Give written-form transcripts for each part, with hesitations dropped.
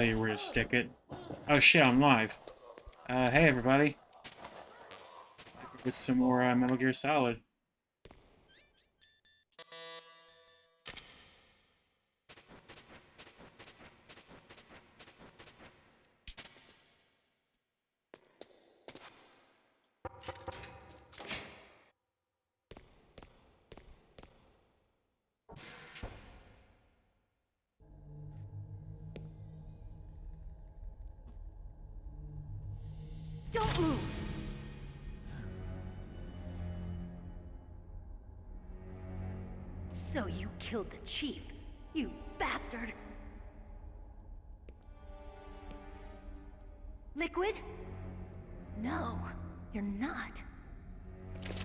Tell you where to stick it. Oh shit, I'm live. Hey everybody. Get some more Metal Gear Solid. Don't move! So you killed the chief, you bastard! Liquid? No, you're not.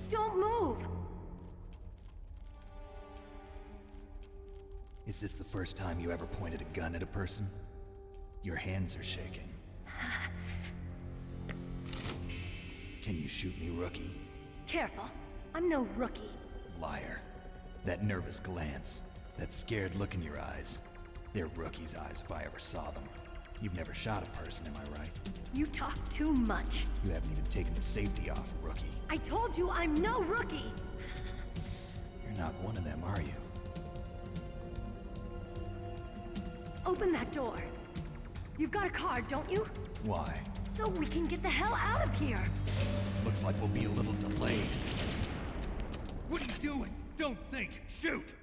Don't move! Is this the first time you ever pointed a gun at a person? Your hands are shaking. Can you shoot me, rookie? Careful, I'm no rookie. Liar. That nervous glance, that scared look in your eyes. They're rookie's eyes if I ever saw them. You've never shot a person, am I right? You talk too much. You haven't even taken the safety off, rookie. I told you I'm no rookie! You're not one of them, are you? Open that door. You've got a card, don't you? Why? So we can get the hell out of here! Looks like we'll be a little delayed. What are you doing? Don't think! Shoot!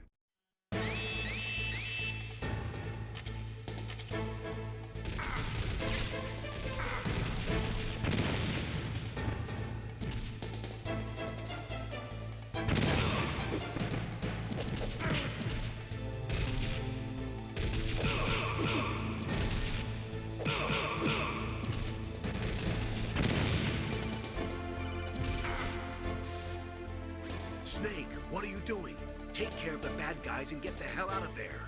Snake, what are you doing? Take care of the bad guys and get the hell out of there.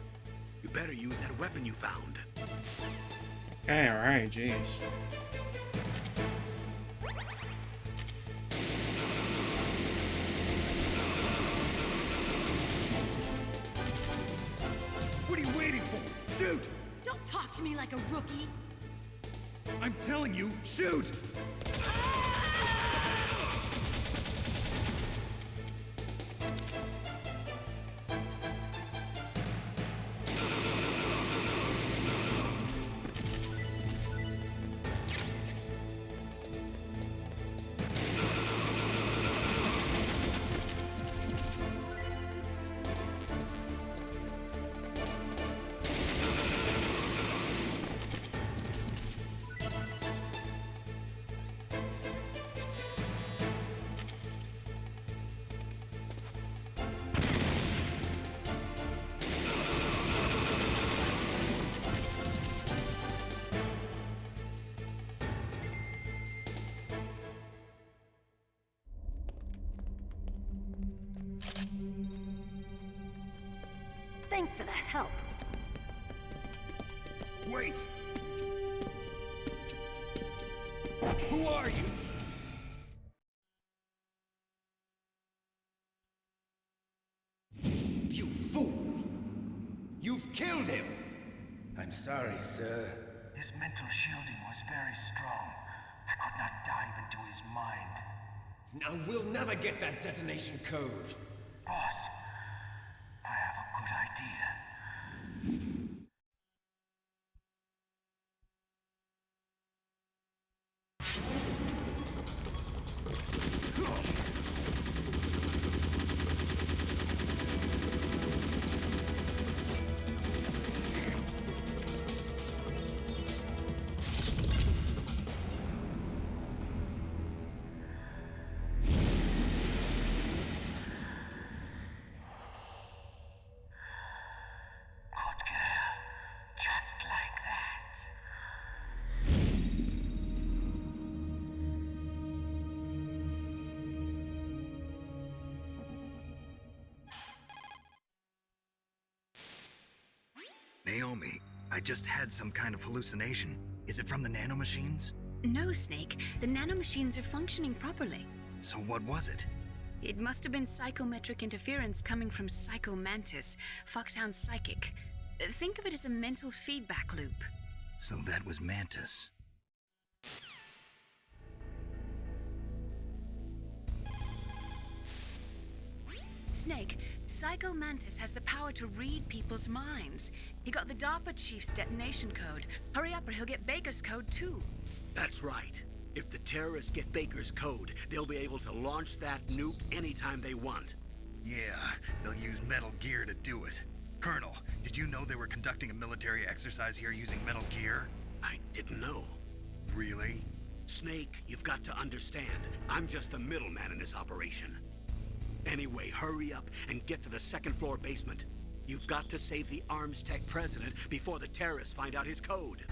You better use that weapon you found. Okay, alright, jeez. What are you waiting for? Shoot! Don't talk to me like a rookie! I'm telling you, shoot! Thanks for the help. Wait! Who are you? You fool! You've killed him! I'm sorry, sir. His mental shielding was very strong. I could not dive into his mind. Now we'll never get that detonation code. Boss, I have a good idea. Good girl. Just like that. Naomi, I just had some kind of hallucination. Is it from the nanomachines? No, Snake. The nanomachines are functioning properly. So what was it? It must have been psychometric interference coming from Psycho Mantis, Foxhound's psychic. Think of it as a mental feedback loop. So that was Mantis. Snake, Psycho Mantis has the power to read people's minds. He got the DARPA chief's detonation code. Hurry up or he'll get Baker's code too. That's right. If the terrorists get Baker's code, they'll be able to launch that nuke anytime they want. Yeah, they'll use Metal Gear to do it. Colonel, did you know they were conducting a military exercise here using Metal Gear? I didn't know. Really? Snake, you've got to understand. I'm just the middleman in this operation. Anyway, hurry up and get to the second-floor basement. You've got to save the ArmsTech president before the terrorists find out his code.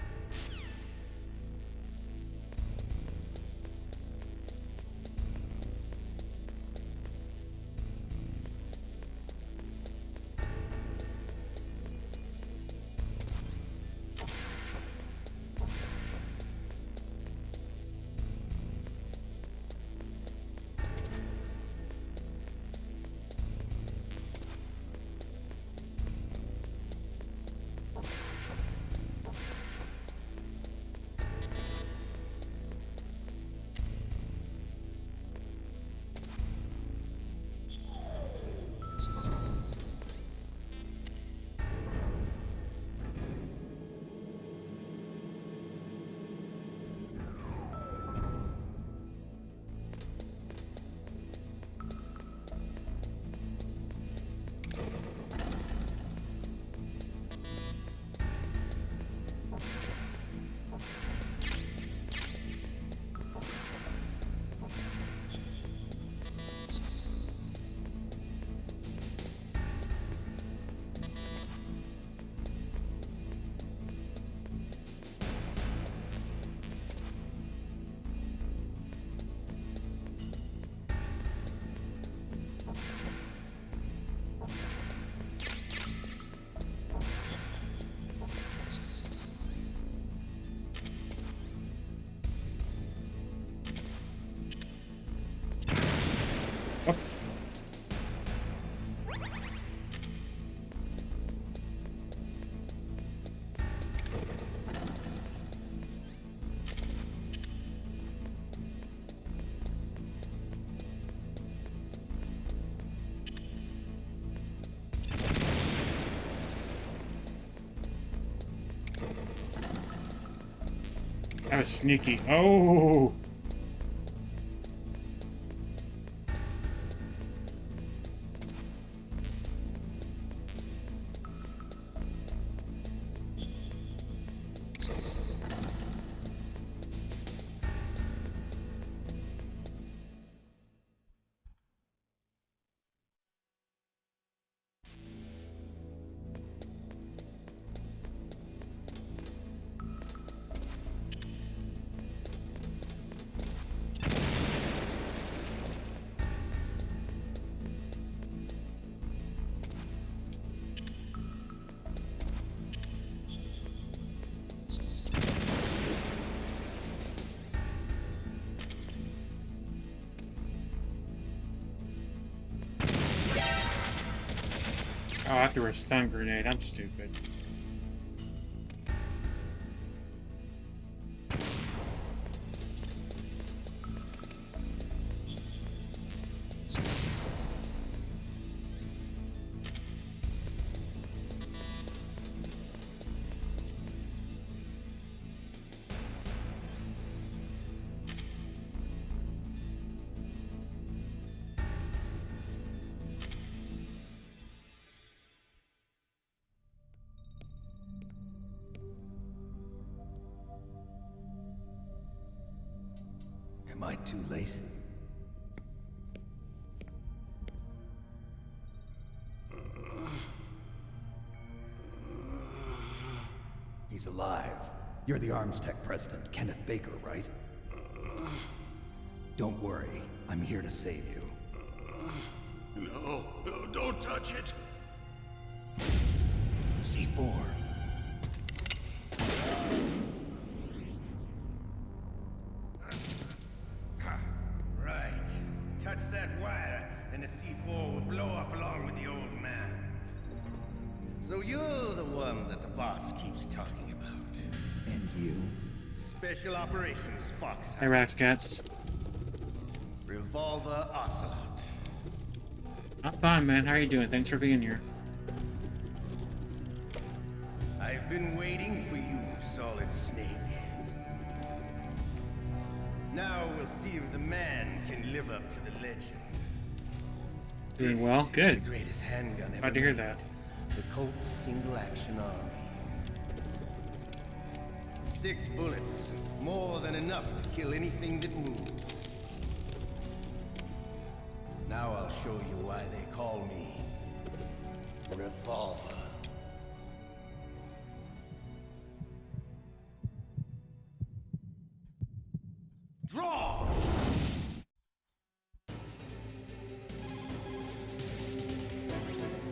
Oops. That was sneaky. Oh! Oh, I threw a stun grenade. I'm stupid. Am I too late? He's alive. You're the ArmsTech president, Kenneth Baker, right? Don't worry. I'm here to save you. No, don't touch it. C4. Right. Touch that wire, and the C4 will blow up along with the old man. So you're the one that the boss keeps talking about. And you. Special Operations Fox. Hey, Rascats. Revolver Ocelot. I'm fine, man. How are you doing? Thanks for being here. I've been waiting for you, Solid Snake. Now we'll see if the man can live up to the legend. Doing well? Good. This is the greatest handgun ever Glad to hear made. that. The Colt Single Action Army. 6 bullets, more than enough to kill anything that moves. Now I'll show you why they call me Revolver. Draw!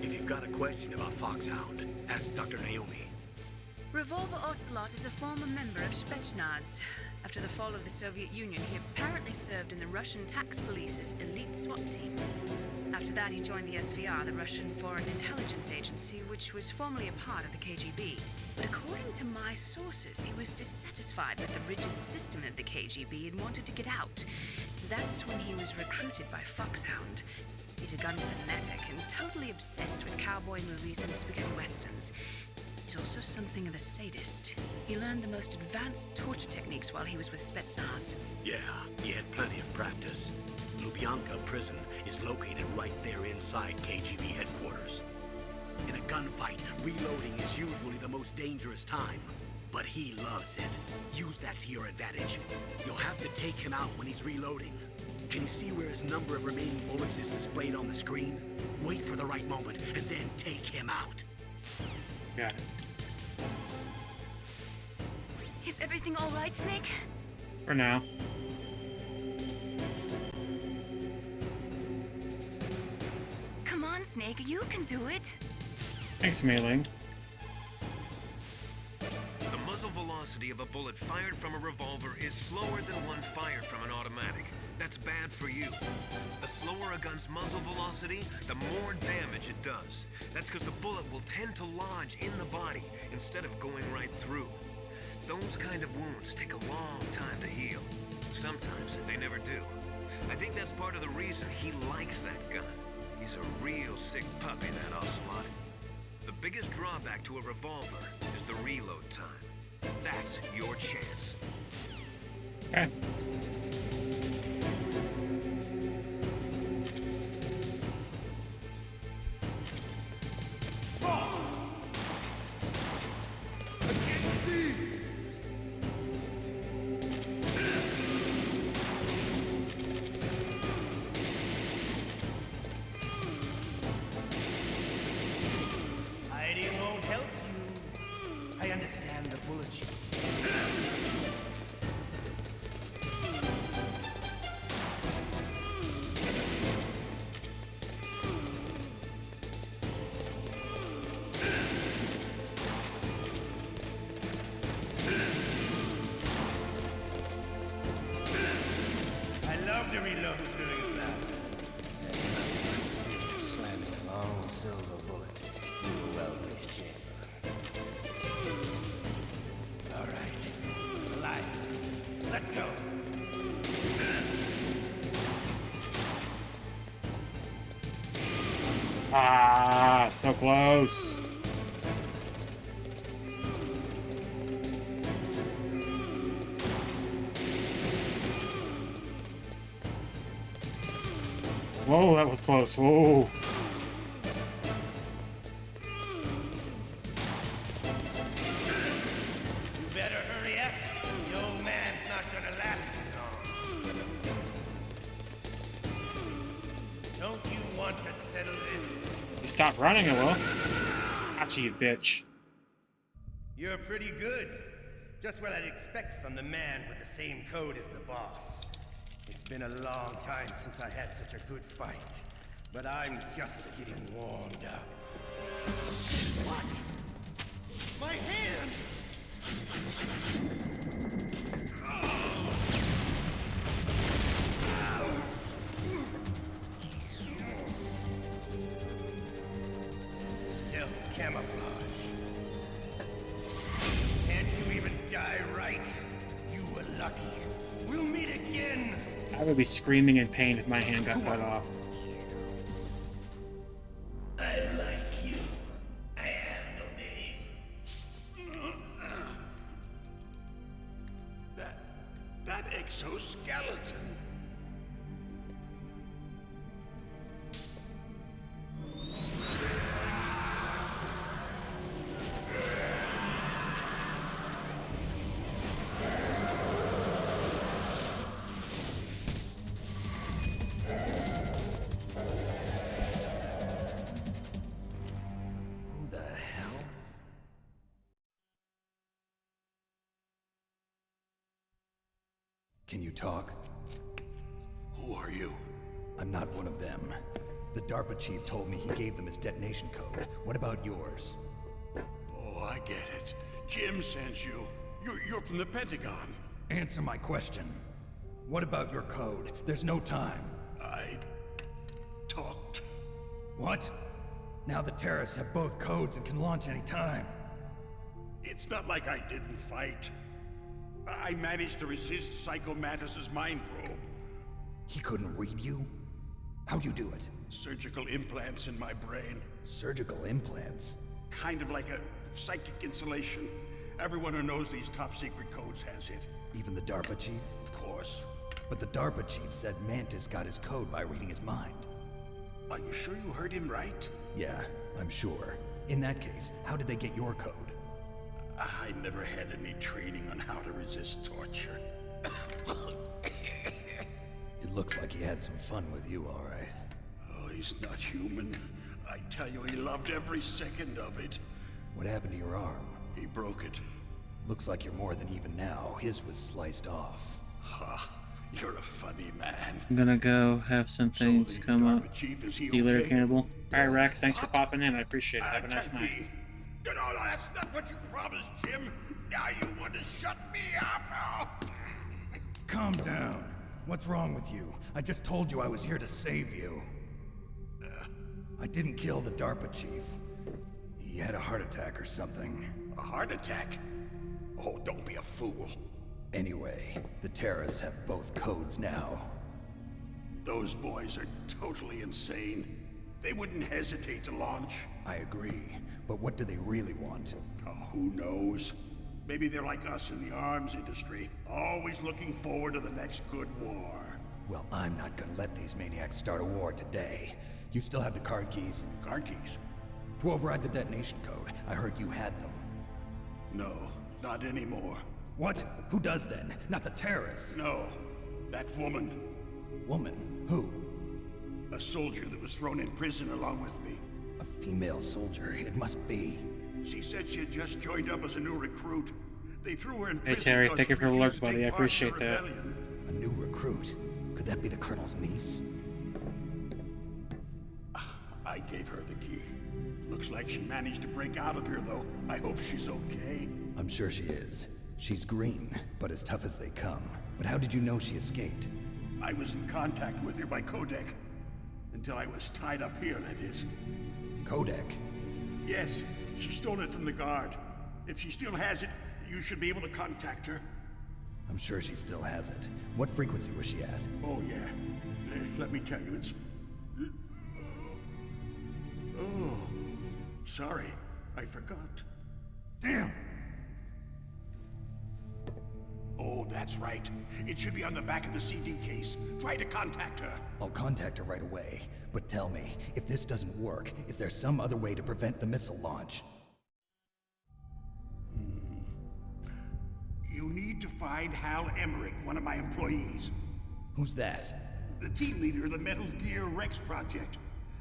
If you've got a question about Foxhound, ask Dr. Naomi. Revolver Ocelot is a former member of Spetsnaz. After the fall of the Soviet Union, he apparently served in the Russian tax police's elite SWAT team. After that, he joined the SVR, the Russian Foreign Intelligence Agency, which was formerly a part of the KGB. But according to my sources, he was dissatisfied with the rigid system of the KGB and wanted to get out. That's when he was recruited by Foxhound. He's a gun fanatic and totally obsessed with cowboy movies and spaghetti westerns. He's also something of a sadist. He learned the most advanced torture techniques while he was with Spetsnaz. Yeah, he had plenty of practice. Lubyanka prison is located right there inside KGB headquarters. In a gunfight, reloading is usually the most dangerous time. But he loves it. Use that to your advantage. You'll have to take him out when he's reloading. Can you see where his number of remaining bullets is displayed on the screen? Wait for the right moment, and then take him out. Got it. Is everything all right, Snake? For now. Come on, Snake, you can do it. Thanks, Mei-Ling. The muzzle velocity of a bullet fired from a revolver is slower than one fired from an automatic. That's bad for you. The slower a gun's muzzle velocity, the more damage it does. That's because the bullet will tend to lodge in the body instead of going right through. Those kind of wounds take a long time to heal. Sometimes they never do. I think that's part of the reason he likes that gun. He's a real sick puppy, that Ocelot. The biggest drawback to a revolver is the reload time. That's your chance. Okay. Hiding won't help you. I understand the bullet you see. I love to reload during battle. There's nothing like the feeling of slamming a long silver bullet into a well-placed chamber. All right, alive. Let's go. Ah, so close. Whoa, that was close. Whoa. You better hurry up. The old man's not gonna last too long. Don't you want to settle this? You stop running, I will. Gotcha, you bitch. You're pretty good. Just what I'd expect from the man with the same code as the boss. It's been a long time since I had such a good fight, but I'm just getting warmed up. What? My hand! Stealth camouflage. Can't you even die right? lucky. We'll meet again. I would be screaming in pain if my hand got cut off. I like you. I have no name. That exoskeleton. Who the hell? Can you talk? Who are you? I'm not one of them. The DARPA chief told me he gave them his detonation code. What about yours? Oh, I get it. Jim sent you. You're from the Pentagon. Answer my question. What about your code? There's no time. I talked. What? Now the terrorists have both codes and can launch any time. It's not like I didn't fight. I managed to resist Psycho Mantis's mind probe. He couldn't read you? How'd you do it? Surgical implants in my brain. Surgical implants? Kind of like a psychic insulation. Everyone who knows these top secret codes has it. Even the DARPA chief? Of course. But the DARPA chief said Mantis got his code by reading his mind. Are you sure you heard him right? Yeah, I'm sure. In that case, how did they get your code? I never had any training on how to resist torture. It looks like he had some fun with you, all right. Oh, he's not human. I tell you, he loved every second of it. What happened to your arm? He broke it. Looks like you're more than even now. His was sliced off. Ha! You're a funny man. I'm gonna go have some things So the come up. DARPA chief, is he See you later, okay? Cannibal. Alright, Rex, thanks for popping in. I appreciate it. I Have a nice can't night. be. No, that's not what you promised, Jim. Now you want to shut me up? Oh. Calm down. What's wrong with you? I just told you I was here to save you. I didn't kill the DARPA chief. He had a heart attack or something. A heart attack? Oh, don't be a fool. Anyway, the terrorists have both codes now. Those boys are totally insane. They wouldn't hesitate to launch. I agree, but what do they really want? Oh, who knows? Maybe they're like us in the arms industry, always looking forward to the next good war. Well, I'm not gonna let these maniacs start a war today. You still have the card keys? Card keys? To override the detonation code. I heard you had them. No, not anymore. What? Who does then? Not the terrorists. No, that woman. Woman? Who? A soldier that was thrown in prison along with me. A female soldier. It must be. She said she had just joined up as a new recruit. They threw her in Hey, prison Terry, because thank she you for the refused alert, to buddy. take I part in the appreciate that. rebellion. A new recruit? Could that be the Colonel's niece? I gave her the key. Looks like she managed to break out of here, though. I hope she's okay. I'm sure she is. She's green, but as tough as they come. But how did you know she escaped? I was in contact with her by codec. Until I was tied up here, that is. Codec? Yes, she stole it from the guard. If she still has it, you should be able to contact her. I'm sure she still has it. What frequency was she at? Oh, yeah. Let me tell you, it's... Oh, sorry. I forgot. Damn! Oh, that's right. It should be on the back of the CD case. Try to contact her. I'll contact her right away. But tell me, if this doesn't work, is there some other way to prevent the missile launch? You need to find Hal Emmerich, one of my employees. Who's that? The team leader of the Metal Gear Rex project.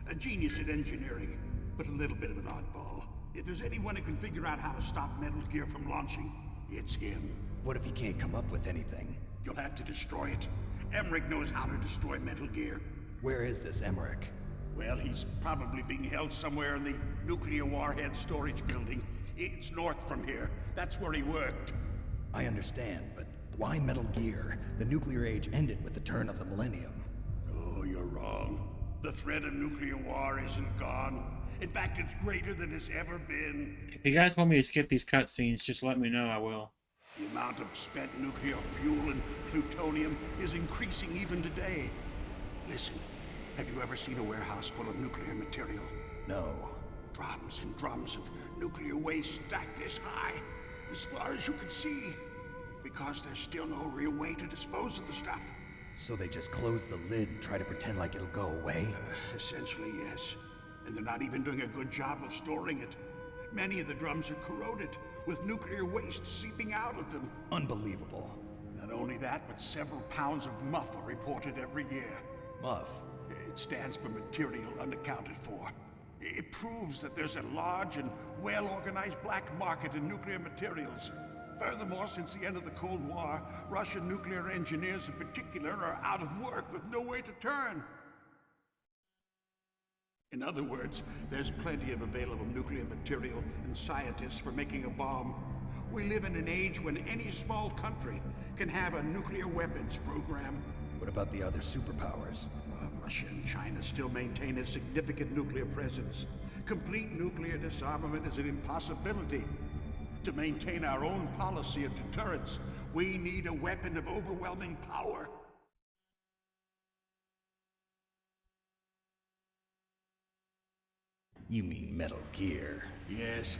A genius at engineering, but a little bit of an oddball. If there's anyone who can figure out how to stop Metal Gear from launching, it's him. What if he can't come up with anything? You'll have to destroy it. Emmerich knows how to destroy Metal Gear. Where is this Emmerich? Well, he's probably being held somewhere in the nuclear warhead storage building. It's north from here. That's where he worked. I understand, but why Metal Gear? The nuclear age ended with the turn of the millennium. Oh, you're wrong. The threat of nuclear war isn't gone. In fact, it's greater than it's ever been. If you guys want me to skip these cutscenes, just let me know. I will. The amount of spent nuclear fuel and plutonium is increasing even today. Listen, have you ever seen a warehouse full of nuclear material? No. Drums and drums of nuclear waste stacked this high, as far as you can see. Because there's still no real way to dispose of the stuff. So they just close the lid and try to pretend like it'll go away? Essentially, yes. And they're not even doing a good job of storing it. Many of the drums are corroded, with nuclear waste seeping out of them. Unbelievable. Not only that, but several pounds of MUF are reported every year. MUF? It stands for material unaccounted for. It proves that there's a large and well-organized black market in nuclear materials. Furthermore, since the end of the Cold War, Russian nuclear engineers in particular are out of work with no way to turn. In other words, there's plenty of available nuclear material and scientists for making a bomb. We live in an age when any small country can have a nuclear weapons program. What about the other superpowers? Russia and China still maintain a significant nuclear presence. Complete nuclear disarmament is an impossibility. To maintain our own policy of deterrence, we need a weapon of overwhelming power. You mean Metal Gear? Yes.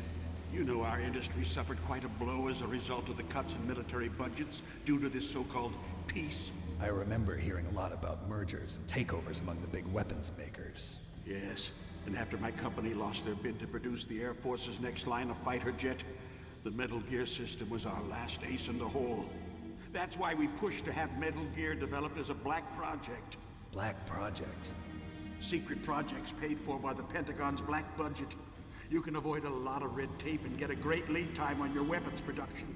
You know our industry suffered quite a blow as a result of the cuts in military budgets due to this so-called peace. I remember hearing a lot about mergers and takeovers among the big weapons makers. Yes, and after my company lost their bid to produce the Air Force's next line of fighter jet, the Metal Gear system was our last ace in the hole. That's why we pushed to have Metal Gear developed as a black project. Black project? Secret projects paid for by the Pentagon's black budget. You can avoid a lot of red tape and get a great lead time on your weapons production.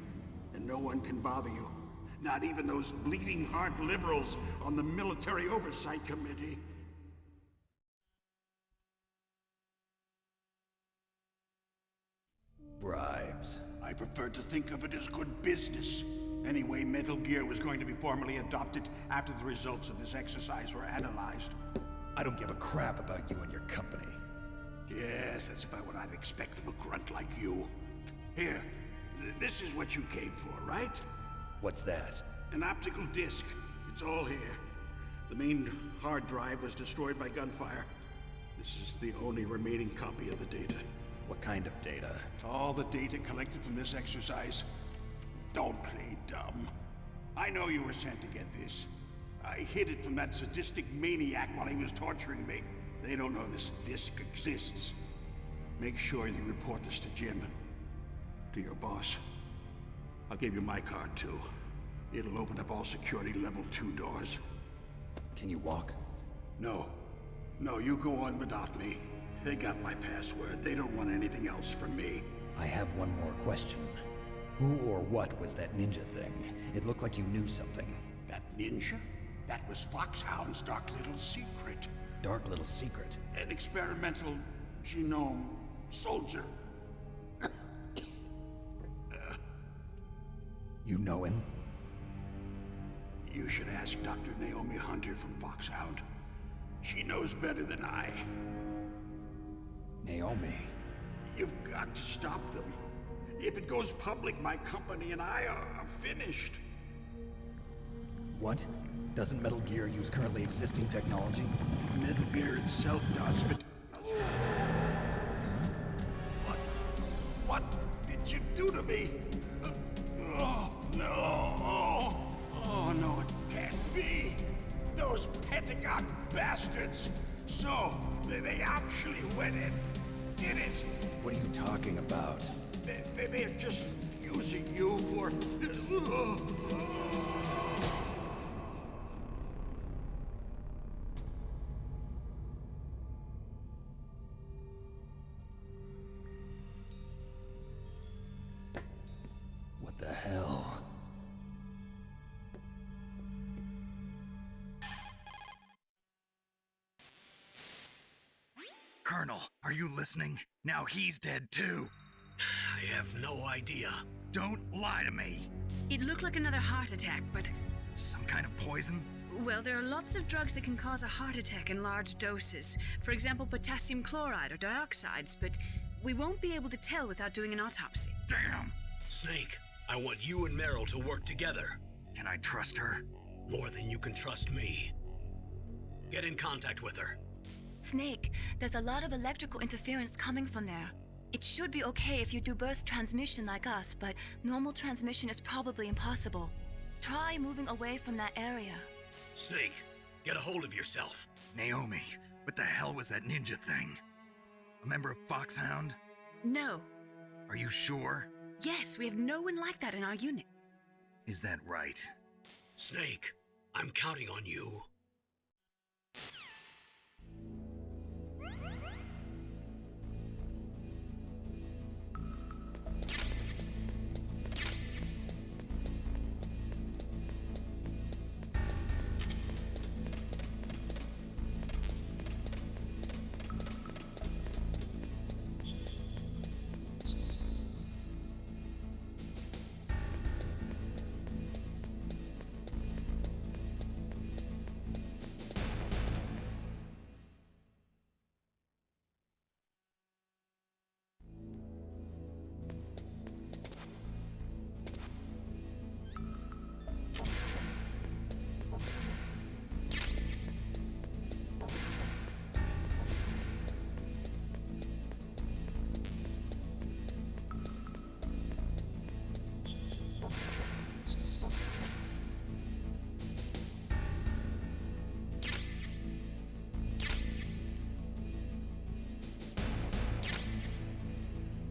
And no one can bother you. Not even those bleeding heart liberals on the Military Oversight Committee. Bribes. I prefer to think of it as good business. Anyway, Metal Gear was going to be formally adopted after the results of this exercise were analyzed. I don't give a crap about you and your company. Yes, that's about what I'd expect from a grunt like you. Here, this is what you came for, right? What's that? An optical disc. It's all here. The main hard drive was destroyed by gunfire. This is the only remaining copy of the data. What kind of data? All the data collected from this exercise. Don't play dumb. I know you were sent to get this. I hid it from that sadistic maniac while he was torturing me. They don't know this disc exists. Make sure you report this to Jim. To your boss. I'll give you my card too. It'll open up all security level 2 doors. Can you walk? No. No, you go on without me. They got my password. They don't want anything else from me. I have one more question. Who or what was that ninja thing? It looked like you knew something. That ninja? That was Foxhound's dark little secret. Dark little secret? An experimental genome soldier. You know him? You should ask Dr. Naomi Hunter from Foxhound. She knows better than I. Naomi? You've got to stop them. If it goes public, my company and I are finished. What? Doesn't Metal Gear use currently existing technology? Metal Gear itself does, but... What did you do to me? Oh, no. Oh, no, it can't be. Those Pentagon bastards. So, they actually went and did it. What are you talking about? They're just using you for... What the hell? Colonel, are you listening? Now he's dead too. I have no idea. Don't lie to me. It looked like another heart attack, but... Some kind of poison? Well, there are lots of drugs that can cause a heart attack in large doses. For example, potassium chloride or dioxides, but we won't be able to tell without doing an autopsy. Damn! Snake, I want you and Meryl to work together. Can I trust her? More than you can trust me. Get in contact with her. Snake, there's a lot of electrical interference coming from there. It should be okay if you do burst transmission like us, but normal transmission is probably impossible. Try moving away from that area. Snake, get a hold of yourself. Naomi, what the hell was that ninja thing? A member of Foxhound? No. Are you sure? Yes, we have no one like that in our unit. Is that right? Snake, I'm counting on you.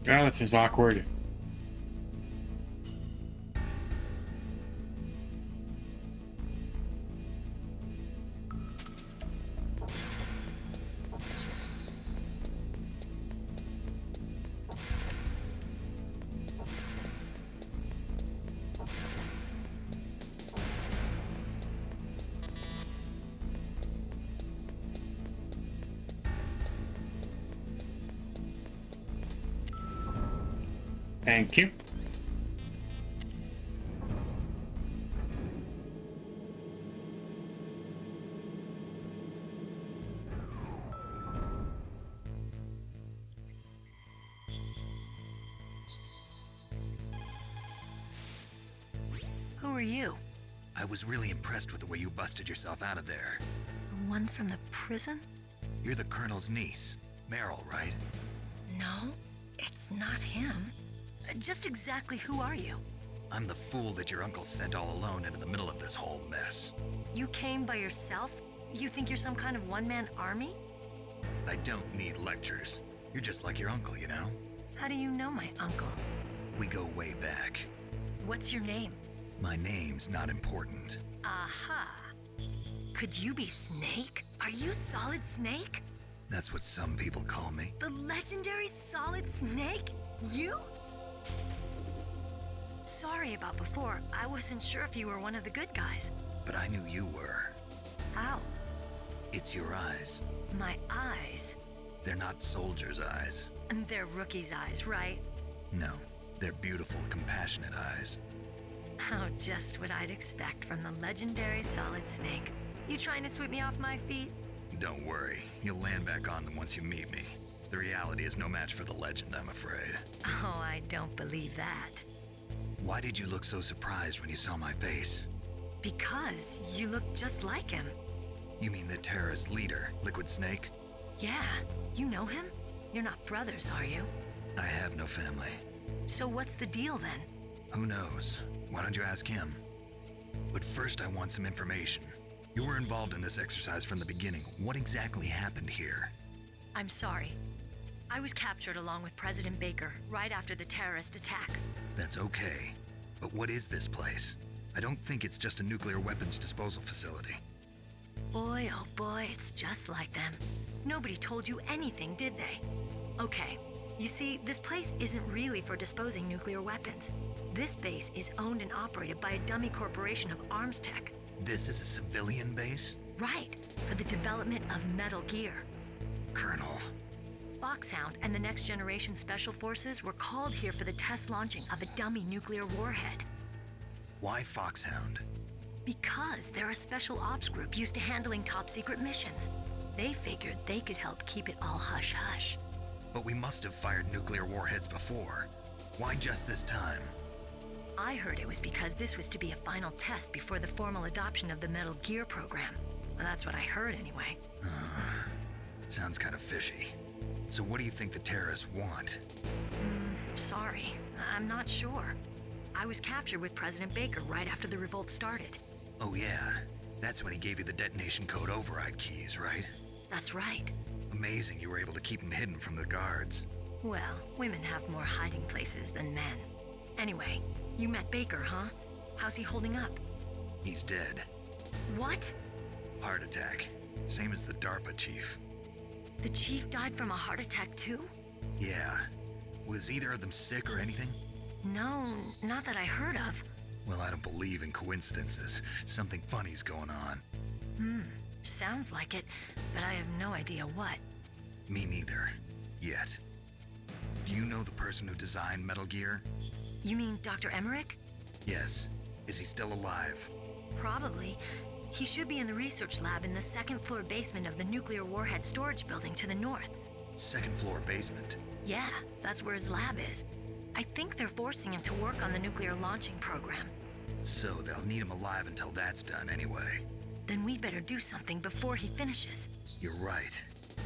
Oh, this is awkward. Thank you. Who are you? I was really impressed with the way you busted yourself out of there. The one from the prison? You're the Colonel's niece, Meryl, right? No, it's not him. Just exactly who are you? I'm the fool that your uncle sent all alone into the middle of this whole mess. You came by yourself? You think you're some kind of one-man army? I don't need lectures. You're just like your uncle, you know? How do you know my uncle? We go way back. What's your name? My name's not important. Aha. Could you be Snake? Are you Solid Snake? That's what some people call me. The legendary Solid Snake? You? Sorry about before. I wasn't sure if you were one of the good guys. But I knew you were. How? It's your eyes. My eyes? They're not soldiers' eyes. And they're rookies' eyes, right? No, they're beautiful, compassionate eyes. Oh, just what I'd expect from the legendary Solid Snake. You trying to sweep me off my feet? Don't worry, you'll land back on them once you meet me. The reality is no match for the legend, I'm afraid. Oh, I don't believe that. Why did you look so surprised when you saw my face? Because you look just like him. You mean the terrorist leader, Liquid Snake? Yeah, you know him? You're not brothers, are you? I have no family. So what's the deal then? Who knows? Why don't you ask him? But first I want some information. You were involved in this exercise from the beginning. What exactly happened here? I'm sorry. I was captured along with President Baker right after the terrorist attack. That's okay. But what is this place? I don't think it's just a nuclear weapons disposal facility. Boy, oh boy, it's just like them. Nobody told you anything, did they? Okay, you see, this place isn't really for disposing nuclear weapons. This base is owned and operated by a dummy corporation of arms tech. This is a civilian base? Right, for the development of Metal Gear. Colonel. Foxhound and the Next Generation Special Forces were called here for the test launching of a dummy nuclear warhead. Why Foxhound? Because they're a special ops group used to handling top-secret missions. They figured they could help keep it all hush-hush. But we must have fired nuclear warheads before. Why just this time? I heard it was because this was to be a final test before the formal adoption of the Metal Gear program. Well, that's what I heard anyway. Sounds kind of fishy. So what do you think the terrorists want? Sorry, I'm not sure. I was captured with President Baker right after the revolt started. Oh yeah, that's when he gave you the detonation code override keys, right? That's right. Amazing you were able to keep him hidden from the guards. Well, women have more hiding places than men. Anyway, you met Baker, huh? How's he holding up? He's dead. What? Heart attack. Same as the DARPA chief. The chief died from a heart attack too? Yeah. Was either of them sick or anything? No, not that I heard of. Well, I don't believe in coincidences. Something funny's going on. Sounds like it, but I have no idea what. Me neither. Yet. Do you know the person who designed Metal Gear? You mean Dr. Emmerich? Yes. Is he still alive? Probably. He should be in the research lab in the second floor basement of the nuclear warhead storage building to the north. Second floor basement? Yeah, that's where his lab is. I think they're forcing him to work on the nuclear launching program. So they'll need him alive until that's done anyway. Then we better do something before he finishes. You're right.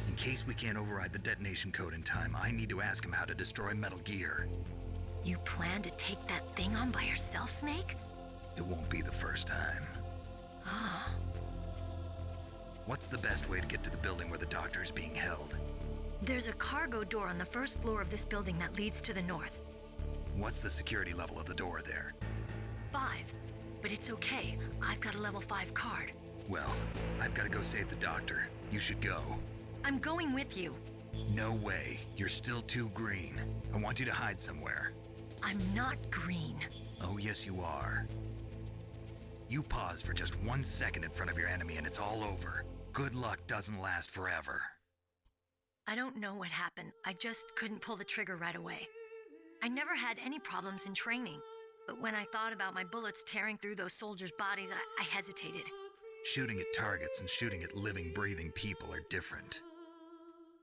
In case we can't override the detonation code in time, I need to ask him how to destroy Metal Gear. You plan to take that thing on by yourself, Snake? It won't be the first time. Ah. What's the best way to get to the building where the doctor is being held? There's a cargo door on the first floor of this building that leads to the north. What's the security level of the door there? 5. But it's okay. I've got a level 5 card. Well, I've got to go save the doctor. You should go. I'm going with you. No way. You're still too green. I want you to hide somewhere. I'm not green. Oh, yes, you are. You pause for just 1 second in front of your enemy and it's all over. Good luck doesn't last forever. I don't know what happened. I just couldn't pull the trigger right away. I never had any problems in training, but when I thought about my bullets tearing through those soldiers' bodies, I hesitated. Shooting at targets and shooting at living, breathing people are different.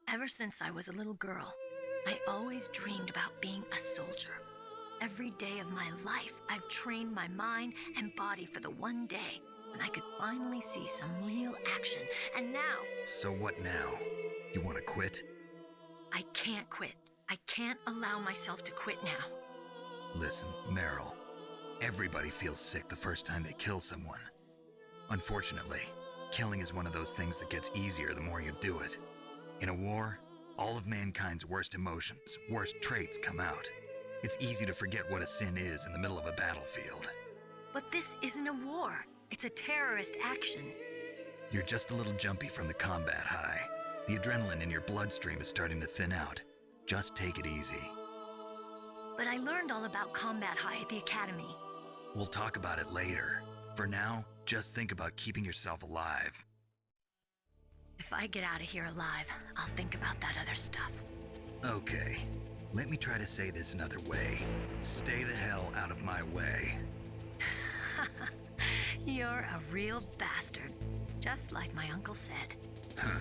Ever since I was a little girl, I always dreamed about being a soldier. Every day of my life, I've trained my mind and body for the one day when I could finally see some real action, and now... So what now? You want to quit? I can't quit. I can't allow myself to quit now. Listen, Meryl. Everybody feels sick the first time they kill someone. Unfortunately, killing is one of those things that gets easier the more you do it. In a war, all of mankind's worst emotions, worst traits come out. It's easy to forget what a sin is in the middle of a battlefield. But this isn't a war. It's a terrorist action. You're just a little jumpy from the combat high. The adrenaline in your bloodstream is starting to thin out. Just take it easy. But I learned all about combat high at the academy. We'll talk about it later. For now, just think about keeping yourself alive. If I get out of here alive, I'll think about that other stuff. Okay. Let me try to say this another way. Stay the hell out of my way. You're a real bastard. Just like my uncle said. Huh.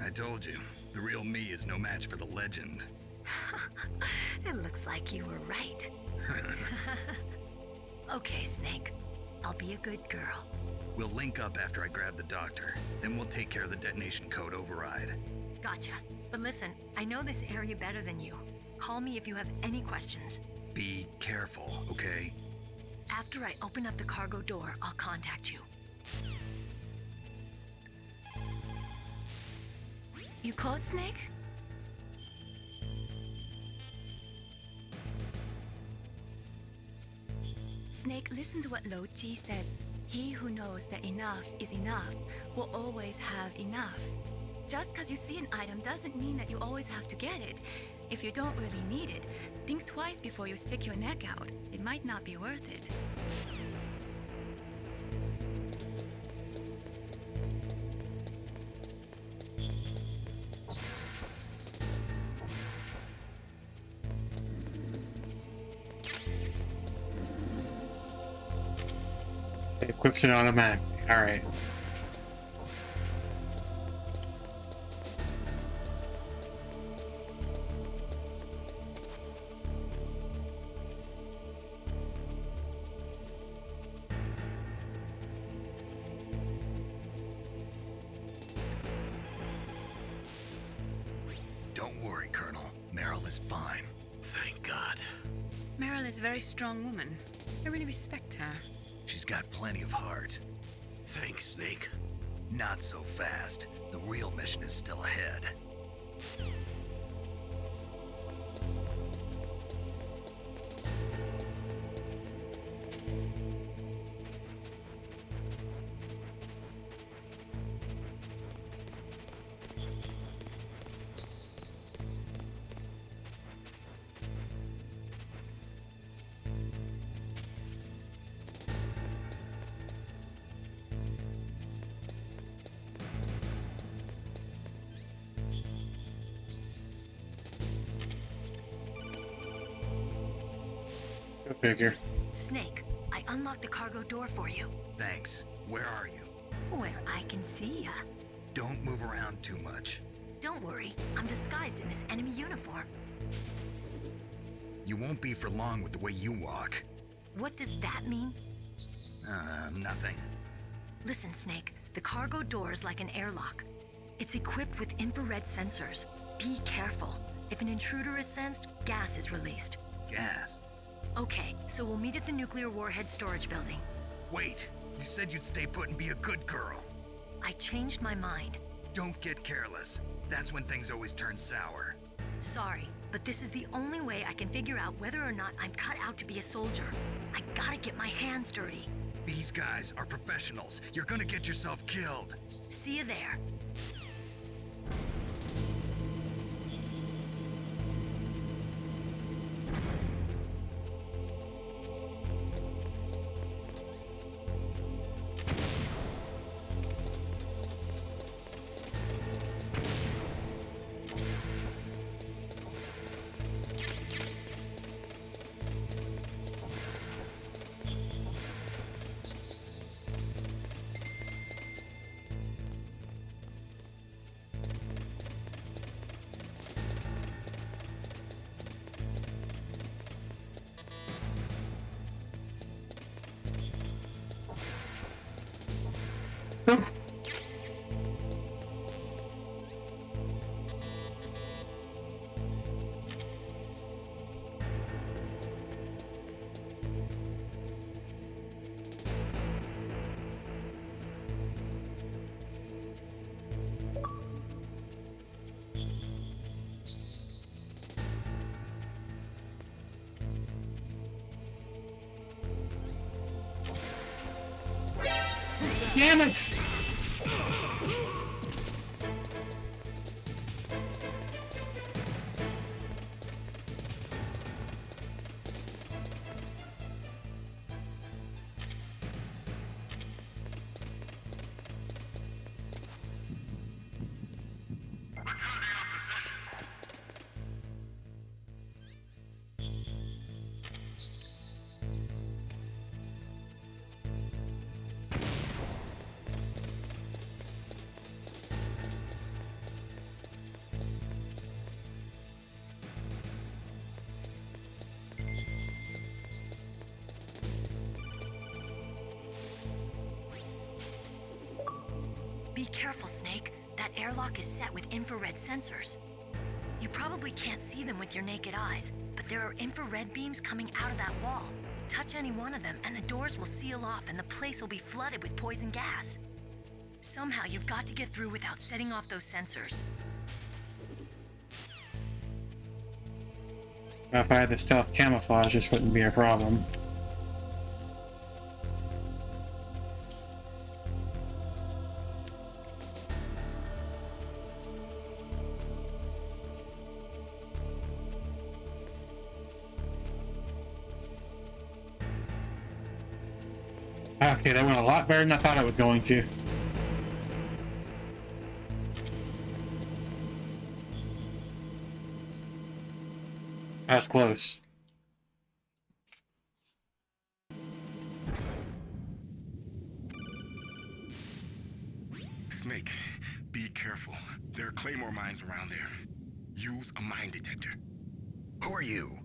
I told you. The real me is no match for the legend. It looks like you were right. Okay, Snake. I'll be a good girl. We'll link up after I grab the doctor. Then we'll take care of the detonation code override. Gotcha. But listen, I know this area better than you. Call me if you have any questions. Be careful, okay? After I open up the cargo door, I'll contact you. You called, Snake? Snake, listen to what Lo Ji said. He who knows that enough is enough will always have enough. Just because you see an item doesn't mean that you always have to get it. If you don't really need it, think twice before you stick your neck out. It might not be worth it. It equips it automatically. Alright. is fine. Thank God. Meryl is a very strong woman. I really respect her. She's got plenty of heart. Thanks, Snake. Not so fast. The real mission is still ahead. Go figure. Snake, I unlocked the cargo door for you. Thanks. Where are you? Where I can see ya. Don't move around too much. Don't worry, I'm disguised in this enemy uniform. You won't be for long with the way you walk. What does that mean? Nothing. Listen, Snake, the cargo door is like an airlock. It's equipped with infrared sensors. Be careful. If an intruder is sensed, gas is released. Gas? Okay, so we'll meet at the nuclear warhead storage building. Wait, you said you'd stay put and be a good girl. I changed my mind. Don't get careless. That's when things always turn sour. Sorry, but this is the only way I can figure out whether or not I'm cut out to be a soldier. I gotta get my hands dirty. These guys are professionals. You're gonna get yourself killed. See you there. Damn it! Be careful, Snake. That airlock is set with infrared sensors. You probably can't see them with your naked eyes, but there are infrared beams coming out of that wall. Touch any one of them, and the doors will seal off, and the place will be flooded with poison gas. Somehow, you've got to get through without setting off those sensors. If I had the stealth camouflage, this wouldn't be a problem. Okay, that went a lot better than I thought it was going to. That's close. Snake, be careful. There are Claymore mines around there. Use a mine detector. Who are you?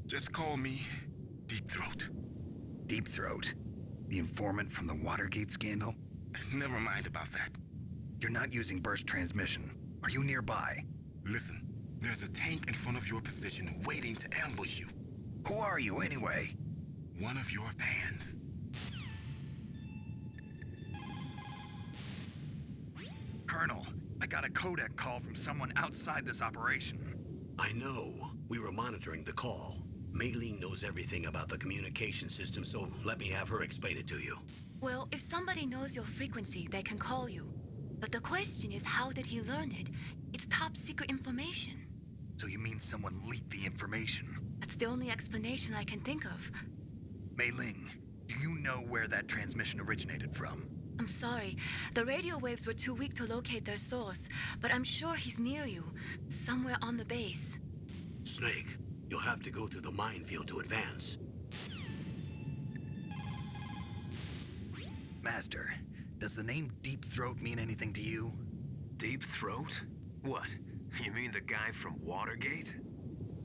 Just call me Deep Throat. Deep Throat? The informant from the Watergate scandal? Never mind about that. You're not using burst transmission. Are you nearby? Listen, There's a tank in front of your position waiting to ambush you. Who are you, anyway? One of your fans. Colonel, I got a codec call from someone outside this operation. I know. We were monitoring the call. Mei Ling knows everything about the communication system, so let me have her explain it to you. Well, if somebody knows your frequency, they can call you. But the question is, how did he learn it? It's top secret information. So you mean someone leaked the information? That's the only explanation I can think of. Mei Ling, do you know where that transmission originated from? I'm sorry. The radio waves were too weak to locate their source, but I'm sure he's near you, somewhere on the base. Snake, you'll have to go through the minefield to advance. Master, does the name Deep Throat mean anything to you? Deep Throat? What? You mean the guy from Watergate?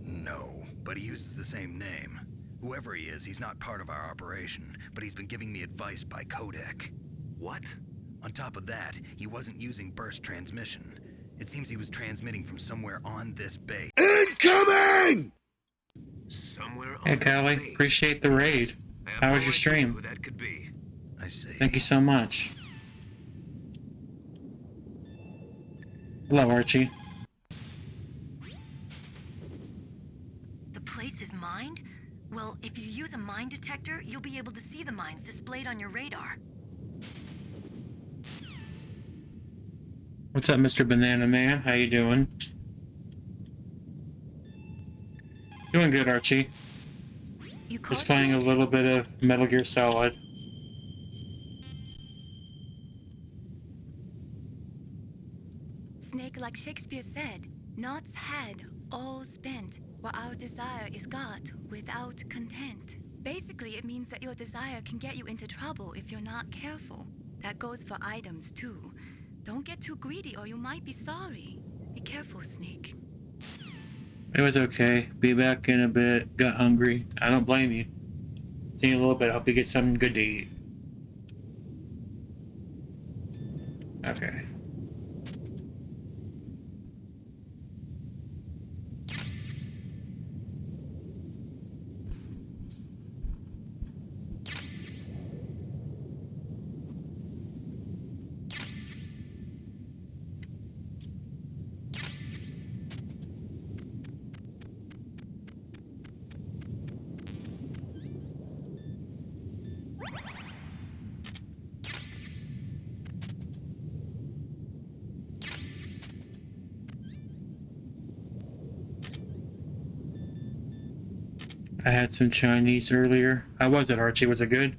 No, but he uses the same name. Whoever he is, he's not part of our operation, but he's been giving me advice by codec. What? On top of that, he wasn't using burst transmission. It seems he was transmitting from somewhere on this base. Incoming! Somewhere Hey, on Callie. base. Appreciate the raid. I have How no was your idea stream? Who that could be. I see. Thank you so much. Hello, Archie. The place is mined? Well, if you use a mine detector, you'll be able to see the mines displayed on your radar. What's up, Mr. Banana Man? How you doing? Doing good, Archie. You Just playing a little bit of Metal Gear Solid. Snake, like Shakespeare said, knots had, all spent, while our desire is got without content. Basically, it means that your desire can get you into trouble if you're not careful. That goes for items, too. Don't get too greedy or you might be sorry. Be careful, Snake. It was okay. Be back in a bit. Got hungry. I don't blame you. See you in a little bit. Hope you get something good to eat. Okay. I had some Chinese earlier. How was it, Archie? Was it good?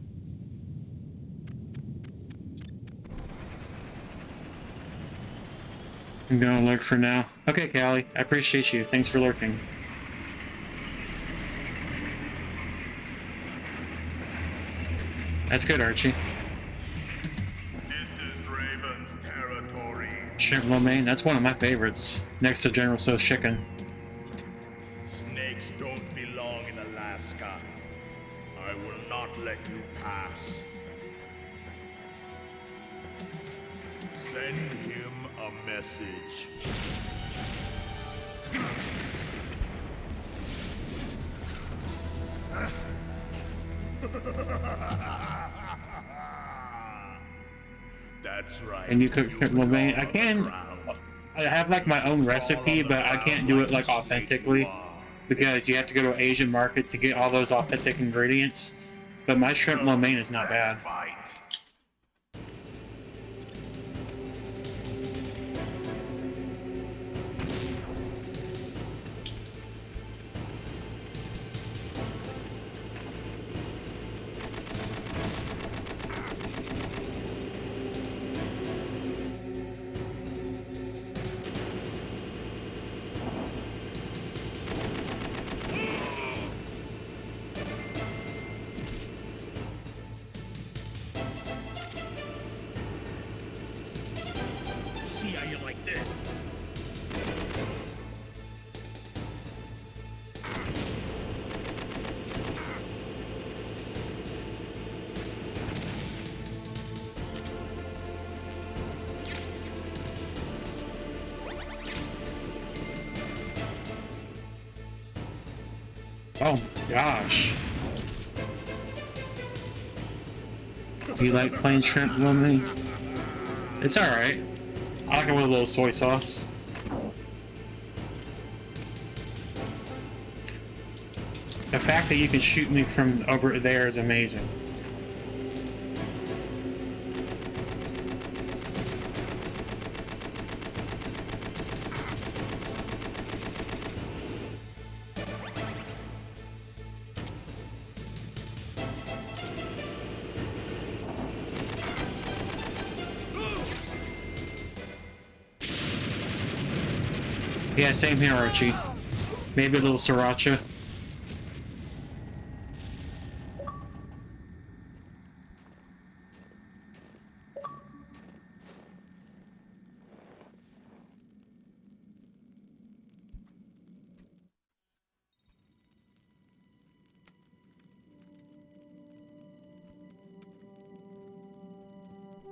I'm gonna lurk for now. Okay, Callie. I appreciate you. Thanks for lurking. That's good, Archie. This is Raven's territory. Shrimp lo mein, that's one of my favorites. Next to General Tso's chicken. Snakes don't belong in Alaska. I will not let you pass. Send him a message. That's right. And you cook shrimp lo mein. I have like my own recipe, but I can't do it like authentically because you have to go to an Asian market to get all those authentic ingredients. But my shrimp lo mein is not bad. Oh my gosh. You like plain shrimp, woman? It's alright. I like it with a little soy sauce. The fact that you can shoot me from over there is amazing. Yeah, same here, Archie. Maybe a little sriracha.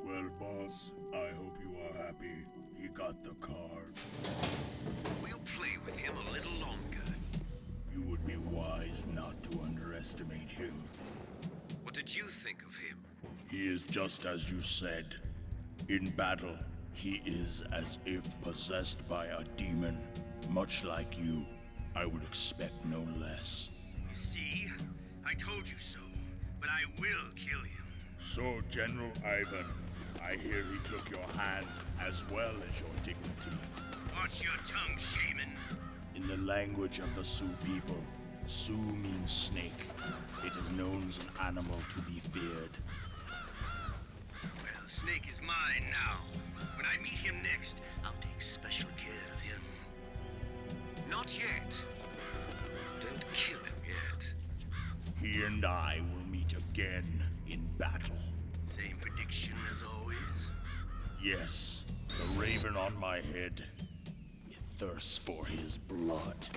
Well, boss, I hope you are happy. He got the card. We'll play with him a little longer. You would be wise not to underestimate him. What did you think of him? He is just as you said. In battle, he is as if possessed by a demon. Much like you, I would expect no less. See? I told you so, but I will kill him. So, General Ivan, I hear he took your hand as well as your dignity. Watch your tongue, shaman. In the language of the Sioux people, Sioux means snake. It is known as an animal to be feared. Well, Snake is mine now. When I meet him next, I'll take special care of him. Not yet. Don't kill him yet. He and I will meet again in battle. Same prediction as always? Yes, the raven on my head. It thirsts for his blood.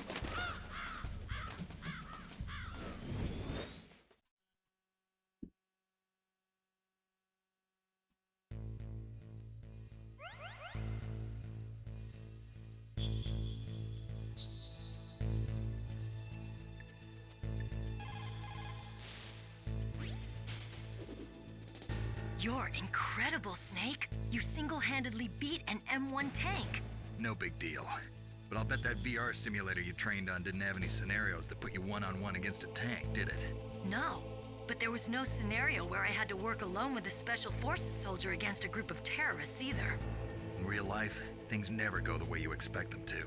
You're incredible, Snake. You single-handedly beat an M1 tank. No big deal. But I'll bet that VR simulator you trained on didn't have any scenarios that put you one-on-one against a tank, did it? No, but there was no scenario where I had to work alone with a Special Forces soldier against a group of terrorists either. In real life, things never go the way you expect them to,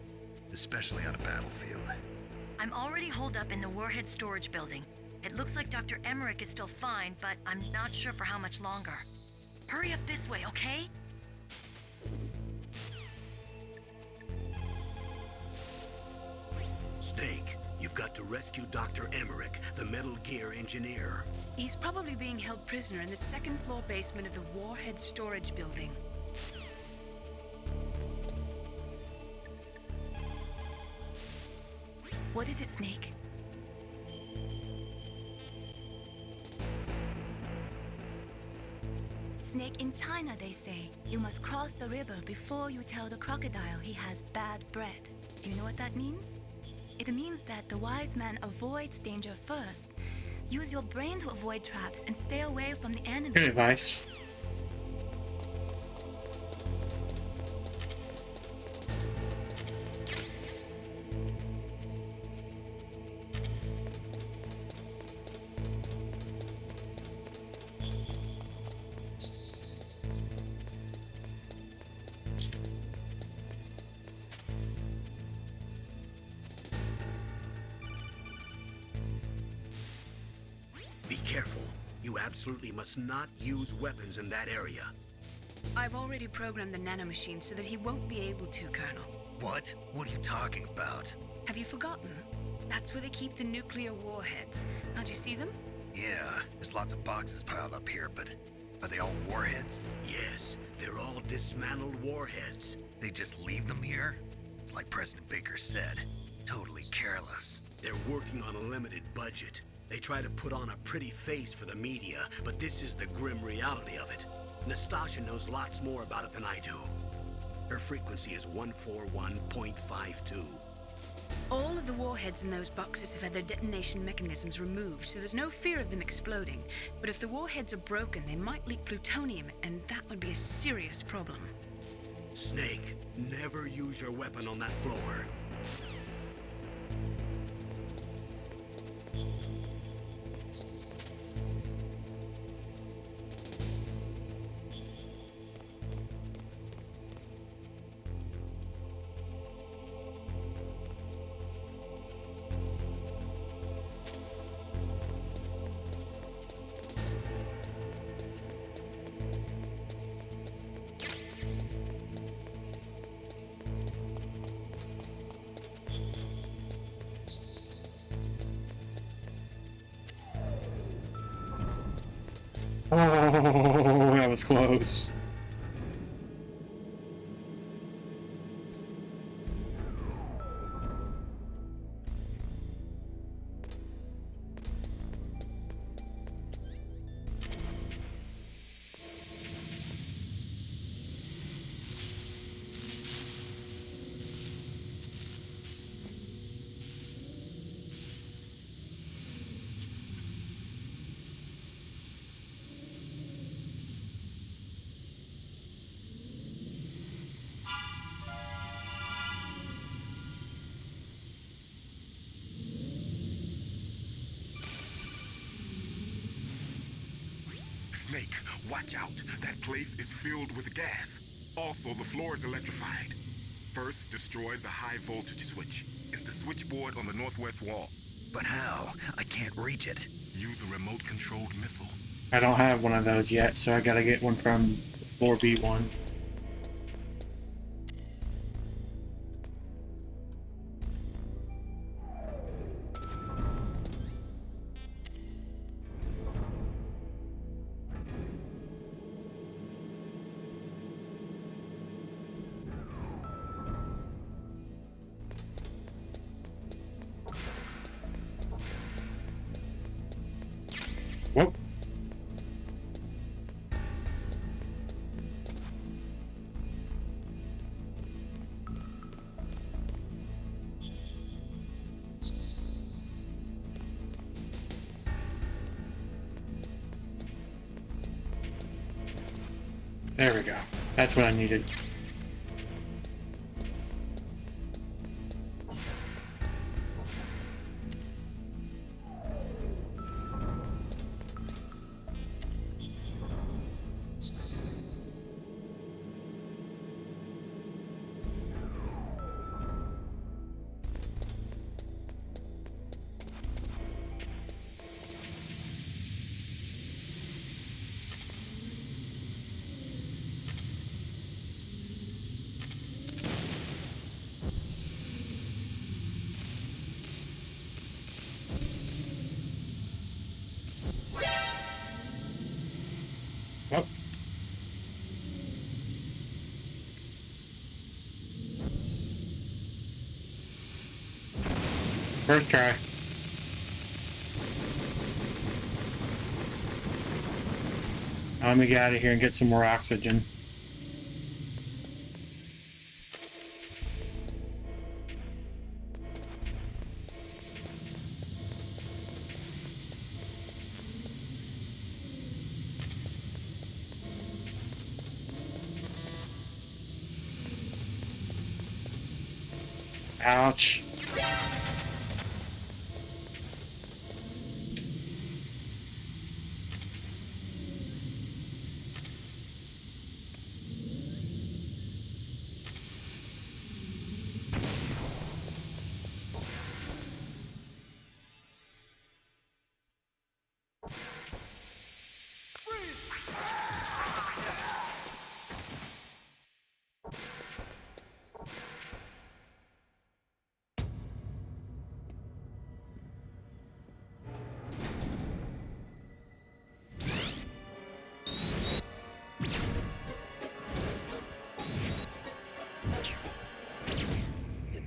especially on a battlefield. I'm already holed up in the Warhead storage building. It looks like Dr. Emmerich is still fine, but I'm not sure for how much longer. Hurry up this way, okay? Snake, you've got to rescue Dr. Emmerich, the Metal Gear engineer. He's probably being held prisoner in the second-floor basement of the Warhead storage building. What is it, Snake? Snake, in China they say, you must cross the river before you tell the crocodile he has bad bread. Do you know what that means? It means that the wise man avoids danger first. Use your brain to avoid traps and stay away from the enemy. Good advice. Be careful. You absolutely must not use weapons in that area. I've already programmed the nanomachine so that he won't be able to, Colonel. What? What are you talking about? Have you forgotten? That's where they keep the nuclear warheads. Can't you see them? Yeah, there's lots of boxes piled up here, but are they all warheads? Yes, they're all dismantled warheads. They just leave them here? It's like President Baker said, totally careless. They're working on a limited budget. They try to put on a pretty face for the media, but this is the grim reality of it. Nastasha knows lots more about it than I do. Her frequency is 141.52. All of the warheads in those boxes have had their detonation mechanisms removed, so there's no fear of them exploding. But if the warheads are broken, they might leak plutonium, and that would be a serious problem. Snake, never use your weapon on that floor. Oh, that was close. Snake, watch out. That place is filled with gas. Also, the floor is electrified. First, destroy the high voltage switch. It's the switchboard on the northwest wall. But how? I can't reach it. Use a remote-controlled missile. I don't have one of those yet, so I gotta get one from floor B1. Whoop. There we go. That's what I needed. Yep. First try. Let me get out of here and get some more oxygen. Ouch.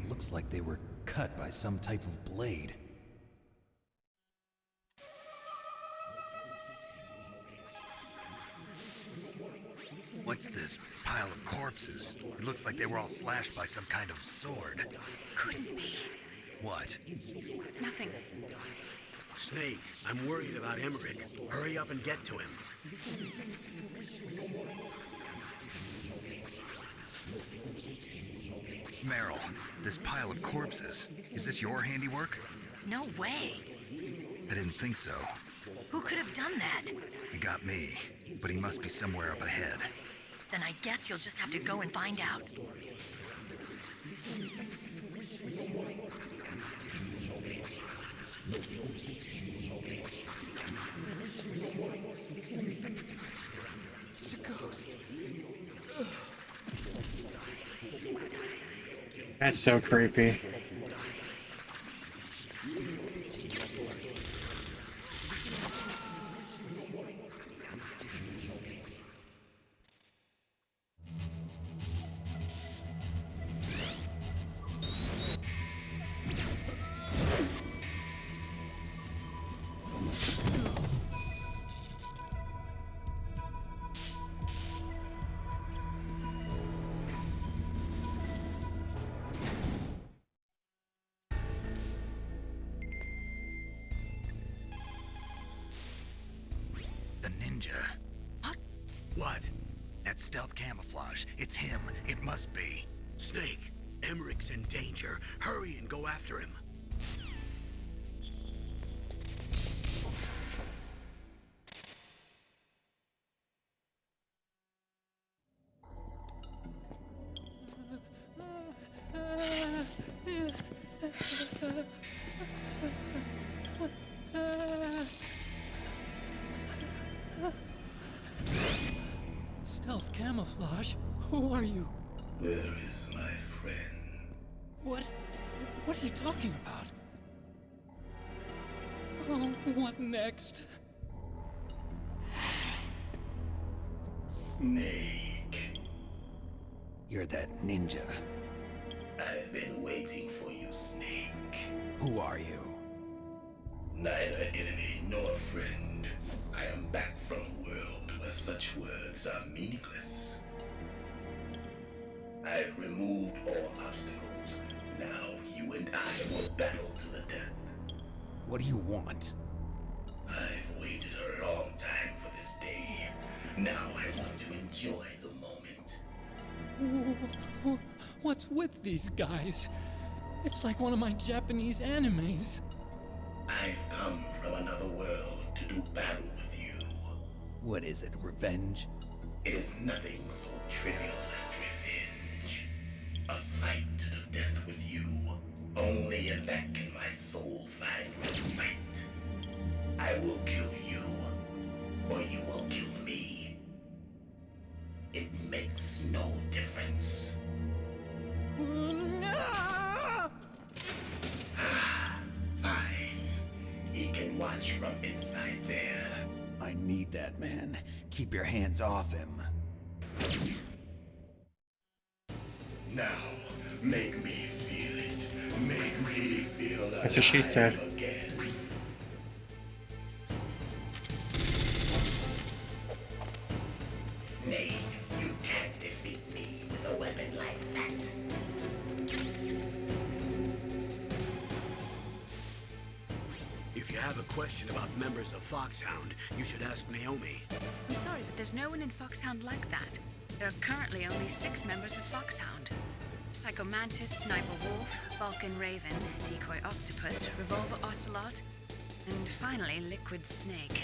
Looks like they were cut by some type of blade. What's this pile of corpses? It looks like they were all slashed by some kind of sword. Couldn't be. What? Nothing. Snake, I'm worried about Emmerich. Hurry up and get to him. Meryl, this pile of corpses, is this your handiwork? No way. I didn't think so. Who could have done that? He got me, but he must be somewhere up ahead. Then I guess you'll just have to go and find out. It's a ghost. That's so creepy. The ninja. What? That stealth camouflage. It's him. It must be. Snake, Emmerich's in danger. Hurry and go after him. Stealth camouflage? Who are you? Where is my friend? What are you talking about? Oh, what next? Snake. You're that ninja. I've been waiting for you, Snake. Who are you? Neither enemy nor friend. I am back from a world where such words are meaningless. I've removed all obstacles. Now you and I will battle to the death. What do you want? I've waited a long time for this day. Now I want to enjoy the moment. What's with these guys? It's like one of my Japanese animes. I've come from another world to do battle with you. What is it, revenge? It is nothing so trivial as revenge. A fight to the death with you. Only in that can my soul find respite. I will kill you, or you will kill me. It makes no difference. Fine. He can watch from inside there. I need that man. Keep your hands off him. Now, make me feel it. Make me feel alive. That's what she said. Again. Snake, you can't defeat me with a weapon like that. If you have a question about members of Foxhound, you should ask Naomi. I'm sorry, but there's no one in Foxhound like that. There are currently only 6 members of Foxhound. Psycho Mantis, Sniper Wolf, Vulcan Raven, Decoy Octopus, Revolver Ocelot, and finally Liquid Snake.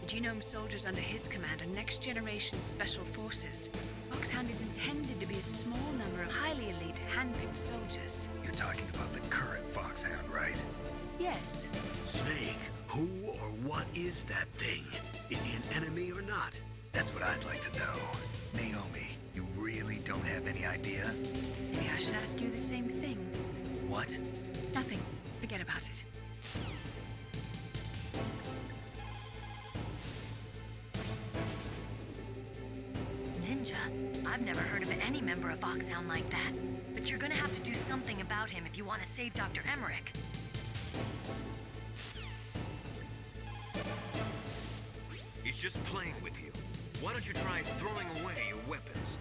The Genome soldiers under his command are next-generation special forces. Foxhound is intended to be a small number of highly elite, hand-picked soldiers. You're talking about the current Foxhound, right? Yes. Snake, who or what is that thing? Is he an enemy or not? That's what I'd like to know. Naomi, you really don't have any idea? Maybe I should ask you the same thing. What? Nothing. Forget about it. Ninja? I've never heard of any member of Foxhound like that. But you're gonna have to do something about him if you want to save Dr. Emmerich. He's just playing with you. Why don't you try throwing away your weapons?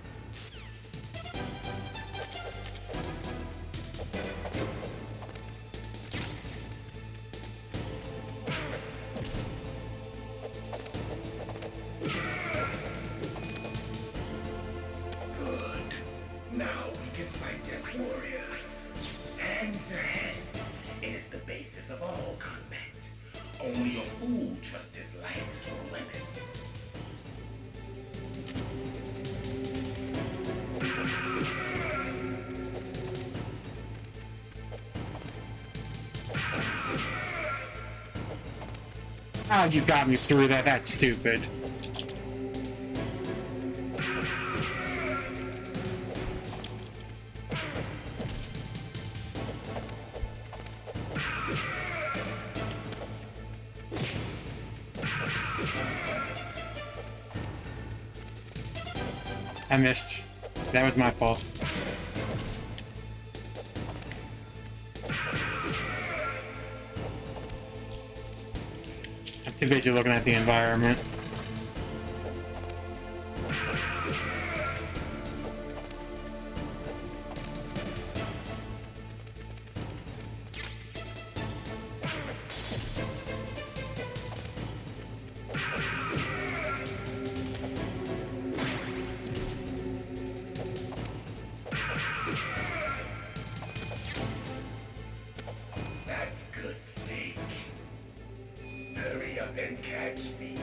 Only a fool trusts his life to a weapon. Oh, you got me through that. That's stupid. I missed. That was my fault. I'm too busy looking at the environment. That's good, Snake. Hurry up and catch me.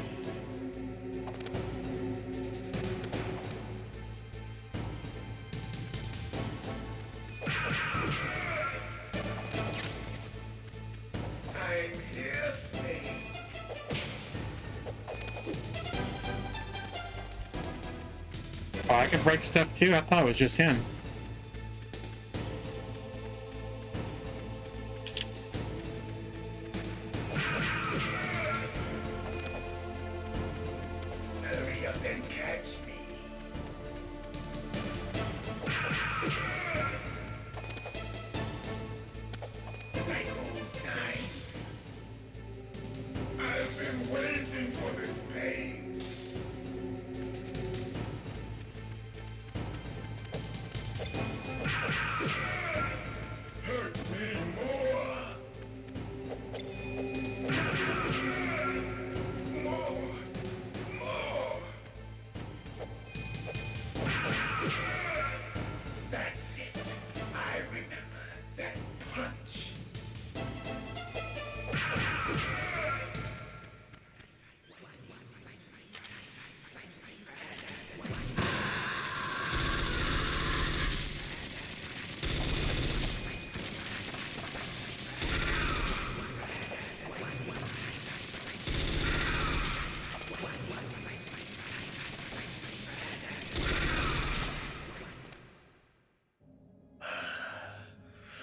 I'm here, Snake. Oh, I can break stuff too? I thought it was just him. Hurry up and catch me. Like old times. I've been waiting for this pain. Hurt me more. More. That's it. I remember that punch.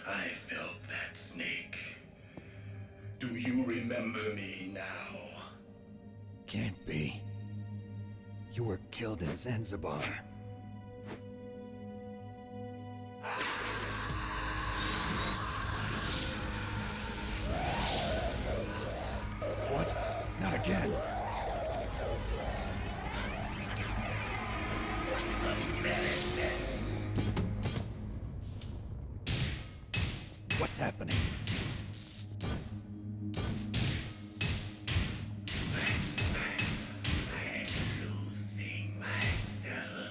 I felt that, Snake. Do you remember me now? Can't be. You were killed in Zanzibar. What? Not again. What's happening? Losing myself.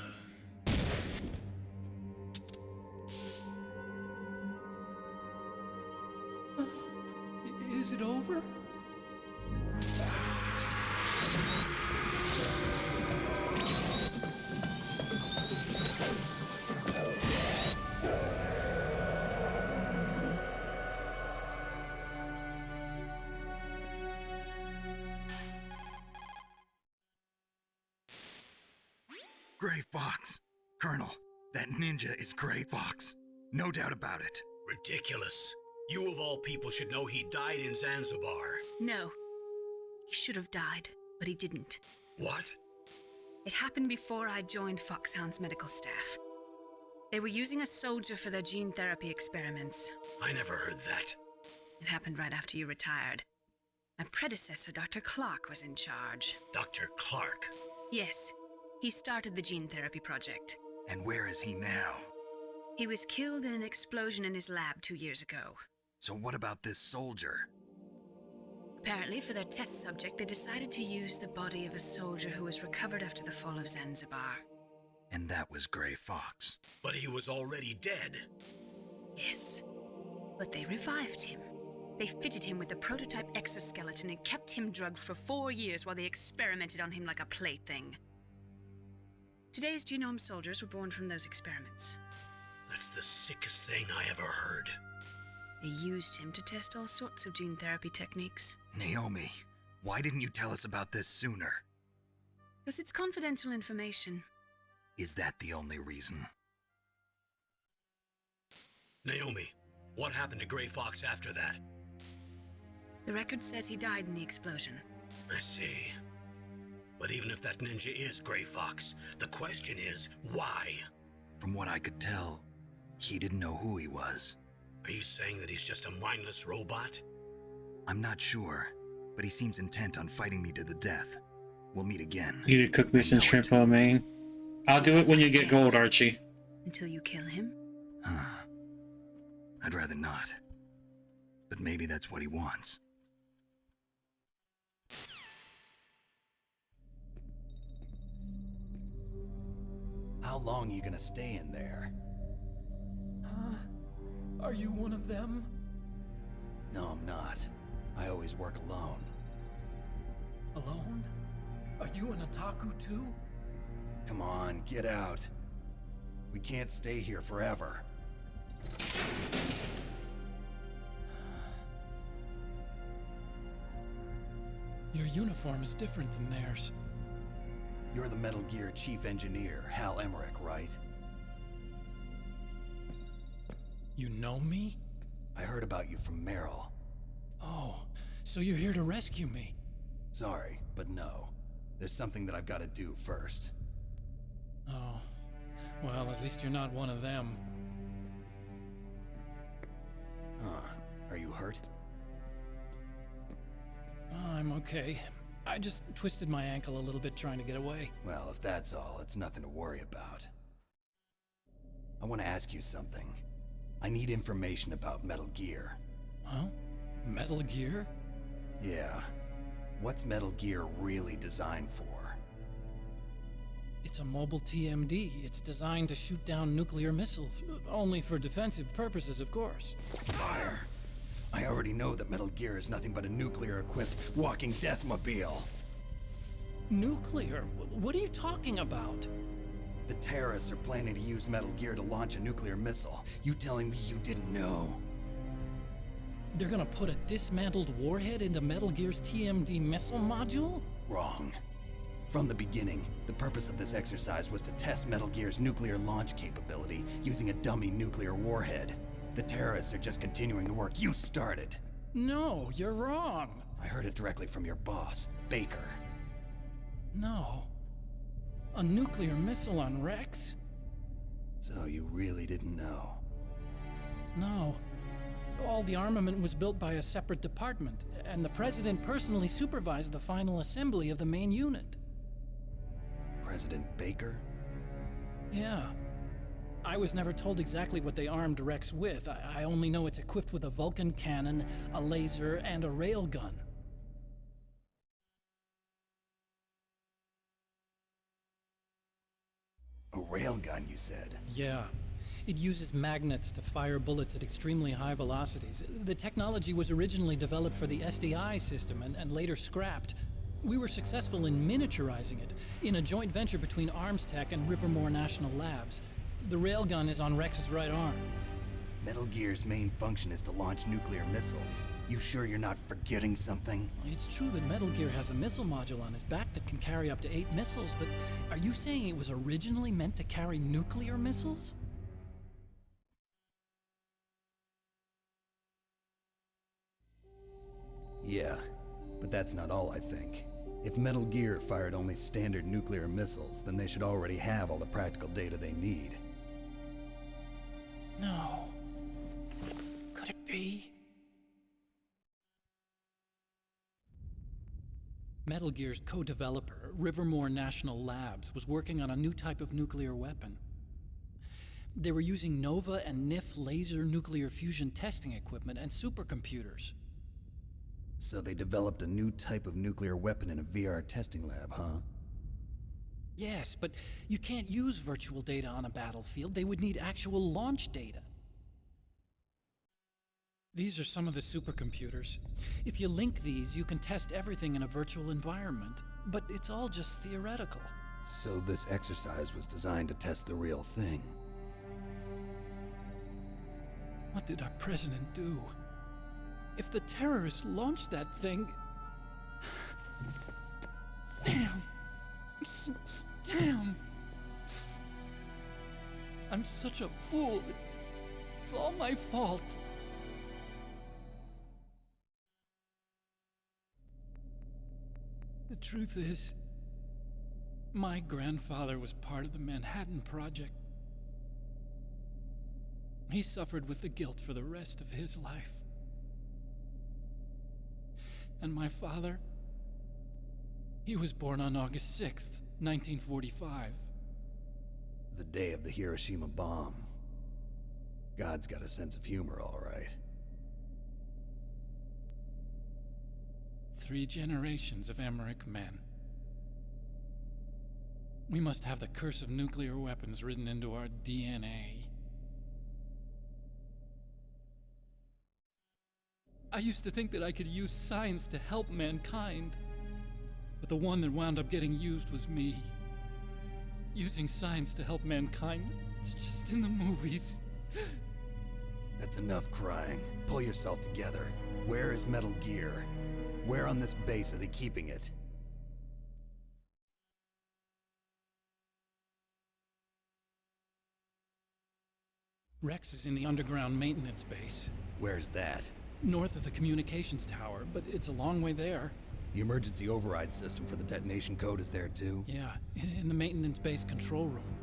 Is it over? Gray Fox. Colonel, that ninja is Gray Fox. No doubt about it. Ridiculous. You of all people should know he died in Zanzibar. No. He should have died, but he didn't. What? It happened before I joined Foxhound's medical staff. They were using a soldier for their gene therapy experiments. I never heard that. It happened right after you retired. My predecessor, Dr. Clark, was in charge. Dr. Clark? Yes. He started the gene therapy project. And where is he now? He was killed in an explosion in his lab 2 years ago. So what about this soldier? Apparently, for their test subject, they decided to use the body of a soldier who was recovered after the fall of Zanzibar. And that was Gray Fox. But he was already dead. Yes. But they revived him. They fitted him with a prototype exoskeleton and kept him drugged for 4 years while they experimented on him like a plaything. Today's genome soldiers were born from those experiments. That's the sickest thing I ever heard. They used him to test all sorts of gene therapy techniques. Naomi, why didn't you tell us about this sooner? Because it's confidential information. Is that the only reason? Naomi, what happened to Gray Fox after that? The record says he died in the explosion. I see. But even if that ninja is Gray Fox, the question is, why? From what I could tell, he didn't know who he was. Are you saying that he's just a mindless robot? I'm not sure, but he seems intent on fighting me to the death. We'll meet again. You need to cook this in shrimp lo mein. I'll do it when you get gold, Archie. Until you kill him? I'd rather not. But maybe that's what he wants. How long are you gonna stay in there? Huh? Are you one of them? No, I'm not. I always work alone. Alone? Are you an otaku too? Come on, get out. We can't stay here forever. Your uniform is different than theirs. You're the Metal Gear chief engineer, Hal Emmerich, right? You know me? I heard about you from Meryl. Oh, so you're here to rescue me? Sorry, but no. There's something that I've got to do first. Oh, well, at least you're not one of them. Huh. Are you hurt? Oh, I'm okay. I just twisted my ankle a little bit trying to get away. Well, if that's all, it's nothing to worry about. I want to ask you something. I need information about Metal Gear. Huh? Metal Gear? Yeah. What's Metal Gear really designed for? It's a mobile TMD. It's designed to shoot down nuclear missiles. Only for defensive purposes, of course. Liar! I already know that Metal Gear is nothing but a nuclear-equipped walking deathmobile. Nuclear? What are you talking about? The terrorists are planning to use Metal Gear to launch a nuclear missile. You telling me you didn't know? They're gonna put a dismantled warhead into Metal Gear's TMD missile module? Wrong. From the beginning, the purpose of this exercise was to test Metal Gear's nuclear launch capability using a dummy nuclear warhead. The terrorists are just continuing the work you started. No, you're wrong. I heard it directly from your boss, Baker. No. A nuclear missile on Rex? So you really didn't know? No. All the armament was built by a separate department, and the President personally supervised the final assembly of the main unit. President Baker? Yeah. I was never told exactly what they armed Rex with. I only know it's equipped with a Vulcan cannon, a laser, and a railgun. A railgun, you said? Yeah. It uses magnets to fire bullets at extremely high velocities. The technology was originally developed for the SDI system and later scrapped. We were successful in miniaturizing it in a joint venture between ArmsTech and Rivermore National Labs. The railgun is on Rex's right arm. Metal Gear's main function is to launch nuclear missiles. You sure you're not forgetting something? It's true that Metal Gear has a missile module on his back that can carry up to 8 missiles, but are you saying it was originally meant to carry nuclear missiles? Yeah, but that's not all I think. If Metal Gear fired only standard nuclear missiles, then they should already have all the practical data they need. No. Could it be? Metal Gear's co-developer, Rivermore National Labs, was working on a new type of nuclear weapon. They were using NOVA and NIF laser nuclear fusion testing equipment and supercomputers. So they developed a new type of nuclear weapon in a VR testing lab, huh? Yes, but you can't use virtual data on a battlefield. They would need actual launch data. These are some of the supercomputers. If you link these, you can test everything in a virtual environment. But it's all just theoretical. So this exercise was designed to test the real thing. What did our president do? If the terrorists launched that thing... Damn. Damn. I'm such a fool. It's all my fault. The truth is, my grandfather was part of the Manhattan Project. He suffered with the guilt for the rest of his life. And my father, he was born on August 6th, 1945. The day of the Hiroshima bomb. God's got a sense of humor, all right. 3 generations of Emmerich men. We must have the curse of nuclear weapons written into our DNA. I used to think that I could use science to help mankind, but the one that wound up getting used was me. Using science to help mankind, it's just in the movies. That's enough crying. Pull yourself together. Where is Metal Gear? Where on this base are they keeping it? Rex is in the underground maintenance base. Where's that? North of the communications tower, but it's a long way there. The emergency override system for the detonation code is there too? Yeah, in the maintenance base control room.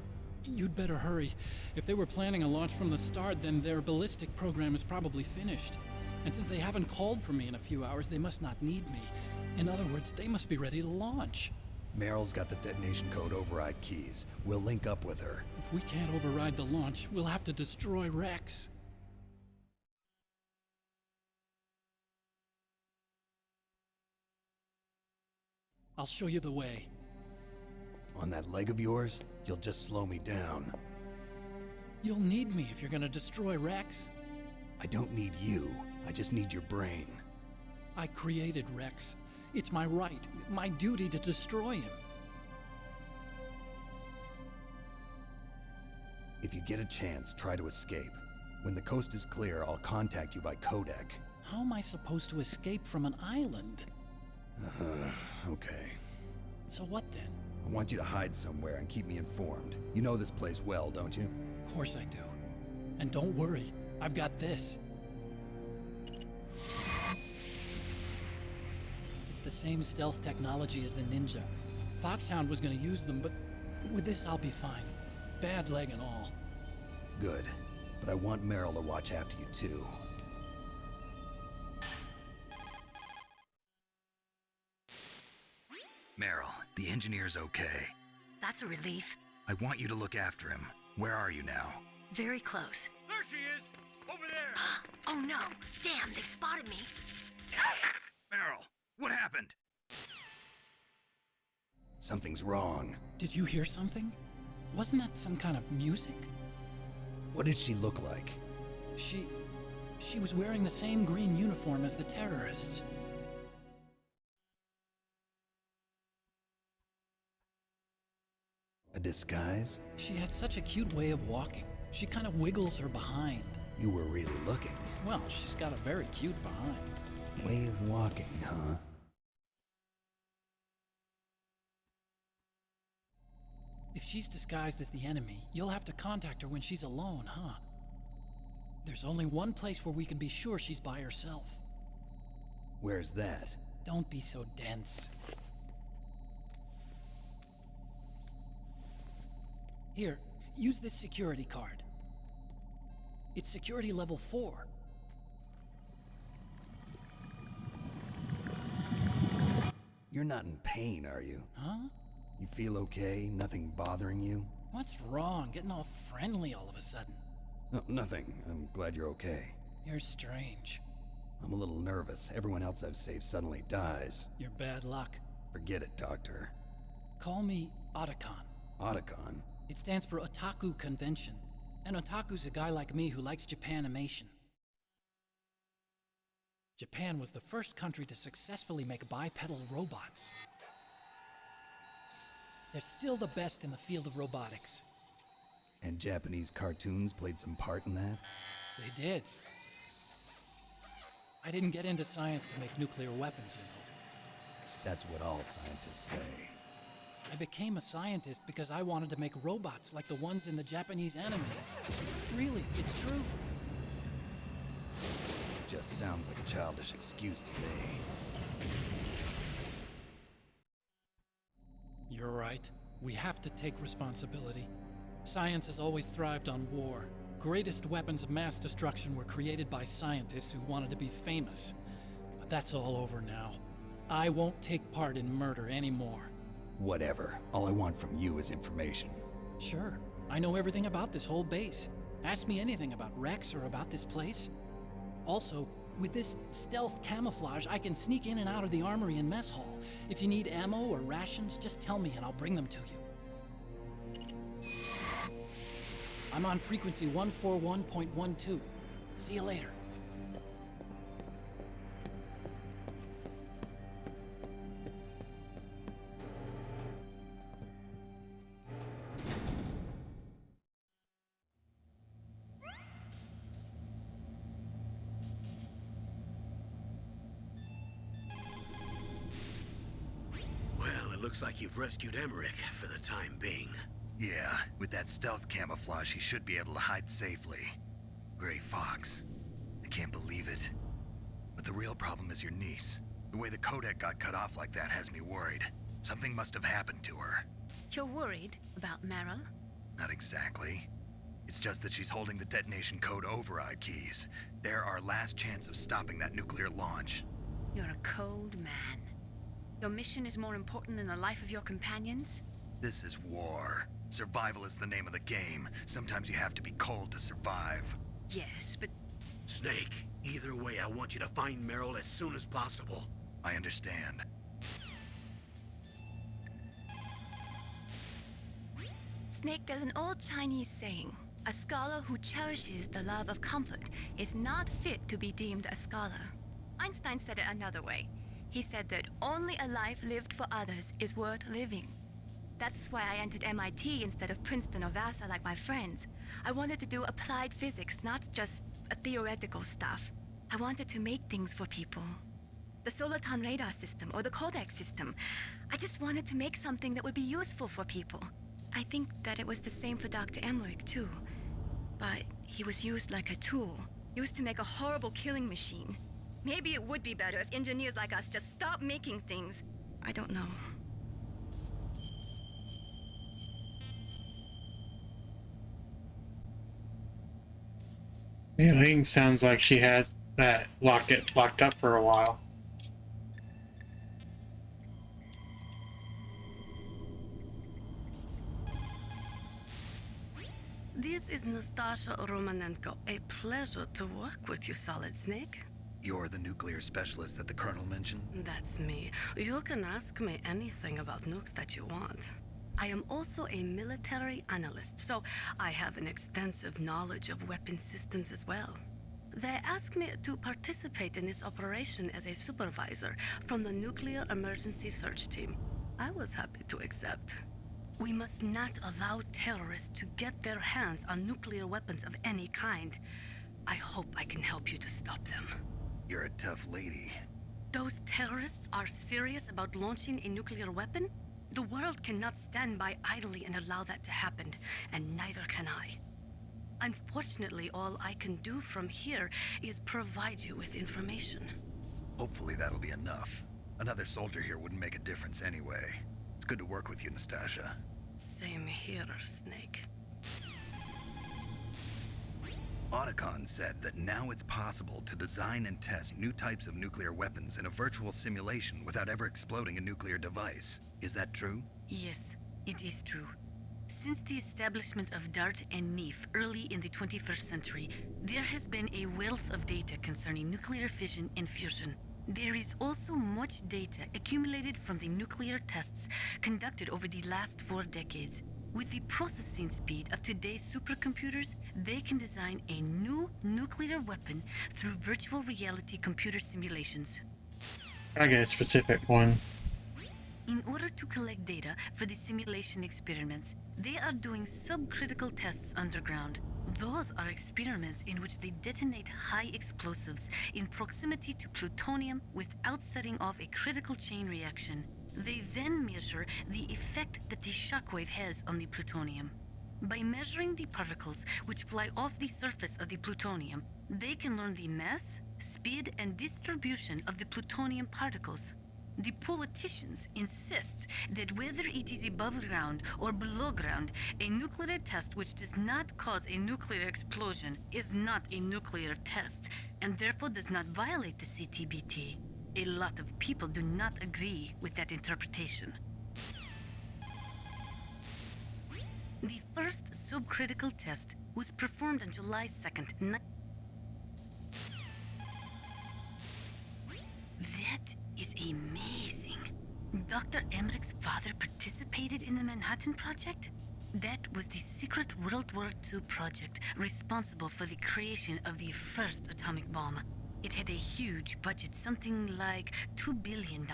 You'd better hurry. If they were planning a launch from the start, then their ballistic program is probably finished. And since they haven't called for me in a few hours, they must not need me. In other words, they must be ready to launch. Meryl's got the detonation code override keys. We'll link up with her. If we can't override the launch, we'll have to destroy Rex. I'll show you the way. On that leg of yours, you'll just slow me down. You'll need me if you're gonna destroy Rex. I don't need you. I just need your brain. I created Rex. It's my right, my duty to destroy him. If you get a chance, try to escape. When the coast is clear, I'll contact you by codec. How am I supposed to escape from an island? Okay. So what then? I want you to hide somewhere and keep me informed. You know this place well, don't you? Of course I do. And don't worry, I've got this. It's the same stealth technology as the Ninja. Foxhound was gonna use them, but with this I'll be fine. Bad leg and all. Good. But I want Meryl to watch after you too. Meryl, the engineer's okay. That's a relief. I want you to look after him. Where are you now? Very close. There she is! Over there! Oh no! Damn, they've spotted me! Meryl, what happened? Something's wrong. Did you hear something? Wasn't that some kind of music? What did she look like? She was wearing the same green uniform as the terrorists. A disguise? She had such a cute way of walking. She kind of wiggles her behind. You were really looking. Well, she's got a very cute behind. Way of walking, huh? If she's disguised as the enemy, you'll have to contact her when she's alone, huh? There's only one place where we can be sure she's by herself. Where's that? Don't be so dense. Here, use this security card. It's security level 4. You're not in pain, are you? Huh? You feel okay? Nothing bothering you? What's wrong? Getting all friendly all of a sudden. No, nothing. I'm glad you're okay. You're strange. I'm a little nervous. Everyone else I've saved suddenly dies. You're bad luck. Forget it, Doctor. Call me Otacon. Otacon? It stands for Otaku Convention. An otaku's a guy like me who likes Japanimation. Japan was the first country to successfully make bipedal robots. They're still the best in the field of robotics. And Japanese cartoons played some part in that? They did. I didn't get into science to make nuclear weapons, you know. That's what all scientists say. I became a scientist because I wanted to make robots like the ones in the Japanese animes. Really, it's true. Just sounds like a childish excuse to me. You're right. We have to take responsibility. Science has always thrived on war. Greatest weapons of mass destruction were created by scientists who wanted to be famous. But that's all over now. I won't take part in murder anymore. Whatever. All I want from you is information. Sure. I know everything about this whole base. Ask me anything about Rex or about this place. Also, with this stealth camouflage, I can sneak in and out of the armory and mess hall. If you need ammo or rations, just tell me and I'll bring them to you. I'm on frequency 141.12. See you later. Looks like you've rescued Emmerich for the time being. Yeah, with that stealth camouflage, he should be able to hide safely. Gray Fox. I can't believe it. But the real problem is your niece. The way the codec got cut off like that has me worried. Something must have happened to her. You're worried about Meryl? Not exactly. It's just that she's holding the detonation code override keys. They're our last chance of stopping that nuclear launch. You're a cold man. Your mission is more important than the life of your companions? This is war. Survival is the name of the game. Sometimes you have to be cold to survive. Yes, but... Snake, either way, I want you to find Meryl as soon as possible. I understand. Snake, there's an old Chinese saying, a scholar who cherishes the love of comfort is not fit to be deemed a scholar. Einstein said it another way. He said that only a life lived for others is worth living. That's why I entered MIT instead of Princeton or Vassar like my friends. I wanted to do applied physics, not just theoretical stuff. I wanted to make things for people. The Soliton radar system or the Codex system. I just wanted to make something that would be useful for people. I think that it was the same for Dr. Emmerich too. But he was used like a tool, used to make a horrible killing machine. Maybe it would be better if engineers like us just stop making things. I don't know. Yeah, Ling sounds like she had that locked up for a while. This is Nastasha Romanenko. A pleasure to work with you, Solid Snake. You're the nuclear specialist that the Colonel mentioned? That's me. You can ask me anything about nukes that you want. I am also a military analyst, so I have an extensive knowledge of weapon systems as well. They asked me to participate in this operation as a supervisor from the Nuclear Emergency Search Team. I was happy to accept. We must not allow terrorists to get their hands on nuclear weapons of any kind. I hope I can help you to stop them. You're a tough lady. Those terrorists are serious about launching a nuclear weapon? The world cannot stand by idly and allow that to happen, and neither can I. Unfortunately, all I can do from here is provide you with information. Hopefully that'll be enough. Another soldier here wouldn't make a difference anyway. It's good to work with you, Nastasha. Same here, Snake. Otacon said that now it's possible to design and test new types of nuclear weapons in a virtual simulation without ever exploding a nuclear device. Is that true? Yes, it is true. Since the establishment of DART and NEEF early in the 21st century, there has been a wealth of data concerning nuclear fission and fusion. There is also much data accumulated from the nuclear tests conducted over the last 4 decades. With the processing speed of today's supercomputers, they can design a new nuclear weapon through virtual reality computer simulations. I get a specific one. In order to collect data for the simulation experiments, they are doing subcritical tests underground. Those are experiments in which they detonate high explosives in proximity to plutonium without setting off a critical chain reaction. They then measure the effect that the shockwave has on the plutonium. By measuring the particles which fly off the surface of the plutonium, they can learn the mass, speed, and distribution of the plutonium particles. The politicians insist that whether it is above ground or below ground, a nuclear test which does not cause a nuclear explosion is not a nuclear test, and therefore does not violate the CTBT. A lot of people do not agree with that interpretation. The first subcritical test was performed on July 2nd, That is amazing. Dr. Emmerich's father participated in the Manhattan Project? That was the secret World War II project responsible for the creation of the first atomic bomb. It had a huge budget, something like $2 billion.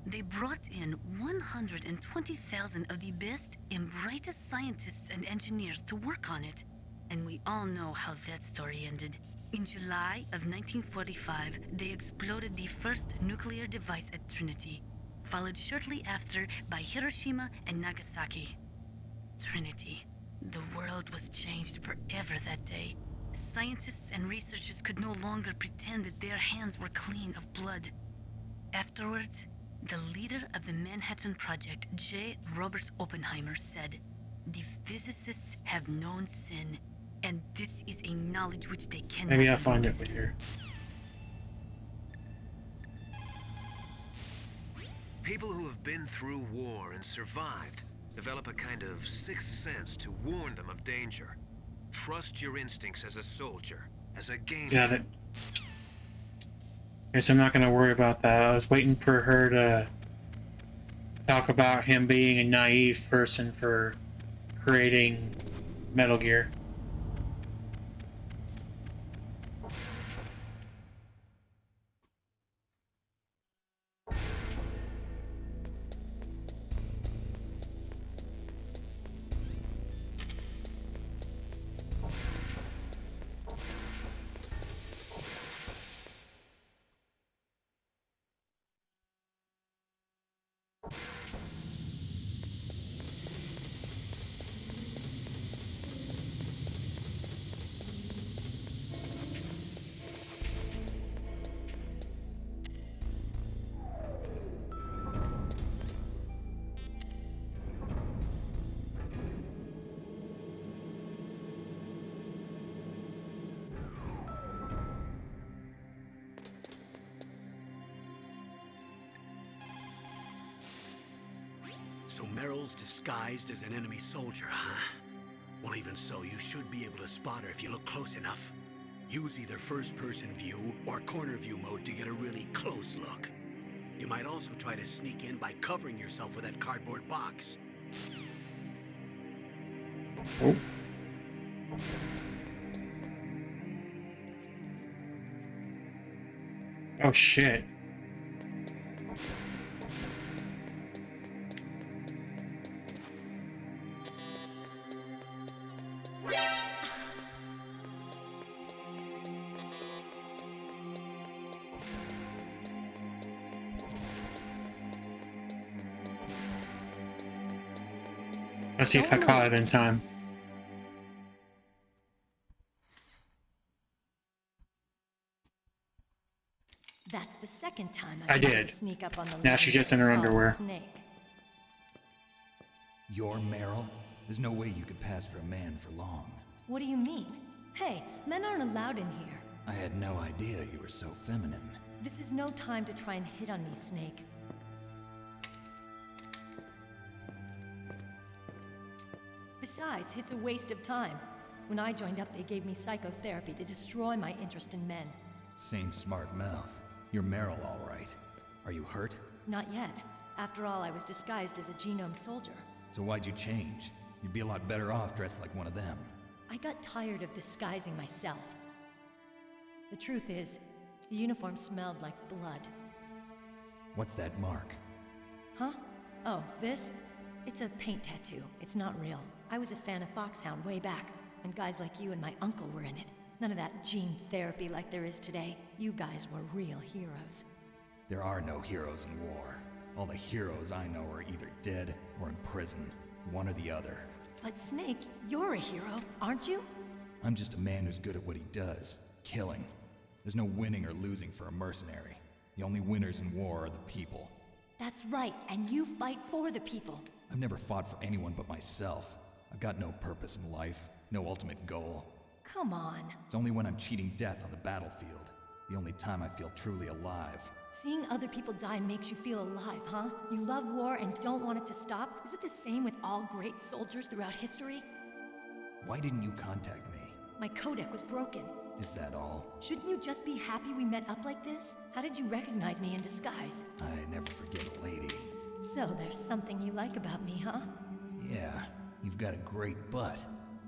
They brought in 120,000 of the best and brightest scientists and engineers to work on it. And we all know how that story ended. In July of 1945, they exploded the first nuclear device at Trinity, followed shortly after by Hiroshima and Nagasaki. Trinity. The world was changed forever that day. Scientists and researchers could no longer pretend that their hands were clean of blood. Afterwards, the leader of the Manhattan Project, J. Robert Oppenheimer, said, "The physicists have known sin, and this is a knowledge which they cannot Maybe I'll find lose." it here. People who have been through war and survived develop a kind of sixth sense to warn them of danger. Trust your instincts as a soldier, as a gamer. Got it. Guess I'm not gonna worry about that. I was waiting for her to talk about him being a naive person for creating Metal Gear. So Meryl's disguised as an enemy soldier, huh? Well, even so, you should be able to spot her if you look close enough. Use either first-person view or corner view mode to get a really close look. You might also try to sneak in by covering yourself with that cardboard box. Oh. Oh shit. Let's see if I caught it in time. That's the second time I I've tried did. to sneak up on the Now she's just in her Solid underwear. Snake. You're Meryl? There's no way you could pass for a man for long. What do you mean? Hey, men aren't allowed in here. I had no idea you were so feminine. This is no time to try and hit on me, Snake. Besides, it's a waste of time. When I joined up, they gave me psychotherapy to destroy my interest in men. Same smart mouth. You're Meryl, all right. Are you hurt? Not yet. After all, I was disguised as a genome soldier. So why'd you change? You'd be a lot better off dressed like one of them. I got tired of disguising myself. The truth is, the uniform smelled like blood. What's that mark? Huh? Oh, this? It's a paint tattoo. It's not real. I was a fan of Foxhound way back, when guys like you and my uncle were in it. None of that gene therapy like there is today. You guys were real heroes. There are no heroes in war. All the heroes I know are either dead or in prison. One or the other. But Snake, you're a hero, aren't you? I'm just a man who's good at what he does. Killing. There's no winning or losing for a mercenary. The only winners in war are the people. That's right, and you fight for the people. I've never fought for anyone but myself. I've got no purpose in life, no ultimate goal. Come on. It's only when I'm cheating death on the battlefield. The only time I feel truly alive. Seeing other people die makes you feel alive, huh? You love war and don't want it to stop? Is it the same with all great soldiers throughout history? Why didn't you contact me? My codec was broken. Is that all? Shouldn't you just be happy we met up like this? How did you recognize me in disguise? I never forget a lady. So there's something you like about me, huh? Yeah, you've got a great butt.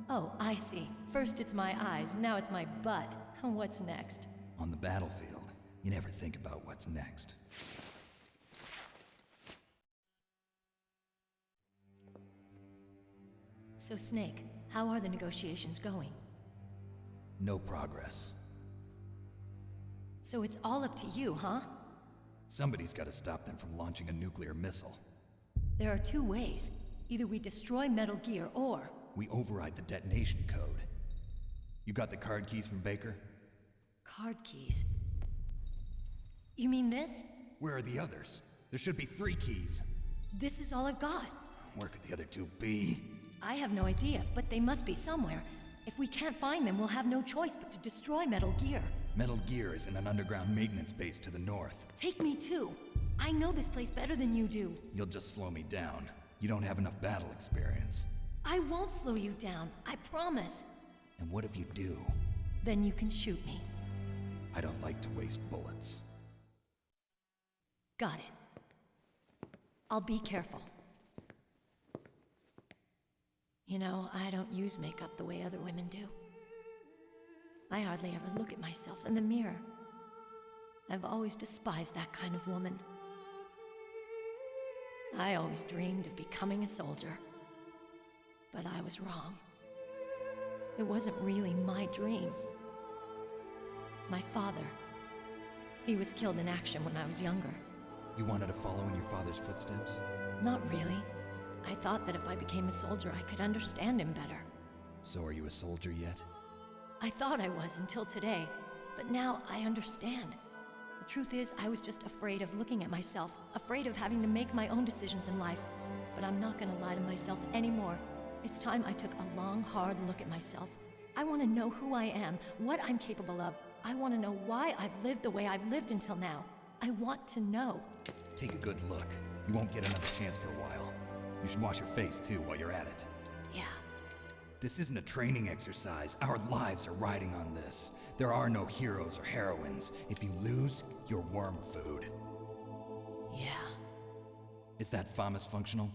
Oh, I see. First it's my eyes, now it's my butt. What's next? On the battlefield, you never think about what's next. So Snake, how are the negotiations going? No progress. So it's all up to you, huh? Somebody's got to stop them from launching a nuclear missile. There are two ways. Either we destroy Metal Gear, or... we override the detonation code. You got the card keys from Baker? Card keys? You mean this? Where are the others? There should be 3 keys. This is all I've got. Where could the other 2 be? I have no idea, but they must be somewhere. If we can't find them, we'll have no choice but to destroy Metal Gear. Metal Gear is in an underground maintenance base to the north. Take me too. I know this place better than you do. You'll just slow me down. You don't have enough battle experience. I won't slow you down, I promise. And what if you do? Then you can shoot me. I don't like to waste bullets. Got it. I'll be careful. You know, I don't use makeup the way other women do. I hardly ever look at myself in the mirror. I've always despised that kind of woman. I always dreamed of becoming a soldier. But I was wrong. It wasn't really my dream. My father, he was killed in action when I was younger. You wanted to follow in your father's footsteps? Not really. I thought that if I became a soldier, I could understand him better. So are you a soldier yet? I thought I was until today, but now I understand. The truth is, I was just afraid of looking at myself, afraid of having to make my own decisions in life. But I'm not gonna lie to myself anymore. It's time I took a long, hard look at myself. I want to know who I am, what I'm capable of. I want to know why I've lived the way I've lived until now. I want to know. Take a good look. You won't get another chance for a while. You should wash your face too while you're at it. Yeah. This isn't a training exercise. Our lives are riding on this. There are no heroes or heroines. If you lose, you're worm food. Yeah. Is that FAMAS functional?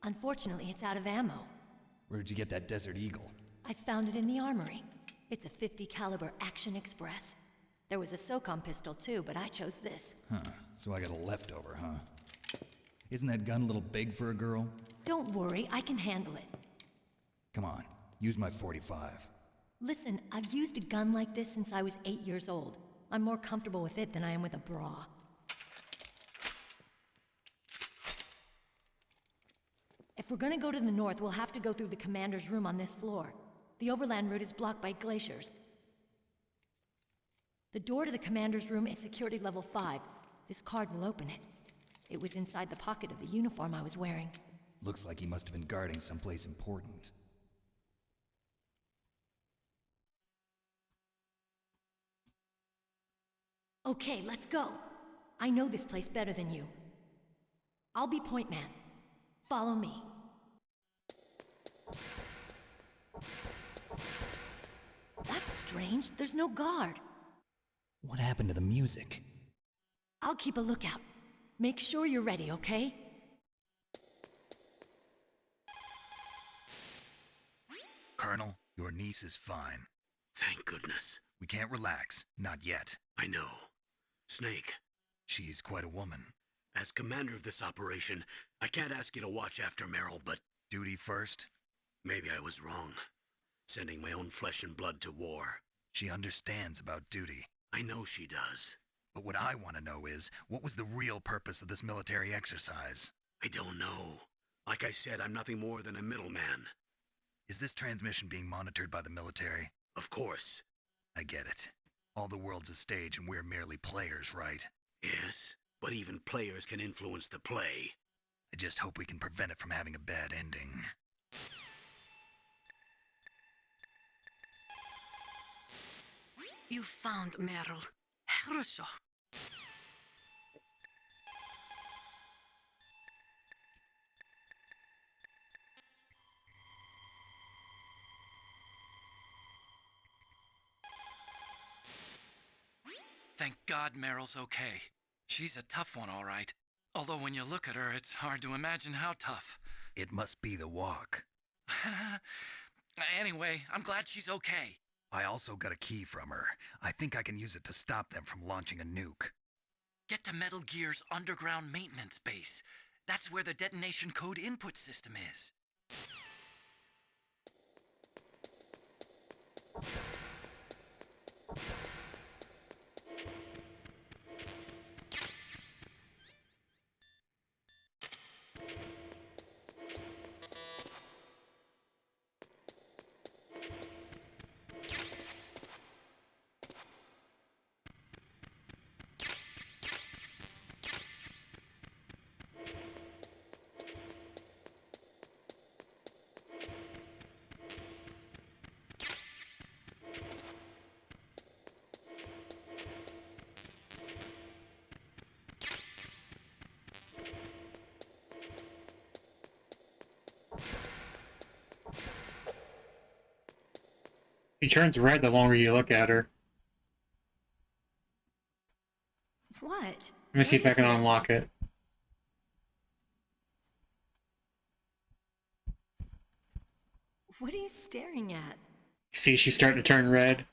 Unfortunately, it's out of ammo. Where'd you get that Desert Eagle? I found it in the armory. It's a .50 caliber Action Express. There was a SOCOM pistol too, but I chose this. Huh, so I got a leftover, huh? Isn't that gun a little big for a girl? Don't worry, I can handle it. Come on, use my .45. Listen, I've used a gun like this since I was 8 years old. I'm more comfortable with it than I am with a bra. If we're gonna go to the north, we'll have to go through the commander's room on this floor. The overland route is blocked by glaciers. The door to the commander's room is security level 5. This card will open it. It was inside the pocket of the uniform I was wearing. Looks like he must have been guarding someplace important. Okay, let's go. I know this place better than you. I'll be point man. Follow me. That's strange. There's no guard. What happened to the music? I'll keep a lookout. Make sure you're ready, okay? Colonel, your niece is fine. Thank goodness. We can't relax. Not yet. I know. Snake. She's quite a woman. As commander of this operation, I can't ask you to watch after Meryl, but... Duty first? Maybe I was wrong. Sending my own flesh and blood to war. She understands about duty. I know she does. But what I want to know is, what was the real purpose of this military exercise? I don't know. Like I said, I'm nothing more than a middleman. Is this transmission being monitored by the military? Of course. I get it. All the world's a stage and we're merely players, right? Yes, but even players can influence the play. I just hope we can prevent it from having a bad ending. You found Meryl. Хорошо. Thank God Meryl's okay. She's a tough one, all right. Although when you look at her, it's hard to imagine how tough. It must be the walk. Anyway, I'm glad she's okay. I also got a key from her. I think I can use it to stop them from launching a nuke. Get to Metal Gear's underground maintenance base. That's where the detonation code input system is. She turns red the longer you look at her. What? Let me see if I can unlock it. What are you staring at? See, she's starting to turn red.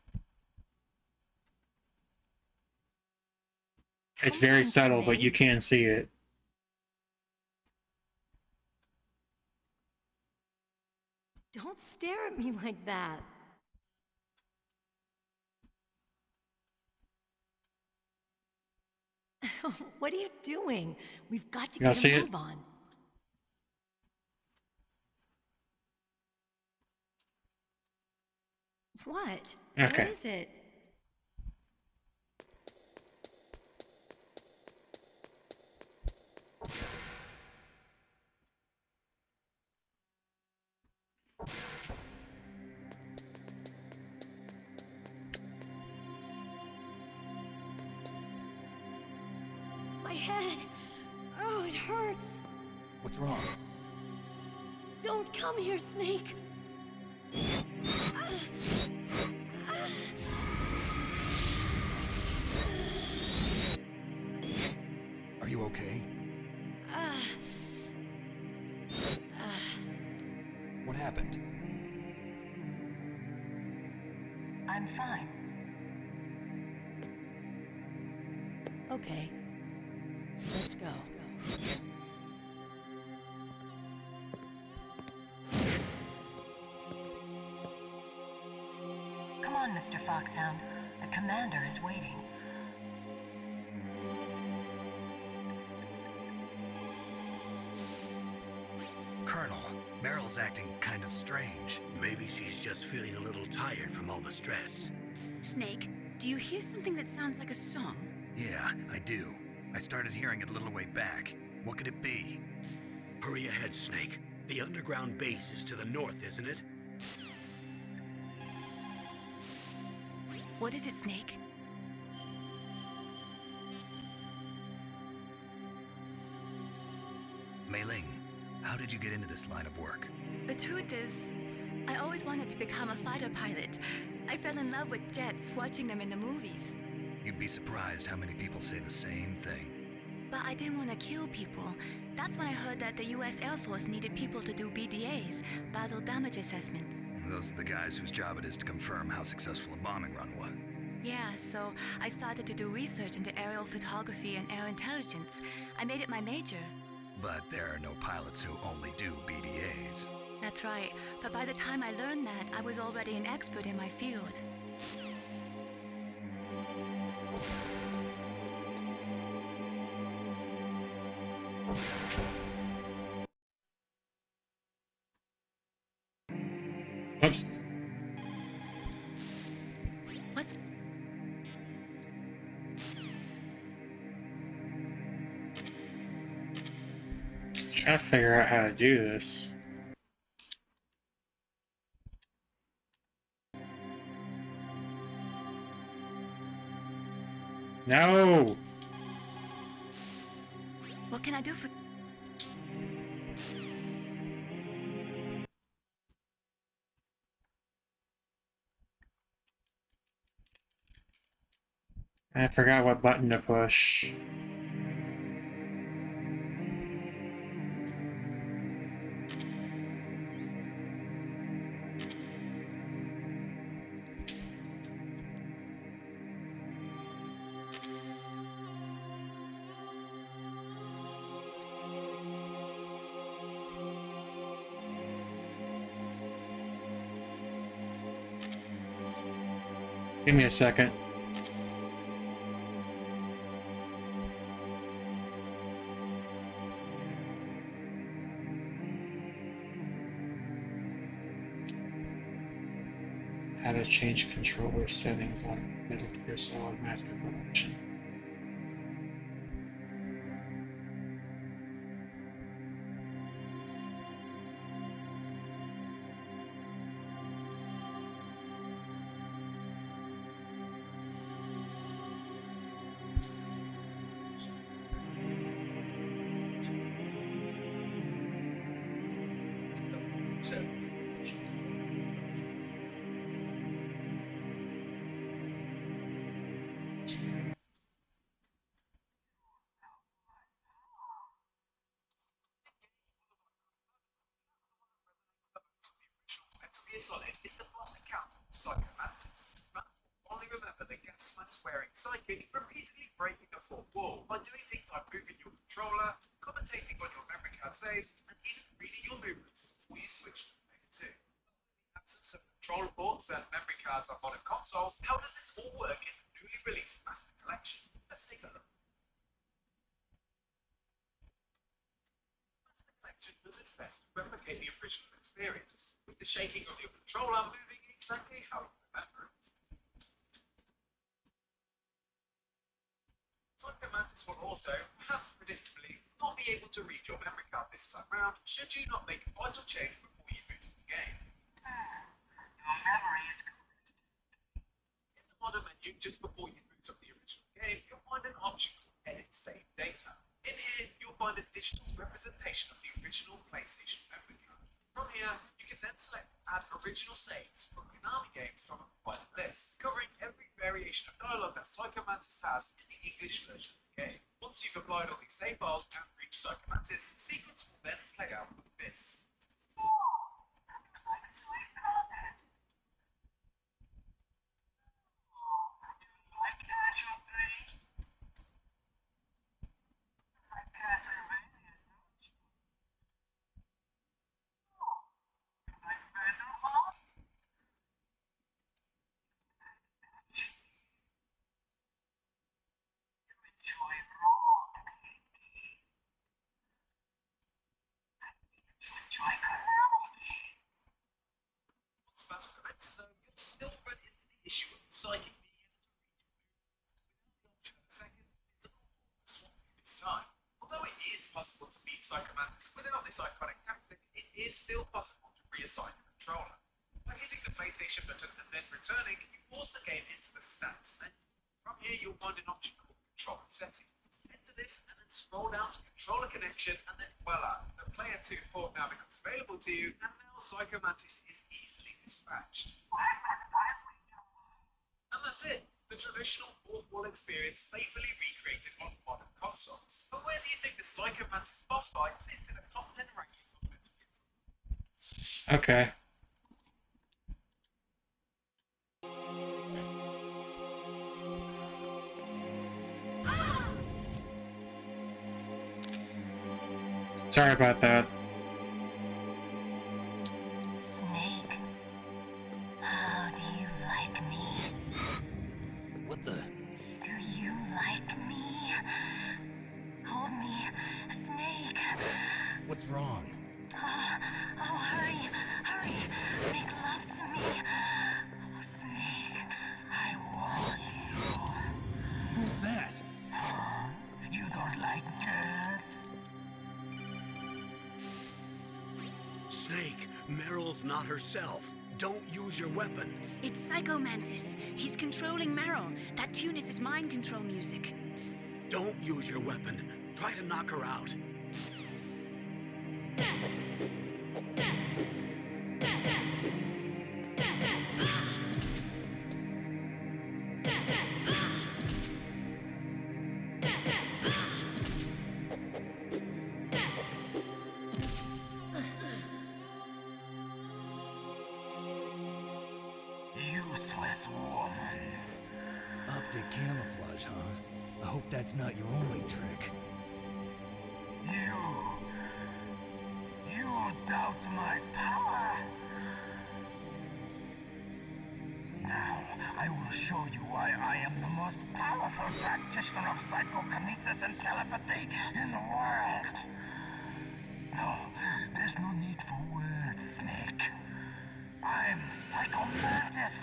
It's very subtle, but you can see it. Don't stare at me like that. What are you doing? We've got to get a move on. What? Okay. What is it? My head. Oh, it hurts. What's wrong? Don't come here, Snake. Are you okay? What happened? I'm fine. Okay. Let's go. Come on, Mr. Foxhound. The commander is waiting. Colonel, Meryl's acting kind of strange. Maybe she's just feeling a little tired from all the stress. Snake, do you hear something that sounds like a song? Yeah, I do. I started hearing it a little way back. What could it be? Hurry ahead, Snake. The underground base is to the north, isn't it? What is it, Snake? Mei Ling, how did you get into this line of work? The truth is, I always wanted to become a fighter pilot. I fell in love with jets watching them in the movies. You'd be surprised how many people say the same thing. But I didn't want to kill people. That's when I heard that the US Air Force needed people to do BDAs, battle damage assessments. Those are the guys whose job it is to confirm how successful a bombing run was. Yeah, so I started to do research into aerial photography and air intelligence. I made it my major. But there are no pilots who only do BDAs. That's right, but by the time I learned that, I was already an expert in my field. Oops. What's... Trying to figure out how to do this. No! What can I do for... I forgot what button to push. Give me a second. How to change controller settings on Metal Gear Solid Master Collection. Solid is the boss encounter of Psycho Mantis. But only remember that Gas was wearing psychic, repeatedly breaking the fourth wall by doing things like moving your controller, commentating on your memory card saves, and even reading your movements before you switch to Mega 2. In the absence of controller ports and memory cards on modern consoles, how does this all work in the newly released Master Collection? Let's take a look. Does its best to replicate the original experience, with the shaking of your controller moving exactly how you remember it. Psycho Mantis will also, perhaps predictably, not be able to read your memory card this time round, should you not make a vital change before you boot the game. Your memory is correct. In the modern menu, just before you boot up the original game, you'll find an option called Edit Save Data. In here, you'll find a digital representation of the original PlayStation memory card. From here, you can then select Add Original Saves from Konami games from a provided list, covering every variation of dialogue that Psycho Mantis has in the English version of the game. Once you've applied all these save files and reached Psycho Mantis, the sequence will then play out like this. Once battle commences though, you'll still run into the issue of the psychic being able to read your movements without the option of a second physical port to swap to this time. Although it is possible to beat Psycho Mantis without this iconic tactic, it is still possible to reassign the controller. By hitting the PlayStation button and then returning, you force the game into the stats menu. From here you'll find an option called Controller Settings. Enter this and then scroll down to Controller Connection, and then voila, the Player 2 port now becomes available to you, and now Psycho Mantis is easily dispatched. And that's it! The traditional fourth wall experience faithfully recreated on modern consoles. But where do you think the Psycho Mantis boss fight sits in a top 10 ranking of Metal Gear Solid? Okay. Sorry about that. Snake, how do you like me? What the? Do you like me? Hold me, Snake. What's wrong? Oh, hurry, hurry. Make love to me. Oh, Snake, I want you. Who's that? You don't like girls? Snake, Meryl's not herself. Don't use your weapon. It's Psycho Mantis. He's controlling Meryl. That tune is his mind control music. Don't use your weapon. Try to knock her out. Useless woman. Optic camouflage, huh? I hope that's not your only trick. You doubt my power? Now, I will show you why I am the most powerful practitioner of psychokinesis and telepathy in the world. No, there's no need for words, Snake. I'm Psycho Mantis.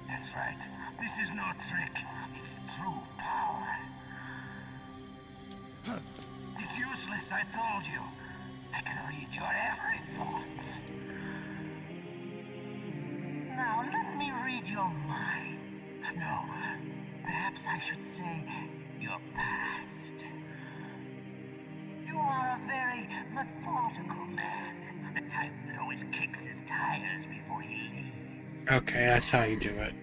That's right. This is no trick. It's true power. It's useless, I told you. I can read your every thought. Now, let me read your mind. No, perhaps I should say your past. You are a very methodical man. The type that always kicks his tires before he leaves. Okay, that's how you do it.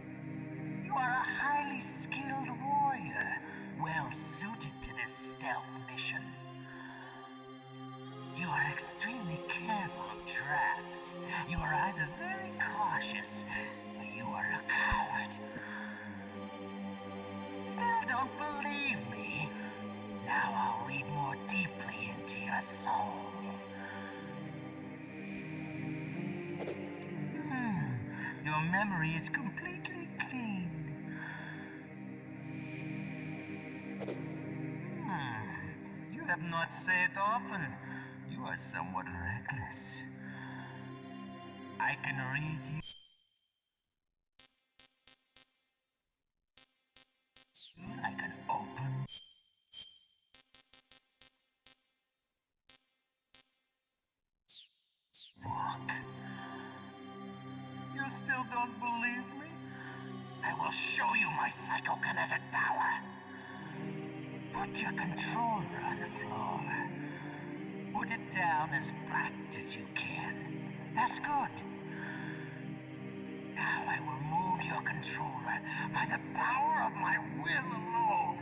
You are a highly skilled warrior, well suited to this stealth mission. You are extremely careful of traps. You are either very cautious, or you are a coward. Still don't believe me? Now I'll read more deeply into your soul. Your memory is completely clean. You have not said often. You are somewhat reckless. I can read you. I can open. Book. You still don't believe me? I will show you my psychokinetic power. Put your controller on the floor. Put it down as flat as you can. That's good. Now I will move your controller by the power of my will alone.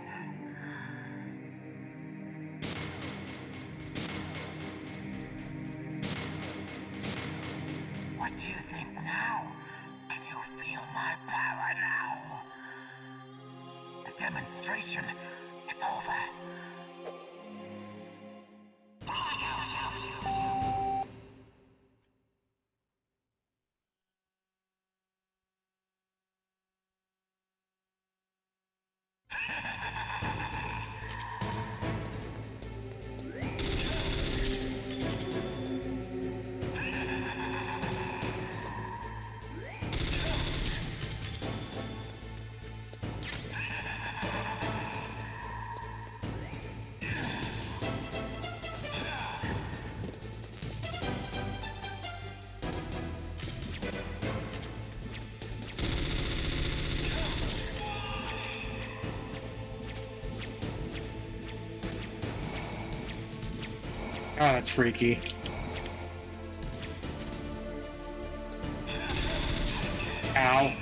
What do you think now? Can you feel my power now? The demonstration is over. Oh, that's freaky. Ow.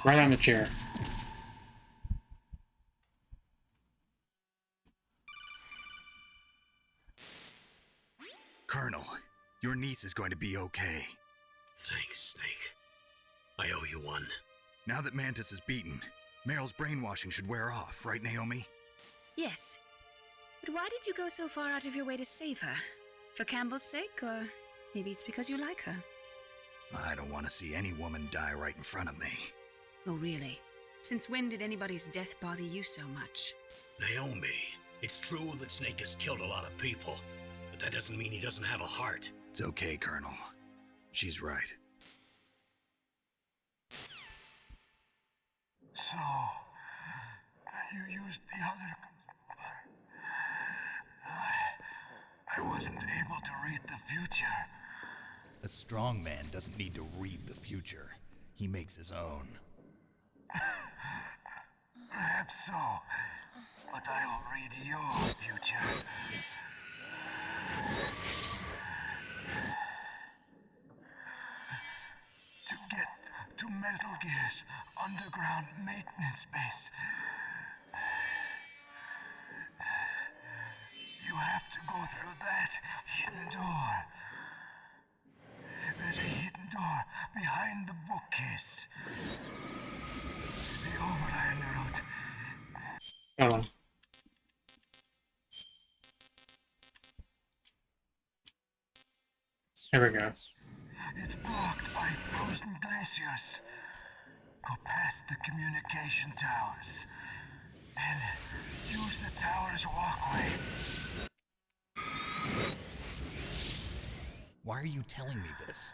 Right on the chair. Colonel, your niece is going to be okay. Thanks, Snake. I owe you one. Now that Mantis is beaten, Meryl's brainwashing should wear off, right, Naomi? Yes. But why did you go so far out of your way to save her? For Campbell's sake, or maybe it's because you like her? I don't want to see any woman die right in front of me. Oh, really? Since when did anybody's death bother you so much? Naomi, it's true that Snake has killed a lot of people, but that doesn't mean he doesn't have a heart. It's okay, Colonel. She's right. So, you used the other... I wasn't able to read the future. A strong man doesn't need to read the future. He makes his own. Perhaps so, but I'll read your future. To get to Metal Gear's underground maintenance base, you have to go through that hidden door. There's a hidden door behind the bookcase. The Overlander wrote. Hold on. There we go. It's blocked by frozen glaciers. Go past the communication towers. And use the tower's walkway. Why are you telling me this?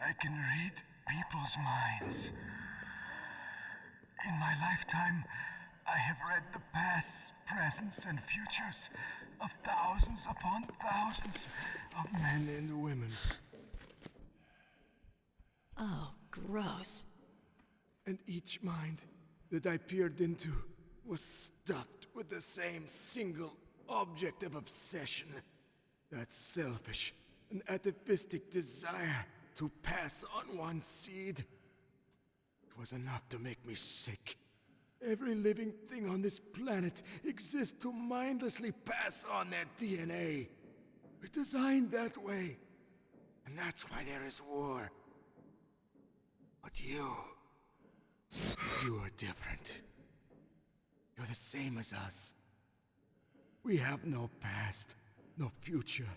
I can read people's minds. In my lifetime, I have read the pasts, presents, and futures of thousands upon thousands of men and women. Oh, gross. And each mind that I peered into was stuffed with the same single object of obsession. That selfish and atavistic desire to pass on one seed. It was enough to make me sick. Every living thing on this planet exists to mindlessly pass on their DNA. We're designed that way. And that's why there is war. But you are different. You're the same as us. We have no past, no future.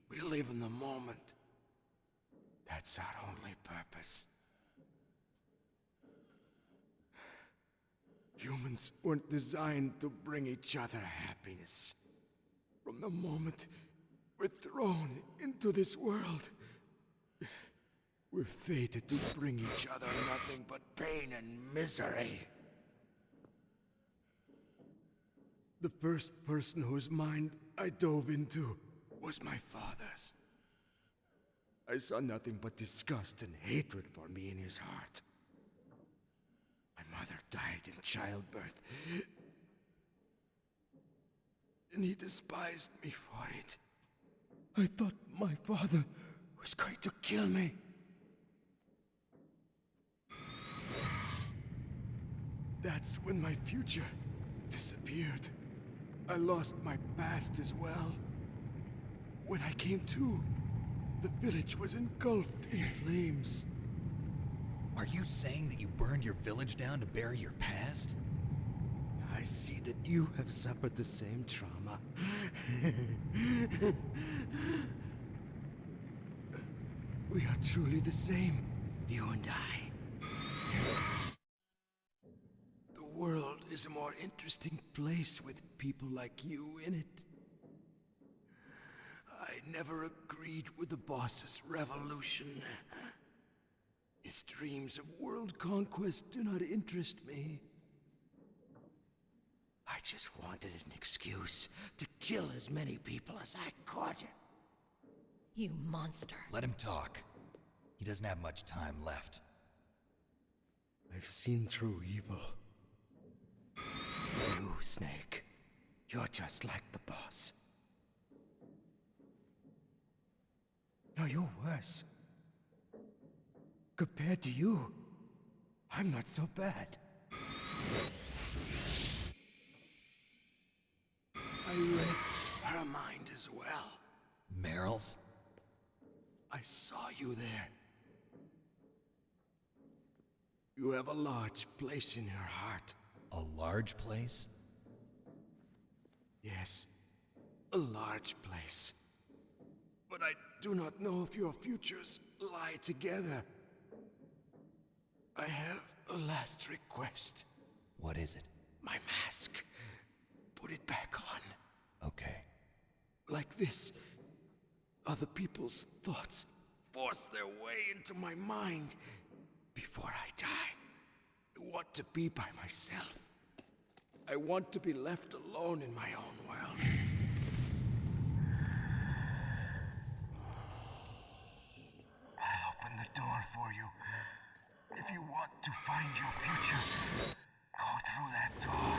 We live in the moment. That's our only purpose. Humans weren't designed to bring each other happiness. From the moment we're thrown into this world, we're fated to bring each other nothing but pain and misery. The first person whose mind I dove into was my father's. I saw nothing but disgust and hatred for me in his heart. My mother died in childbirth, and he despised me for it. I thought my father was going to kill me. That's when my future disappeared. I lost my past as well. When I came to, the village was engulfed in flames. Are you saying that you burned your village down to bury your past? I see that you have suffered the same trauma. We are truly the same, you and I. The world is a more interesting place with people like you in it. I never agreed with the boss's revolution. His dreams of world conquest do not interest me. I just wanted an excuse to kill as many people as I could. You monster. Let him talk. He doesn't have much time left. I've seen true evil. You, Snake, you're just like the boss. No, you're worse. Compared to you, I'm not so bad. I read her mind as well. Meryl's? I saw you there. You have a large place in her heart. A large place? Yes, a large place. But I do not know if your futures lie together. I have a last request. What is it? My mask. Put it back on. Okay. Like this, other people's thoughts force their way into my mind. Before I die, I want to be by myself. I want to be left alone in my own world. I'll open the door for you. If you want to find your future, go through that door.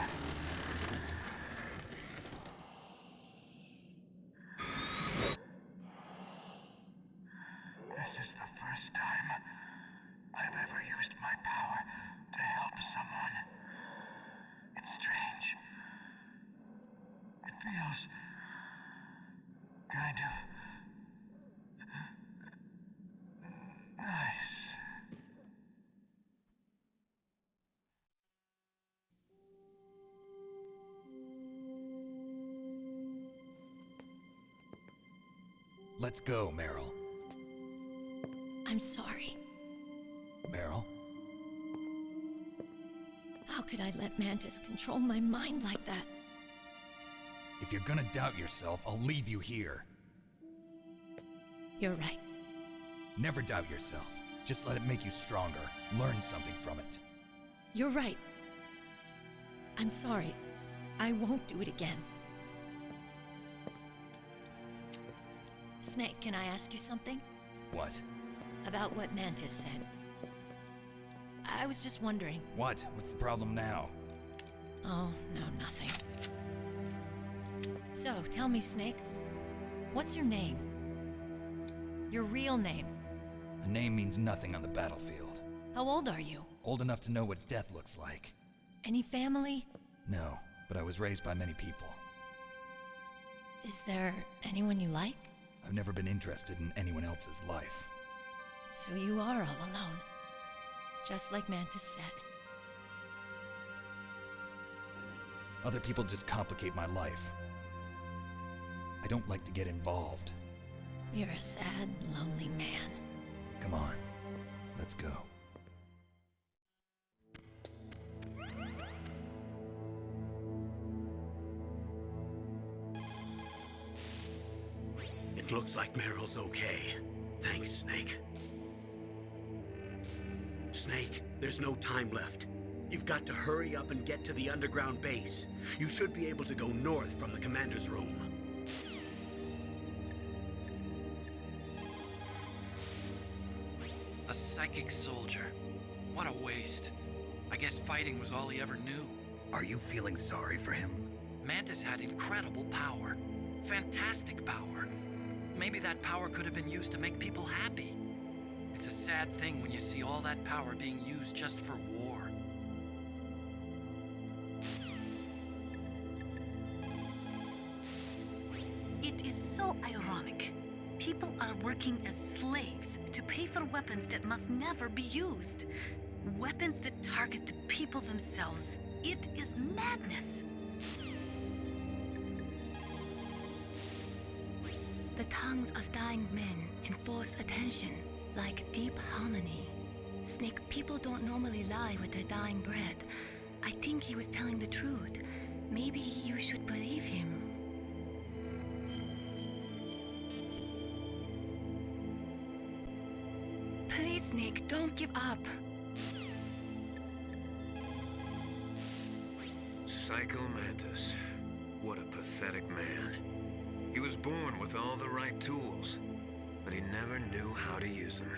This is the first time I've ever used my power to help someone. It's strange. It feels kind of nice. Let's go, Meryl. I'm sorry. Meryl? How could I let Mantis control my mind like that? If you're gonna doubt yourself, I'll leave you here. You're right. Never doubt yourself. Just let it make you stronger. Learn something from it. You're right. I'm sorry. I won't do it again. Snake, can I ask you something? What? About what Mantis said. I was just wondering. What? What's the problem now? Oh, no, nothing. So, tell me, Snake. What's your name? Your real name? A name means nothing on the battlefield. How old are you? Old enough to know what death looks like. Any family? No, but I was raised by many people. Is there anyone you like? I've never been interested in anyone else's life. So you are all alone. Just like Mantis said. Other people just complicate my life. I don't like to get involved. You're a sad, lonely man. Come on, let's go. It looks like Meryl's okay. Thanks, Snake. Snake, there's no time left. You've got to hurry up and get to the underground base. You should be able to go north from the commander's room. A psychic soldier. What a waste. I guess fighting was all he ever knew. Are you feeling sorry for him? Mantis had incredible power. Fantastic power. Maybe that power could have been used to make people happy. It's a sad thing when you see all that power being used just for war. It is so ironic. People are working as slaves to pay for weapons that must never be used. Weapons that target the people themselves. It is madness. The tongues of dying men enforce attention, like deep harmony. Snake, people don't normally lie with their dying breath. I think he was telling the truth. Maybe you should believe him. Please, Snake, don't give up. Psycho Mantis. What a pathetic man. He was born with all the right tools, but he never knew how to use them.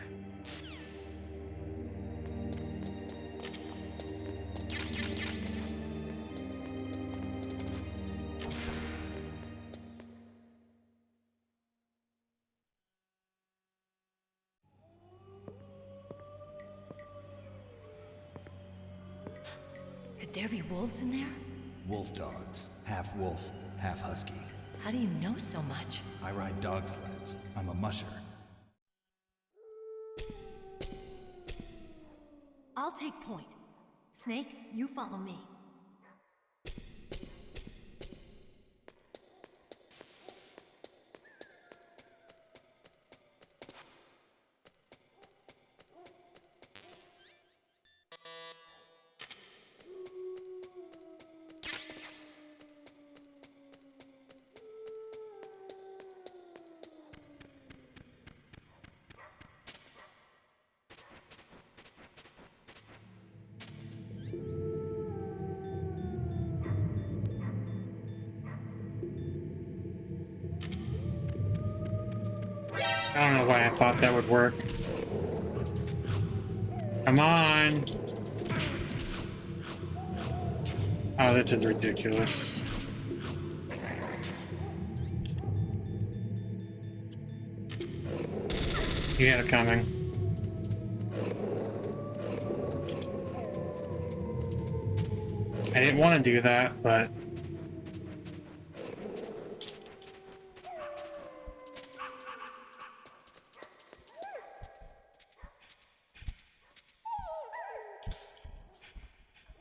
Could there be wolves in there? Wolf dogs. Half wolf, half husky. How do you know so much? I ride dog sleds. I'm a musher. I'll take point. Snake, you follow me. I don't know why I thought that would work. Come on! Oh, this is ridiculous. You had it coming. I didn't want to do that, but...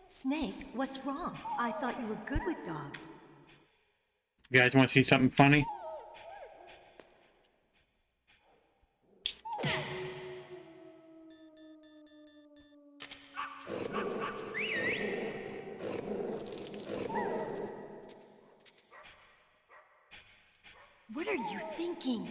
Snake, what's wrong? I thought you were good with dogs. You guys want to see something funny? What are you thinking?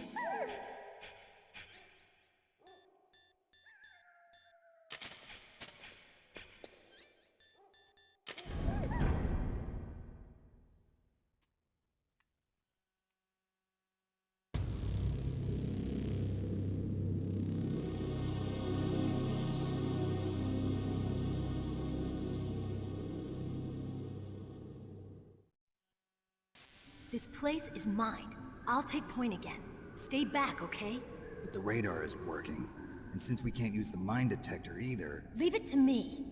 This place is mine. I'll take point again. Stay back, okay? But the radar isn't working. And since we can't use the mine detector either... Leave it to me.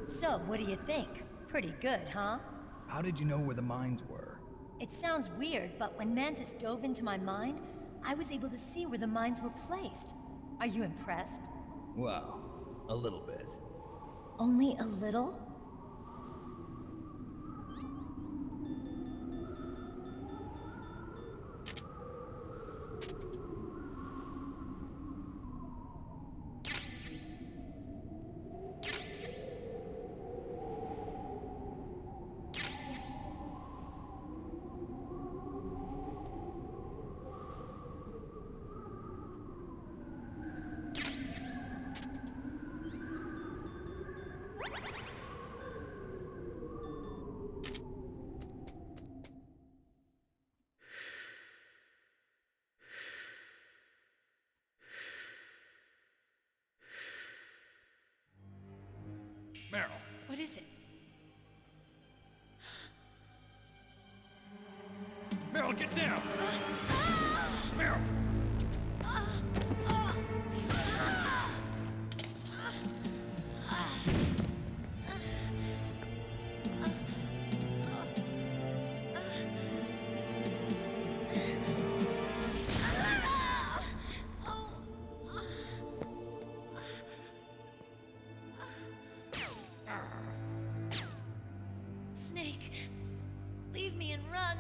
So, what do you think? Pretty good, huh? How did you know where the mines were? It sounds weird, but when Mantis dove into my mind, I was able to see where the mines were placed. Are you impressed? Well, a little bit. Only a little? Meryl. What is it? Meryl, get down! Meryl! Snake, leave me and run.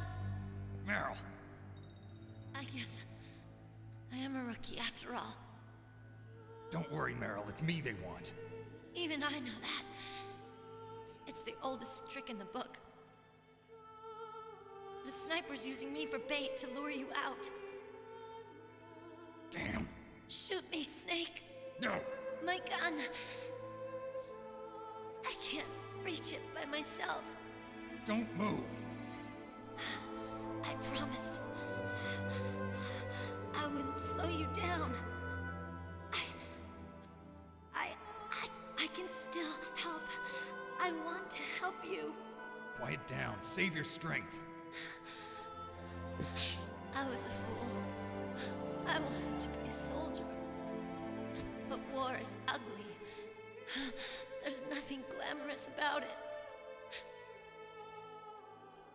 Meryl. I guess I am a rookie after all. Don't worry, Meryl. It's me they want. Even I know that. It's the oldest trick in the book. The sniper's using me for bait to lure you out. Damn. Shoot me, Snake. No! My gun! I can't reach it by myself. Don't move! I promised I wouldn't slow you down. I can still help. I want to help you. Quiet down. Save your strength. I was a fool. I wanted to be a soldier. But war is ugly. There's nothing glamorous about it.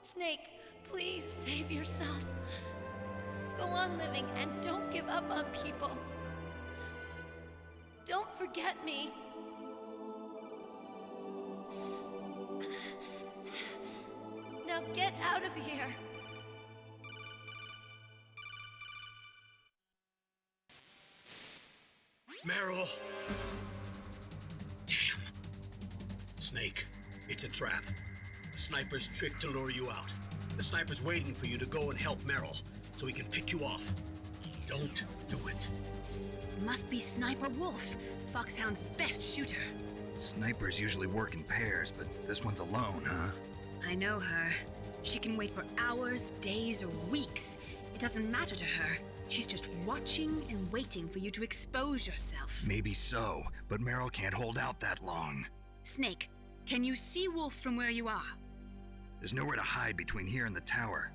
Snake, please save yourself. Go on living and don't give up on people. Don't forget me. Now get out of here. Meryl! Damn. Snake, it's a trap. The sniper's trick to lure you out. The sniper's waiting for you to go and help Meryl, so he can pick you off. Don't do it. It must be Sniper Wolf, Foxhound's best shooter. Snipers usually work in pairs, but this one's alone, huh? I know her. She can wait for hours, days, or weeks. It doesn't matter to her. She's just watching and waiting for you to expose yourself. Maybe so, but Meryl can't hold out that long. Snake, can you see Wolf from where you are? There's nowhere to hide between here and the tower.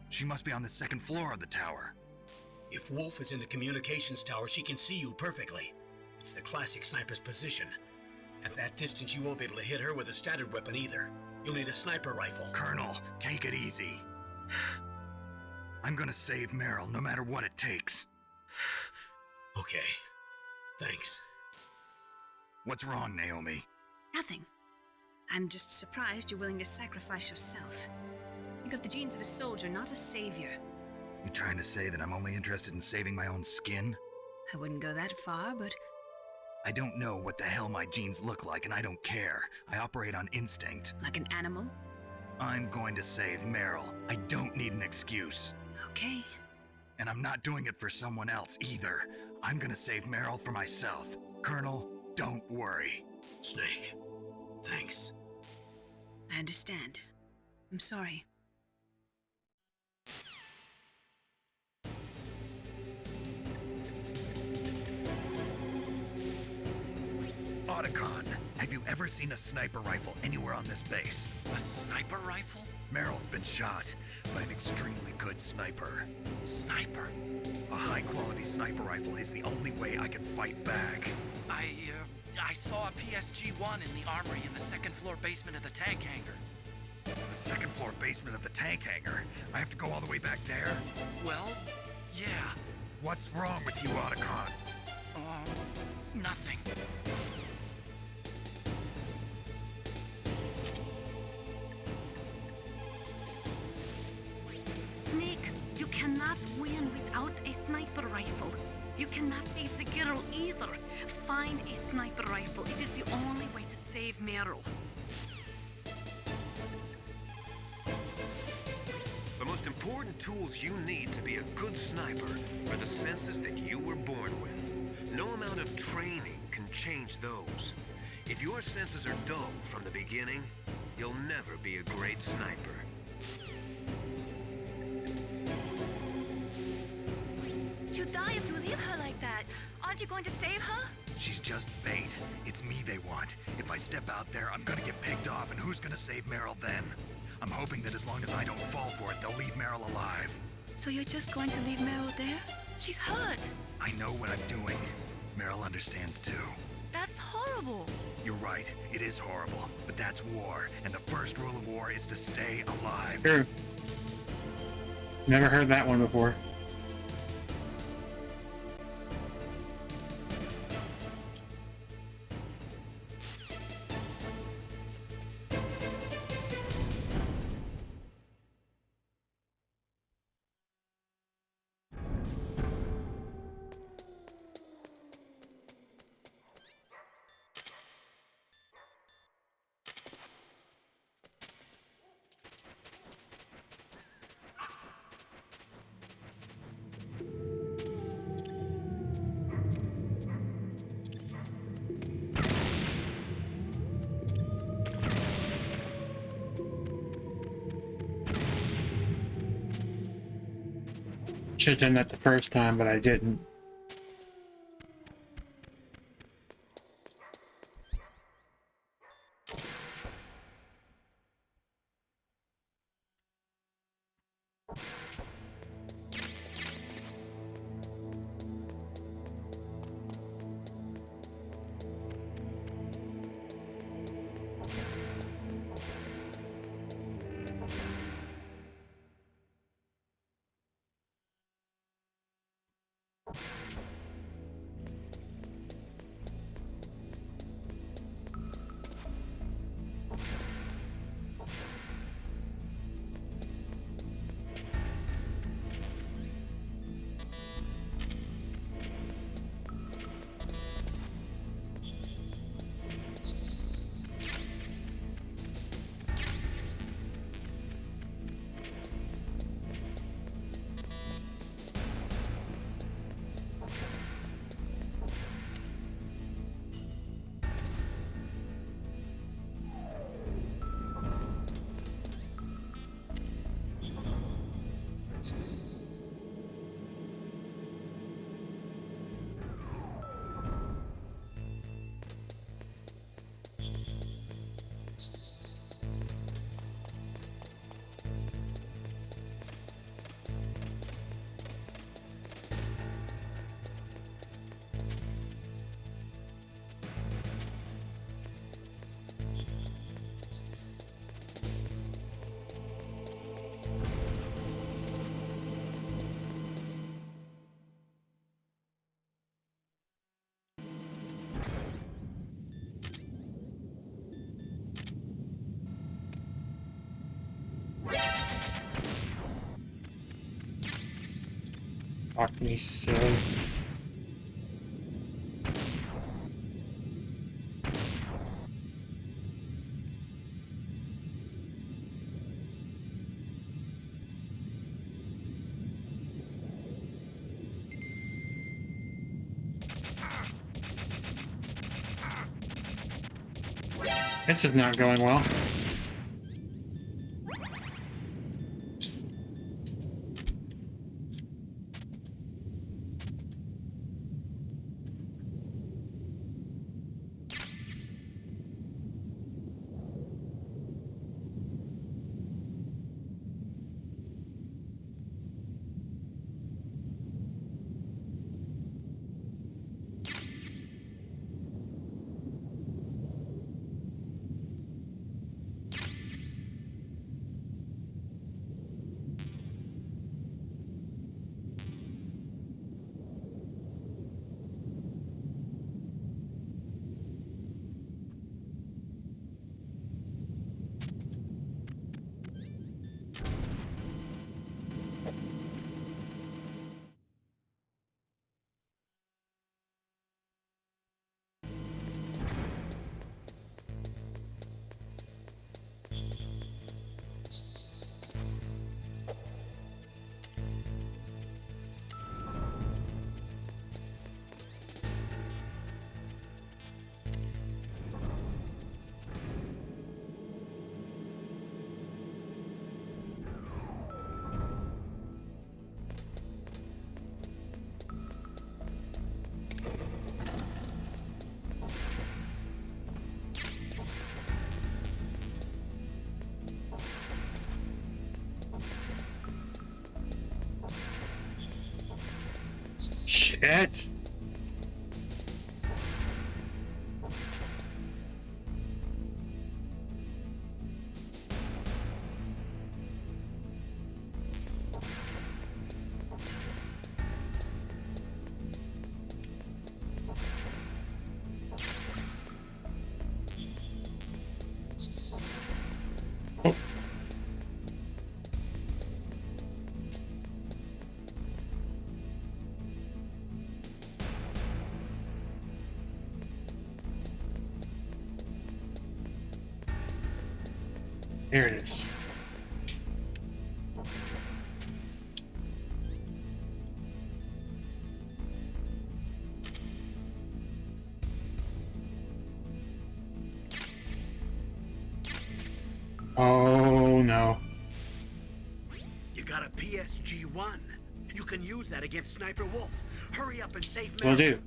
She must be on the second floor of the tower. If Wolf is in the communications tower, she can see you perfectly. It's the classic sniper's position. At that distance, you won't be able to hit her with a standard weapon either. You'll need a sniper rifle. Colonel, take it easy. I'm gonna save Meryl, no matter what it takes. Okay. Thanks. What's wrong, Naomi? Nothing. I'm just surprised you're willing to sacrifice yourself. You got the genes of a soldier, not a savior. You trying to say that I'm only interested in saving my own skin? I wouldn't go that far, but... I don't know what the hell my genes look like, and I don't care. I operate on instinct. Like an animal? I'm going to save Meryl. I don't need an excuse. Okay. And I'm not doing it for someone else either. I'm gonna save Meryl for myself. Colonel, don't worry. Snake, thanks. I understand. I'm sorry. Otacon, have you ever seen a sniper rifle anywhere on this base? A sniper rifle? Meryl's been shot by an extremely good sniper. Sniper? A high-quality sniper rifle is the only way I can fight back. I saw a PSG-1 in the armory in the second-floor basement of the tank hangar. The second-floor basement of the tank hangar? I have to go all the way back there? Well, yeah. What's wrong with you, Otacon? Nothing. Snake, you cannot win without a sniper rifle. You cannot save the girl either. Find a sniper rifle. It is the only way to save Meryl. The most important tools you need to be a good sniper are the senses that you were born with. No amount of training can change those. If your senses are dull from the beginning, you'll never be a great sniper. She'll die if you leave her like that. Aren't you going to save her? She's just bait. It's me they want. If I step out there, I'm gonna get picked off, and who's gonna save Meryl then? I'm hoping that as long as I don't fall for it, they'll leave Meryl alive. So you're just going to leave Meryl there? She's hurt. I know what I'm doing. Meryl understands too. That's horrible. You're right, it is horrible, but that's war, and the first rule of war is to stay alive. True. Never heard that one before. should have done that the first time, but I didn't. Fuck me silly. This is not going well. Shit. Here it is. Oh no. You got a PSG-1. You can use that against Sniper Wolf. Hurry up and save Will Meryl. do.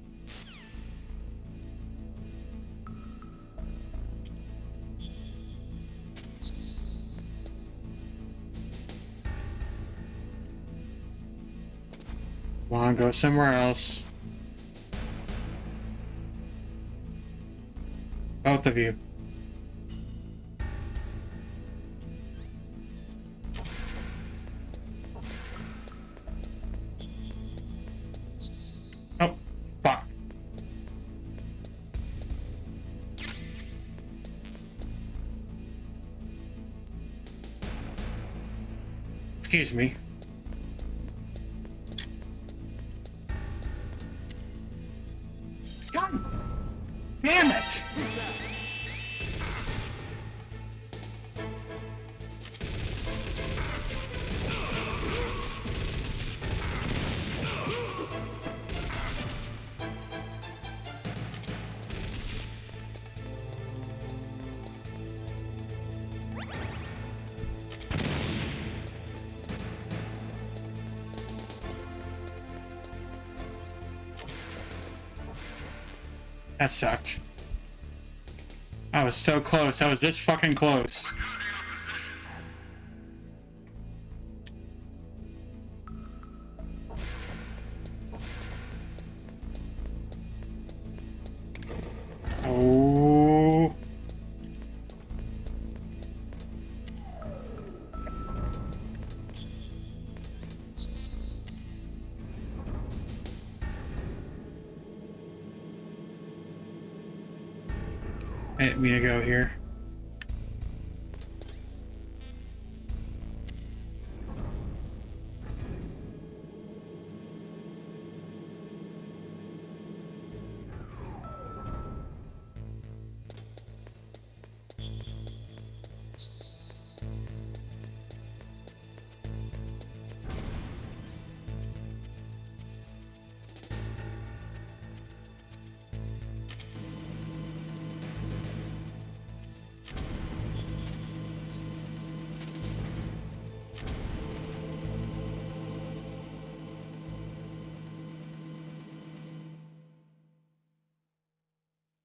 Come on, go somewhere else. Both of you. Oh, fuck. Excuse me. God damn it! That sucked. I was so close. I was this fucking close. Oh. I didn't mean to go here.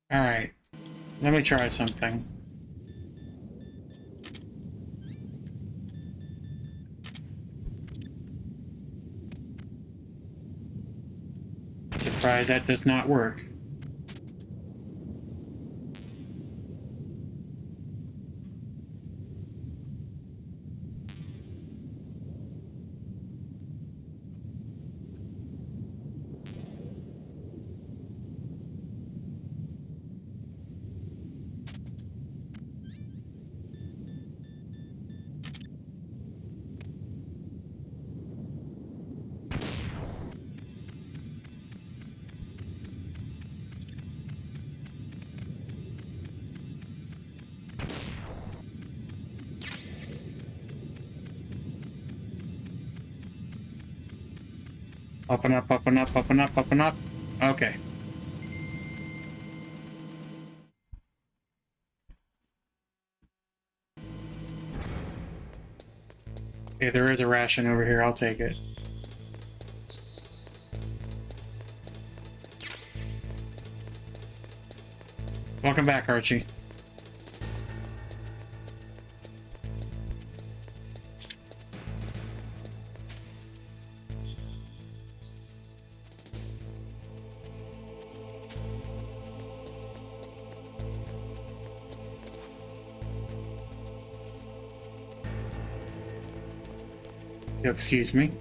Alright, let me try something. Surprised that does not work. Up and up, up and up, up and up, up and up. Okay. Okay, there is a ration over here. I'll take it. Welcome back, Archie. Excuse me.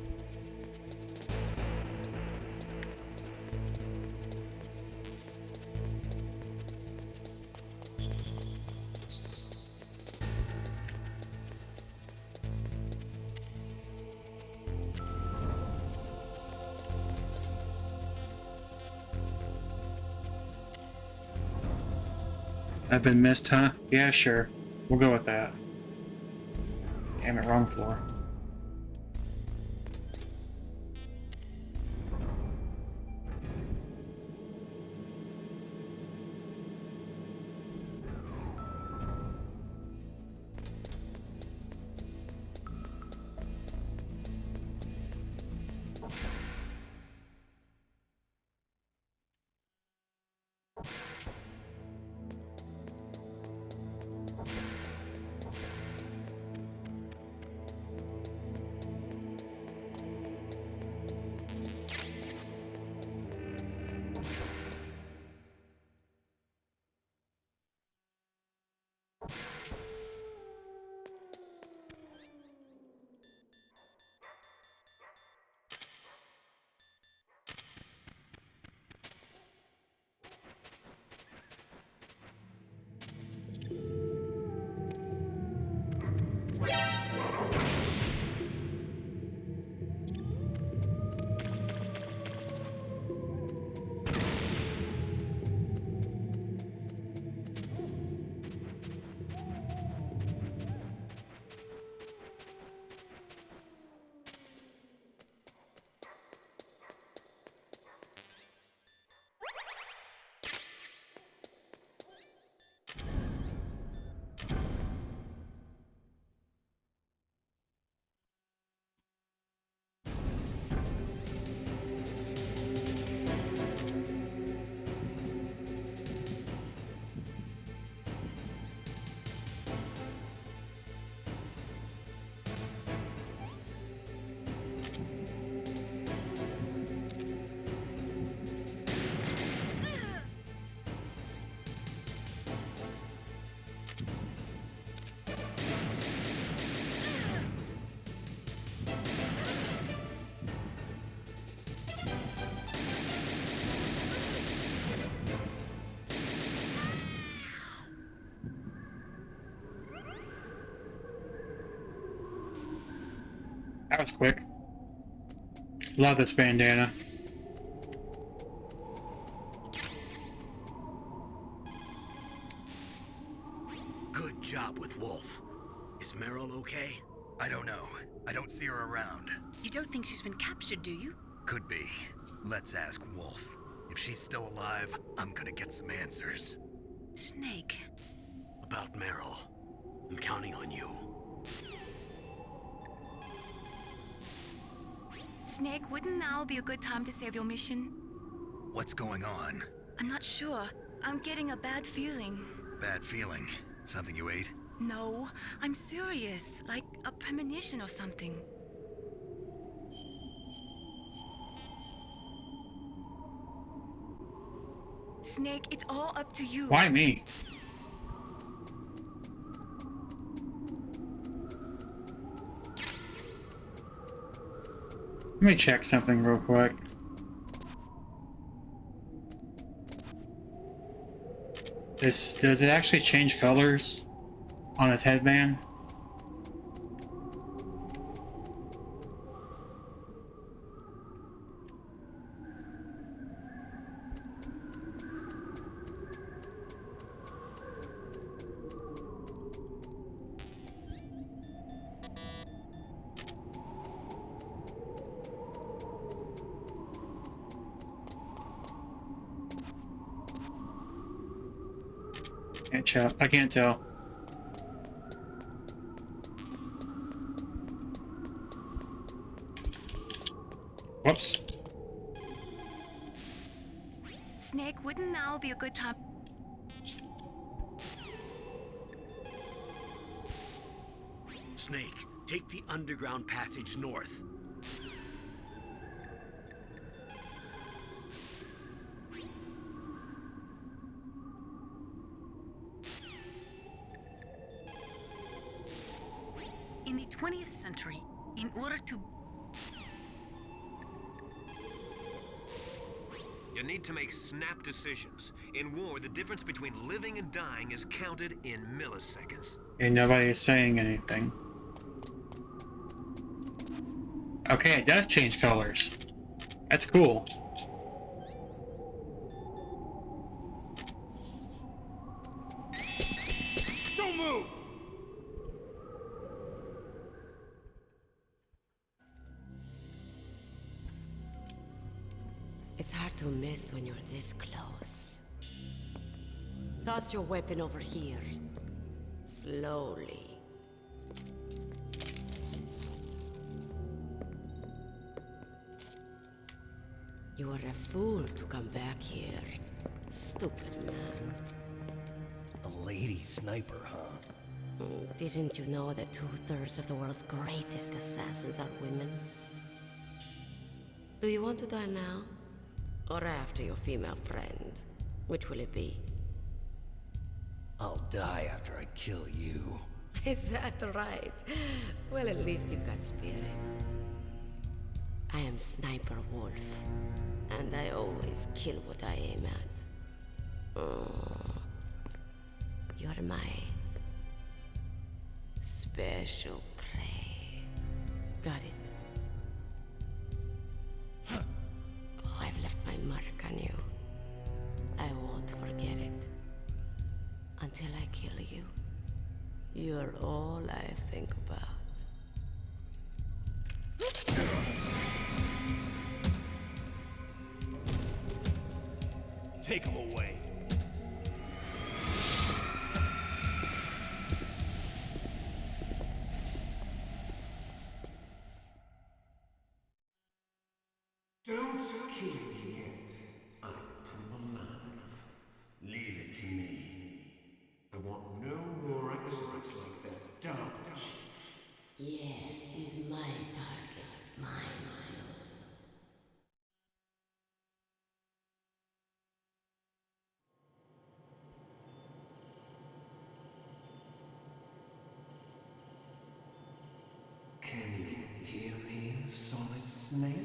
I've been missed, huh? Yeah, sure. We'll go with that. Damn it, wrong floor. That was quick. Love this bandana. Good job with Wolf. Is Meryl okay? I don't know. I don't see her around. You don't think she's been captured, do you? Could be. Let's ask Wolf. If she's still alive, I'm gonna get some answers. Snake. About Meryl. I'm counting on you. Snake, wouldn't now be a good time to save your mission? What's going on? I'm not sure. I'm getting a bad feeling. Bad feeling? Something you ate? No, I'm serious. Like a premonition or something. Snake, it's all up to you. Why me? Let me check something real quick. Does it actually change colors on its headband? I can't tell. Whoops. Snake, wouldn't now be a good time? Snake, take the underground passage north. In the 20th century, in order to... You need to make snap decisions. In war, the difference between living and dying is counted in milliseconds. And nobody is saying anything. Okay, it does change colors. That's cool. Don't move! It's hard to miss when you're this close. Toss your weapon over here. Slowly. You are a fool to come back here. Stupid man. A lady sniper, huh? Didn't you know that 2/3 of the world's greatest assassins are women? Do you want to die now? Or after your female friend? Which will it be? I'll die after I kill you. Is that right? Well, at least you've got spirit. I am Sniper Wolf, and I always kill what I aim at. Oh, you're my special prey. Got it? Oh, I've left my mark on you. I won't forget it. Until I kill you. You're all I think about. Take him away. Don't kill me yet. I'm alive. Leave it to me. I want no more accidents like that Dark Chief. Yes, he's my target. Mine alone. Can you hear me, Solid Snake?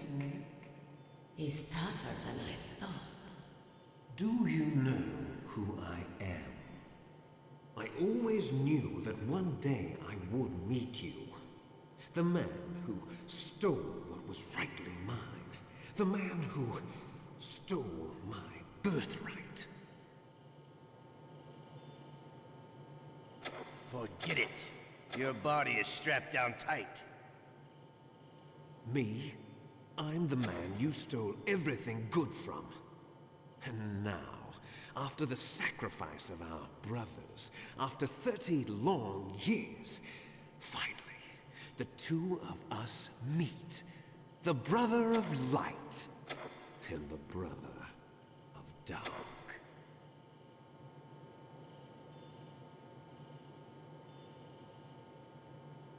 He's tougher than I thought. Do you know who I am? I always knew that one day I would meet you. The man who stole what was rightly mine. The man who stole my birthright. Forget it. Your body is strapped down tight. Me? I'm the man you stole everything good from. And now, after the sacrifice of our brothers, after 30 long years, finally, the two of us meet. The brother of light and the brother of dark.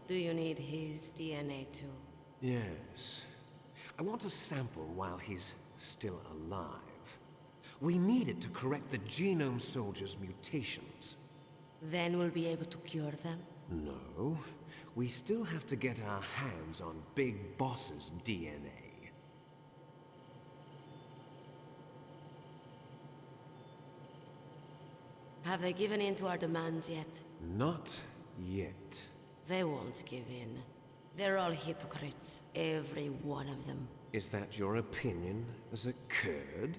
Do you need his DNA too? Yes. I want a sample while he's still alive. We need it to correct the Genome Soldier's mutations. Then we'll be able to cure them? No. We still have to get our hands on Big Boss's DNA. Have they given in to our demands yet? Not yet. They won't give in. They're all hypocrites, every one of them. Is that your opinion as a Kurd?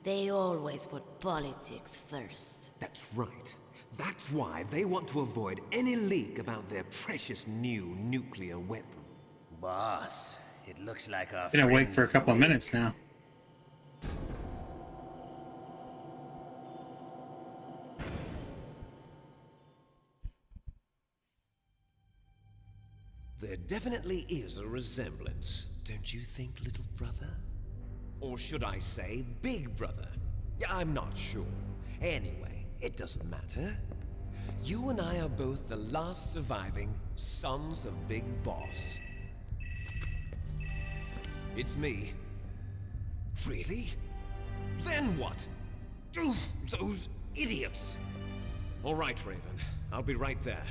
They always put politics first. That's right. That's why they want to avoid any leak about their precious new nuclear weapon. Boss, it looks like our Been awake for a couple of minutes now. There definitely is a resemblance, don't you think, little brother? Or should I say, big brother? I'm not sure. Anyway, it doesn't matter. You and I are both the last surviving sons of Big Boss. It's me. Really? Then what? Oof, those idiots! All right, Raven. I'll be right there.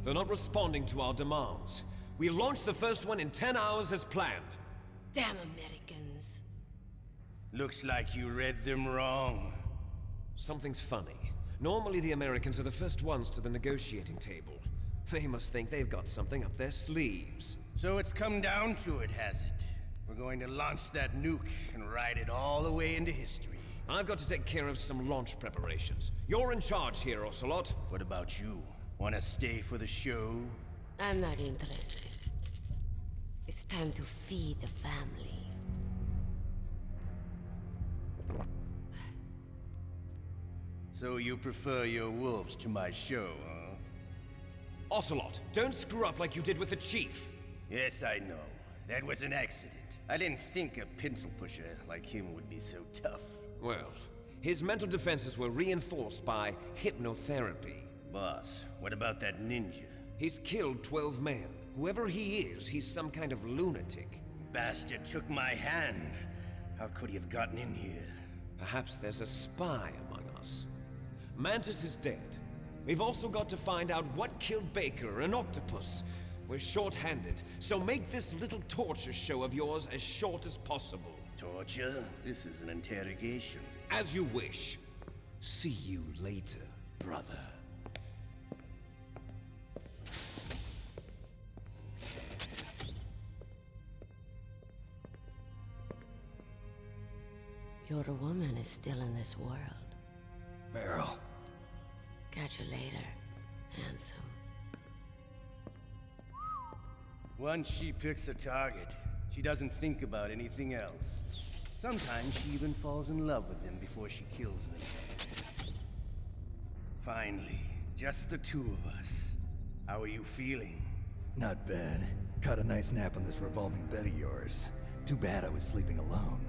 They're not responding to our demands. We launched the first one in 10 hours as planned. Damn Americans. Looks like you read them wrong. Something's funny. Normally the Americans are the first ones to the negotiating table. They must think they've got something up their sleeves. So it's come down to it, has it? We're going to launch that nuke and ride it all the way into history. I've got to take care of some launch preparations. You're in charge here, Ocelot. What about you? Want to stay for the show? I'm not interested. It's time to feed the family. So you prefer your wolves to my show, huh? Ocelot, don't screw up like you did with the Chief. Yes, I know. That was an accident. I didn't think a pencil pusher like him would be so tough. Well, his mental defenses were reinforced by hypnotherapy. Boss, what about that ninja? He's killed 12 men. Whoever he is, he's some kind of lunatic. Bastard took my hand. How could he have gotten in here? Perhaps there's a spy among us. Mantis is dead. We've also got to find out what killed Baker and Octopus. We're short-handed, so make this little torture show of yours as short as possible. Torture? This is an interrogation. As you wish. See you later, brother. Your woman is still in this world. Meryl. Catch you later, handsome. Once she picks a target, she doesn't think about anything else. Sometimes she even falls in love with them before she kills them. Finally, just the two of us. How are you feeling? Not bad. Caught a nice nap on this revolving bed of yours. Too bad I was sleeping alone.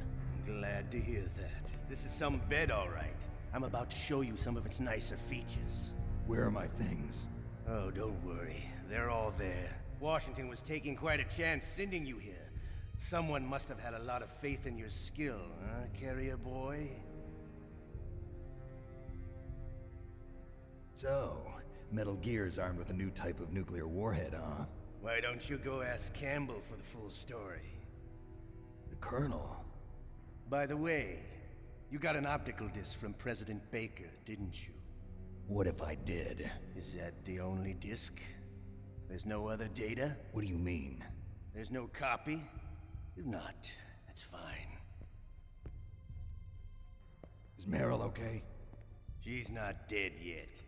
I'm glad to hear that. This is some bed, all right. I'm about to show you some of its nicer features. Where are my things? Oh, don't worry. They're all there. Washington was taking quite a chance sending you here. Someone must have had a lot of faith in your skill, huh, carrier boy? So, Metal Gear's armed with a new type of nuclear warhead, huh? Why don't you go ask Campbell for the full story? The Colonel? By the way, you got an optical disc from President Baker, didn't you? What if I did? Is that the only disc? There's no other data? What do you mean? There's no copy? If not, that's fine. Is Meryl okay? She's not dead yet.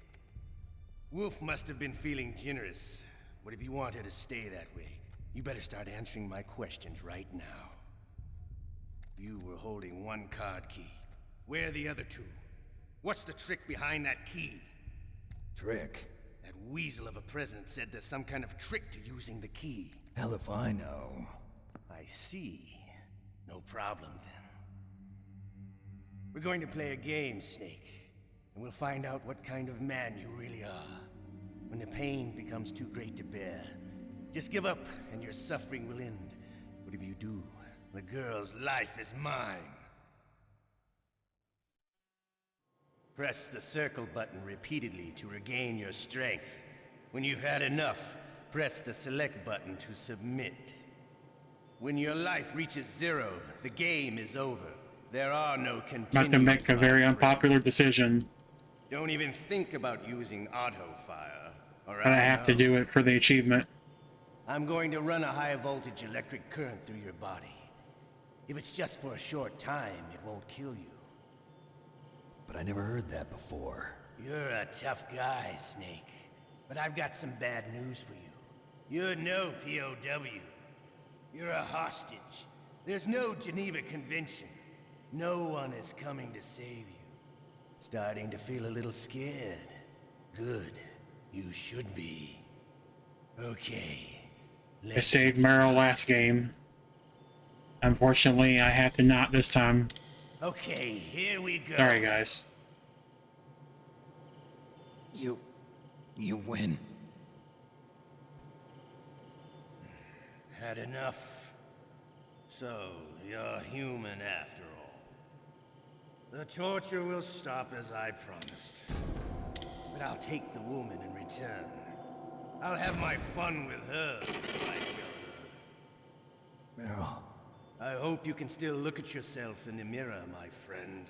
Wolf must have been feeling generous. But if you want her to stay that way, you better start answering my questions right now. You were holding one card key. Where are the other two? What's the trick behind that key? Trick? That weasel of a president said there's some kind of trick to using the key. Hell if I know. I see. No problem then. We're going to play a game, Snake. And we'll find out what kind of man you really are. When the pain becomes too great to bear, just give up and your suffering will end. But if you do, the girl's life is mine. Press the circle button repeatedly to regain your strength. When you've had enough, press the select button to submit. When your life reaches 0, the game is over. There are no continues. About to make a very unpopular decision. Don't even think about using auto fire. But I have to do it for the achievement. I'm going to run a high voltage electric current through your body. If it's just for a short time, it won't kill you. But I never heard that before. You're a tough guy, Snake. But I've got some bad news for you. You're no POW. You're a hostage. There's no Geneva Convention. No one is coming to save you. Starting to feel a little scared. Good. You should be. Okay. I saved Meryl last game. Unfortunately, I had to not this time. Okay, here we go. Sorry, guys. You win. Had enough? So, you're human after all. The torture will stop as I promised. But I'll take the woman in return. I'll have my fun with her before I kill her. Meryl. I hope you can still look at yourself in the mirror, my friend.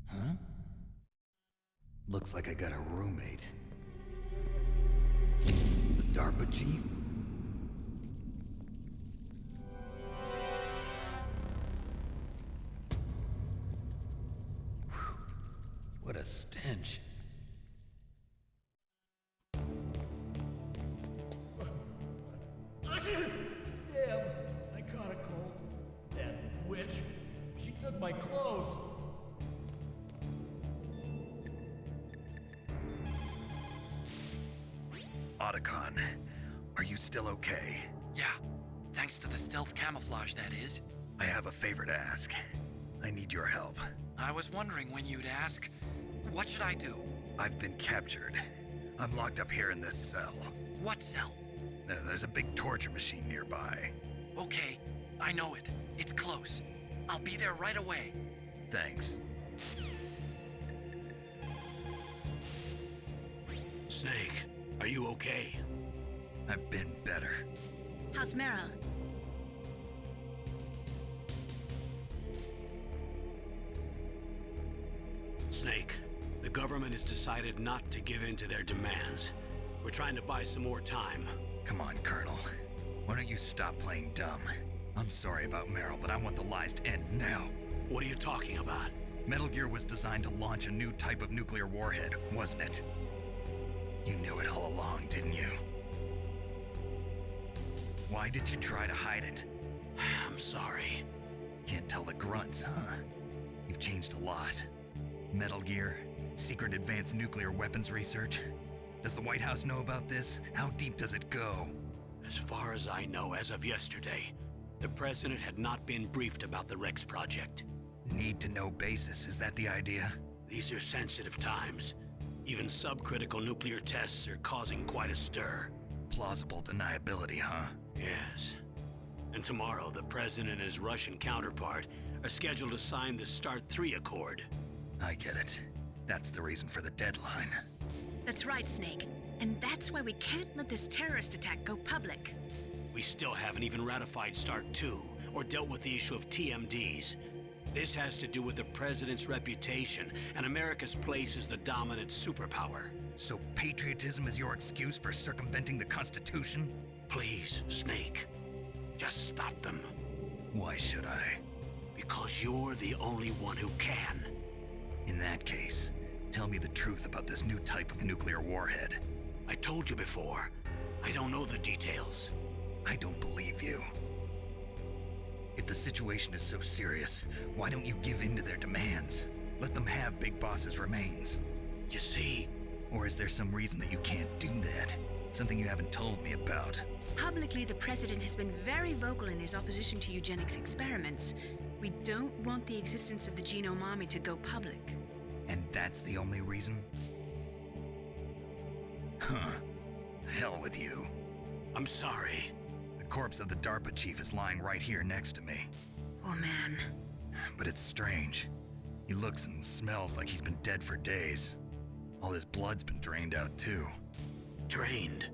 Huh? Looks like I got a roommate. The DARPA chief? What a stench. Damn, I caught took my clothes. Otacon, are you still okay? Yeah, thanks to the stealth camouflage, that is. I have a favor to ask. I need your help. I was wondering when you'd ask. What should I do? I've been captured. I'm locked up here in this cell. What cell? There's a big torture machine nearby. Okay, I know it. It's close. I'll be there right away. Thanks. Snake, are you okay? I've been better. How's Meryl? Snake, the government has decided not to give in to their demands. We're trying to buy some more time. Come on, Colonel. Why don't you stop playing dumb? I'm sorry about Meryl, but I want the lies to end now. What are you talking about? Metal Gear was designed to launch a new type of nuclear warhead, wasn't it? You knew it all along, didn't you? Why did you try to hide it? I'm sorry. Can't tell the grunts, huh? You've changed a lot. Metal Gear, secret advanced nuclear weapons research. Does the White House know about this? How deep does it go? As far as I know, as of yesterday, the president had not been briefed about the Rex project. Need-to-know basis, is that the idea? These are sensitive times. Even subcritical nuclear tests are causing quite a stir. Plausible deniability, huh? Yes. And tomorrow, the president and his Russian counterpart are scheduled to sign the START 3 Accord. I get it. That's the reason for the deadline. That's right, Snake. And that's why we can't let this terrorist attack go public. We still haven't even ratified START 2 or dealt with the issue of TMDs. This has to do with the president's reputation and America's place as the dominant superpower. So patriotism is your excuse for circumventing the Constitution? Please, Snake. Just stop them. Why should I? Because you're the only one who can. In that case, tell me the truth about this new type of nuclear warhead. I told you before. I don't know the details. I don't believe you. If the situation is so serious, why don't you give in to their demands? Let them have Big Boss's remains. You see? Or is there some reason that you can't do that? Something you haven't told me about? Publicly, the president has been very vocal in his opposition to eugenics experiments. We don't want the existence of the Genome Army to go public. And that's the only reason? Huh. Hell with you. I'm sorry. The corpse of the DARPA chief is lying right here next to me. Oh man. But it's strange. He looks and smells like he's been dead for days. All his blood's been drained out too. Drained?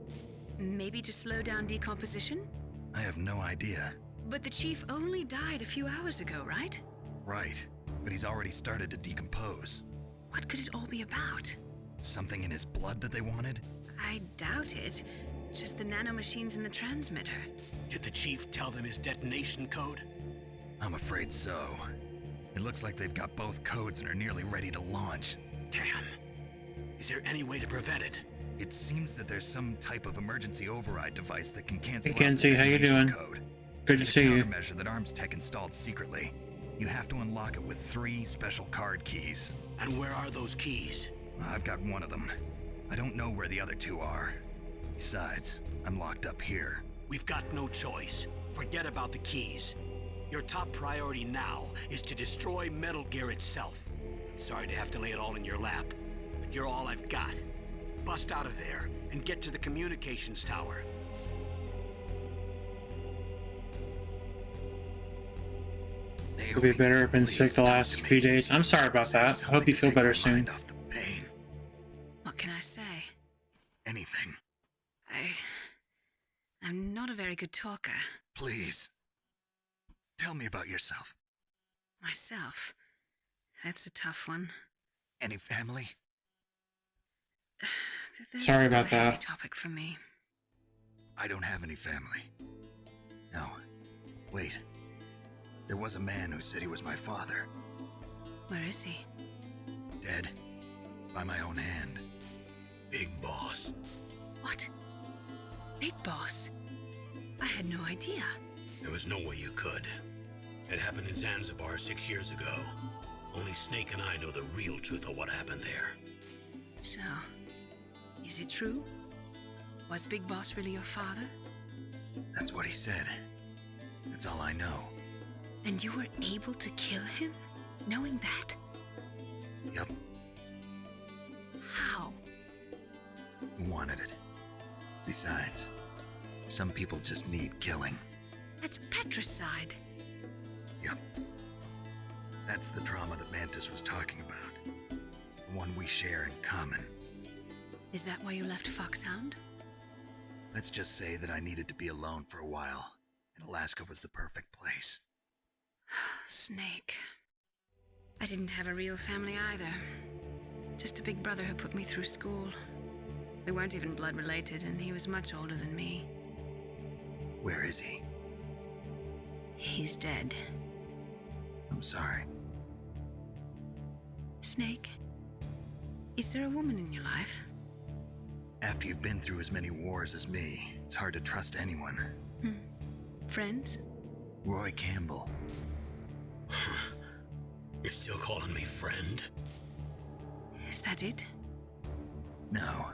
Maybe to slow down decomposition? I have no idea. But the chief only died a few hours ago, right? Right, but he's already started to decompose. What could it all be about? Something in his blood that they wanted? I doubt it. Just the nanomachines in the transmitter. Did the chief tell them his detonation code? I'm afraid so. It looks like they've got both codes and are nearly ready to launch. Damn. Is there any way to prevent it? It seems that there's some type of emergency override device that can cancel Hey Kenzie, how you doing? Code. Good to see you. Measure that Arms Tech installed secretly. You have to unlock it with 3 special card keys. And where are those keys? I've got one of them. I don't know where the other 2 are. Besides, I'm locked up here. We've got no choice. Forget about the keys. Your top priority now is to destroy Metal Gear itself. Sorry to have to lay it all in your lap, but you're all I've got. Bust out of there and get to the communications tower. You'll be better. I've been sick the last few days. I'm sorry about that. I hope you feel better soon. What can I say? Anything. I'm not a very good talker. Please. Tell me about yourself. Myself? That's a tough one. Any family? Sorry about a heavy that. Topic for me. I don't have any family. No. Wait. There was a man who said he was my father. Where is he? Dead. By my own hand. Big Boss. What? Big Boss? I had no idea. There was no way you could. It happened in Zanzibar 6 years ago. Only Snake and I know the real truth of what happened there. So, is it true? Was Big Boss really your father? That's what he said. That's all I know. And you were able to kill him, knowing that? Yup. How? He wanted it. Besides, some people just need killing. That's patricide. Yup. That's the trauma that Mantis was talking about. The one we share in common. Is that why you left Foxhound? Let's just say that I needed to be alone for a while, and Alaska was the perfect place. Snake. I didn't have a real family either. Just a big brother who put me through school. We weren't even blood related, and he was much older than me. Where is he? He's dead. I'm sorry. Snake, is there a woman in your life? After you've been through as many wars as me, it's hard to trust anyone. Friends? Roy Campbell. You're still calling me friend? Is that it? No.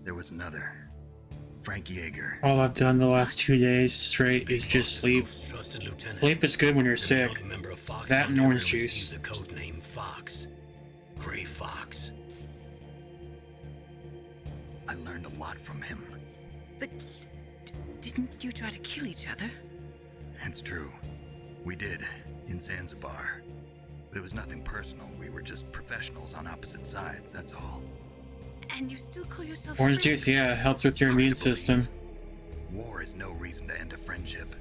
There was another. Frank Yeager. All I've done the last 2 days straight is just sleep. Sleep is good when you're sick. That and orange juice. The code name Fox. Gray Fox. I learned a lot from him. But didn't you try to kill each other? It's true. We did, in Zanzibar. But it was nothing personal. We were just professionals on opposite sides, that's all. And you still call yourself Orange friends? juice, yeah, it helps with your immune system. War is no reason to end a friendship.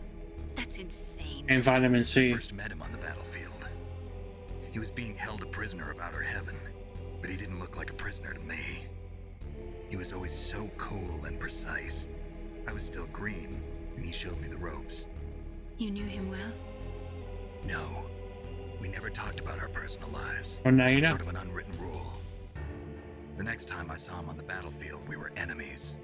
That's insane. And vitamin C. I first met him on the battlefield. He was being held a prisoner of outer heaven, but he didn't look like a prisoner to me. He was always so cool and precise. I was still green, and he showed me the ropes. You knew him well? No. We never talked about our personal lives. Well, now you know. Sort of an unwritten rule. The next time I saw him on the battlefield, we were enemies.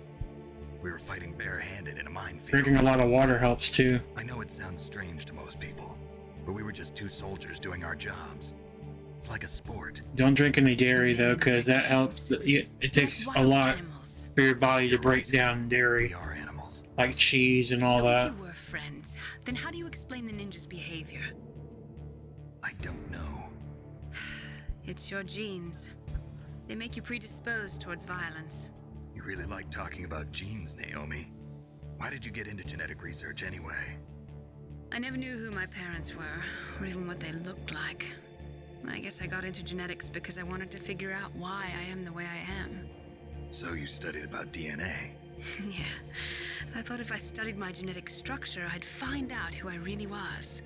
We were fighting barehanded in a minefield. Drinking a lot of water helps too. I know it sounds strange to most people, but we were just two soldiers doing our jobs. It's like a sport. Don't drink any dairy though, because that helps. It takes a lot for your body to break down dairy. We are animals. Like cheese and all So that. if you were friends, then how do you explain the ninja's behavior? I don't know. It's your genes. They make you predisposed towards violence. You really like talking about genes, Naomi. Why did you get into genetic research anyway? I never knew who my parents were, or even what they looked like. I guess I got into genetics because I wanted to figure out why I am the way I am. So you studied about DNA? Yeah. I thought if I studied my genetic structure, I'd find out who I really was.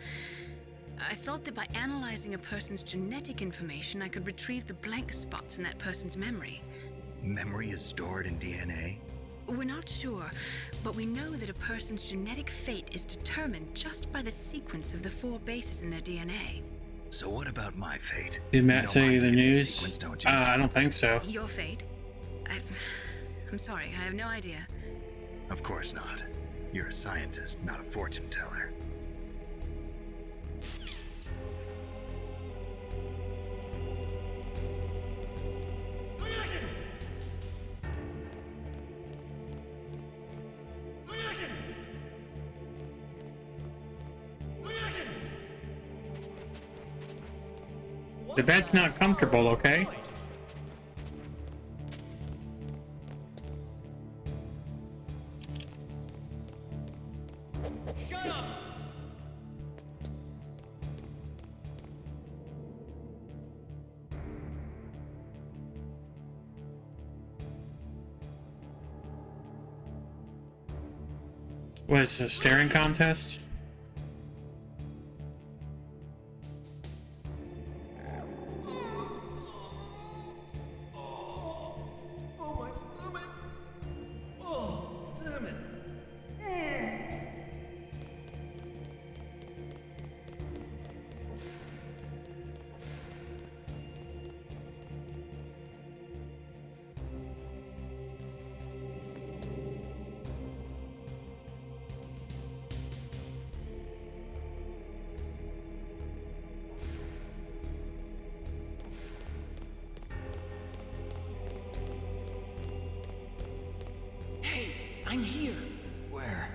I thought that by analyzing a person's genetic information, I could retrieve the blank spots in that person's memory. Memory is stored in DNA? We're not sure, but we know that a person's genetic fate is determined just by the sequence of the 4 bases in their DNA. So what about my fate? Did Matt know tell my you the DNA news? sequence, don't you? I don't think so. Your fate? I'm sorry, I have no idea. Of course not. You're a scientist, not a fortune teller. The bed's not comfortable, okay? Shut up! What is this, a staring contest? Oh, my stomach! Oh, damn it! I'm here. Where?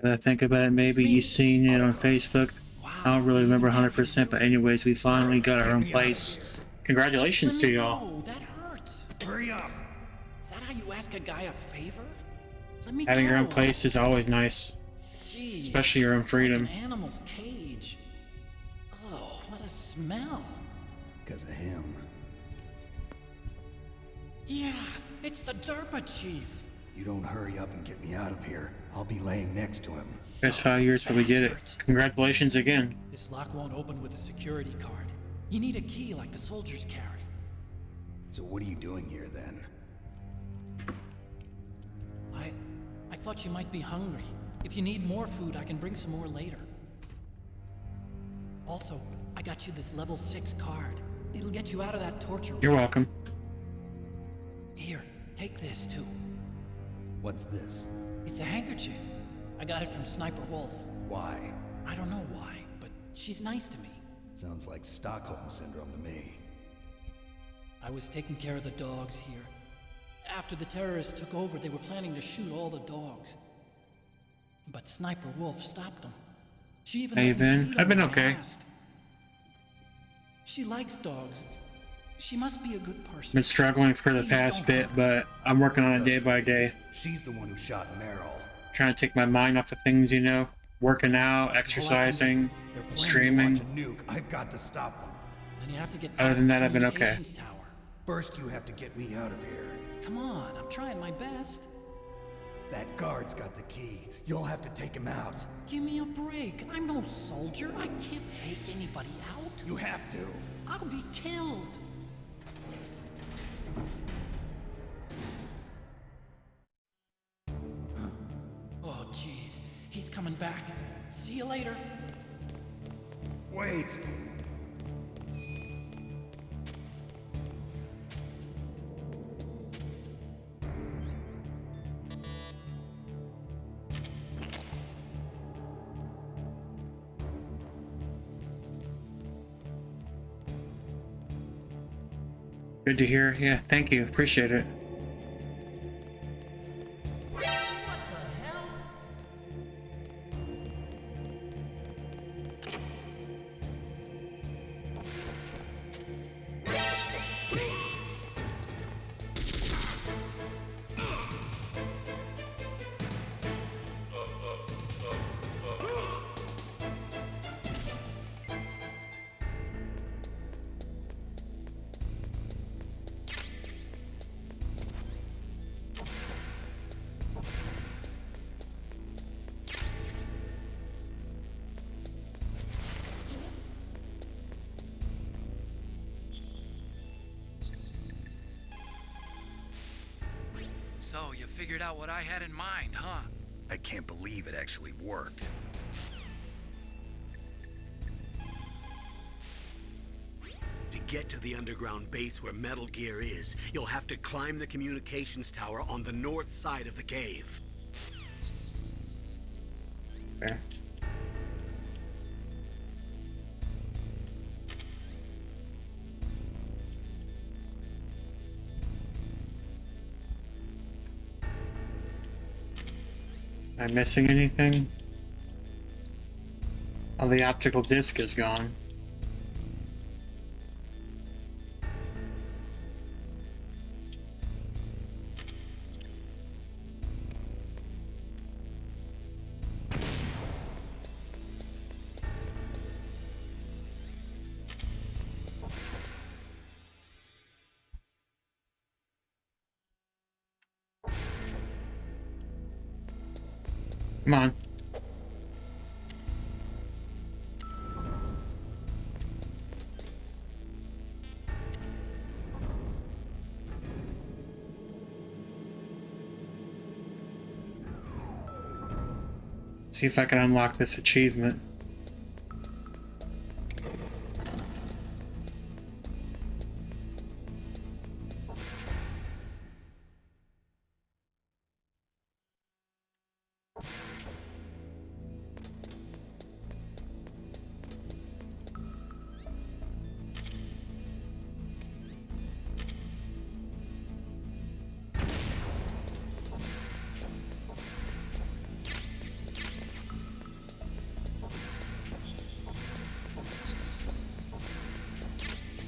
I think about it, maybe you've seen it on Facebook. I don't really remember 100%, but anyways, we finally got our own place. Congratulations to y'all. That hurts. Hurry up. Is that how you ask a guy a favor? Let me Having go. your own place is always nice, Jeez, especially your own freedom. Like an animal's cage. Oh, what a smell. Because of him. Yeah, it's the DARPA chief. You don't hurry up and get me out of here, I'll be laying next to him. Best 5 years till we get it. Congratulations again. This lock won't open with a security card. You need a key like the soldiers carry. So what are you doing here then? I thought you might be hungry. If you need more food, I can bring some more later. Also, I got you this level 6 card. It'll get you out of that torture room. You're welcome. Here, take this too. What's this? It's a handkerchief. I got it from Sniper Wolf. Why? I don't know why, but she's nice to me. Sounds like Stockholm Syndrome to me. I was taking care of the dogs here. After the terrorists took over, they were planning to shoot all the dogs. But Sniper Wolf stopped them. She even Hey, let me Ben. feed I've them been when I okay. asked. She likes dogs. She must be a good person. Been struggling for the Please past don't bit, harm but I'm working on it day by day. She's the one who shot Meryl. Trying to take my mind off of things, you know? Working out, exercising, They're planning to streaming. launch a nuke. I've got to stop them. Then you have to get Other past than the that, I've been okay. communications tower. First, you have to get me out of here. Come on, I'm trying my best. That guard's got the key. You'll have to take him out. Give me a break. I'm no soldier. I can't take anybody out. You have to. I'll be killed. Oh, jeez. He's coming back. See you later. Wait. Good to hear. Yeah, thank you. Appreciate it. So, you figured out what I had in mind, huh? I can't believe it actually worked. To get to the underground base where Metal Gear is, you'll have to climb the communications tower on the north side of the cave. Okay. Am I missing anything? Oh, the optical disc is gone. Come on. See if I can unlock this achievement.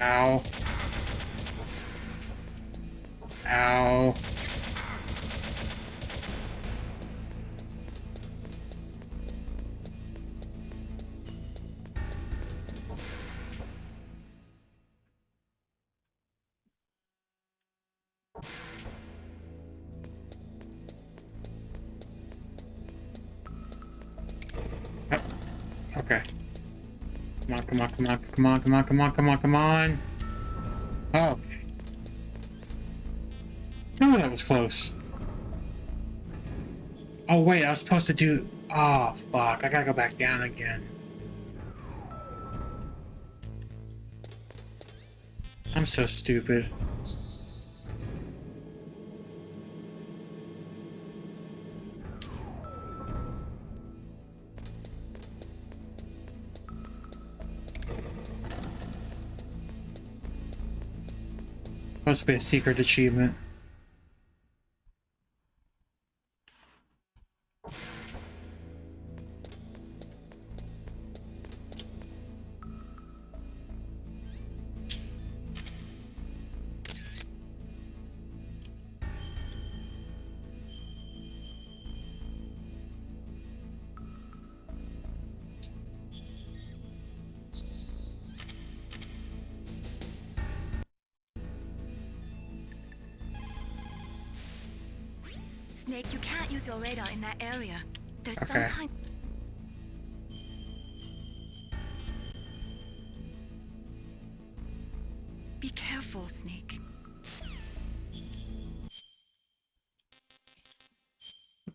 Ow. Ow. Okay. Come on, come on, come on, come on, come on, come on, come on, come on. Oh, okay. Oh, that was close. Oh, wait, I was supposed to do... Oh, fuck. I gotta go back down again. I'm so stupid. Must be a secret achievement. Snake, you can't use your radar in that area. There's some Okay. kind... Be careful, Snake.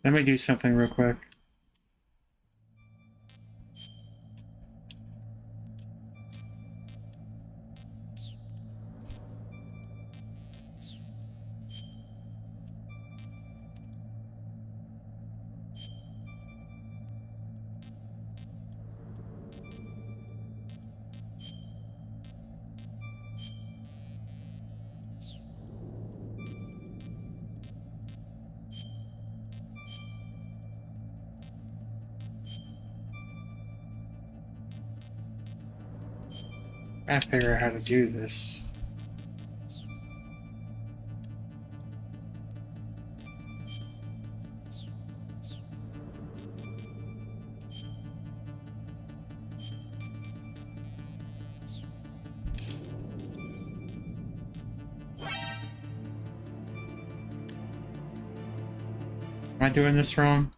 Let me do something real quick. I have to figure out how to do this. Am I doing this wrong?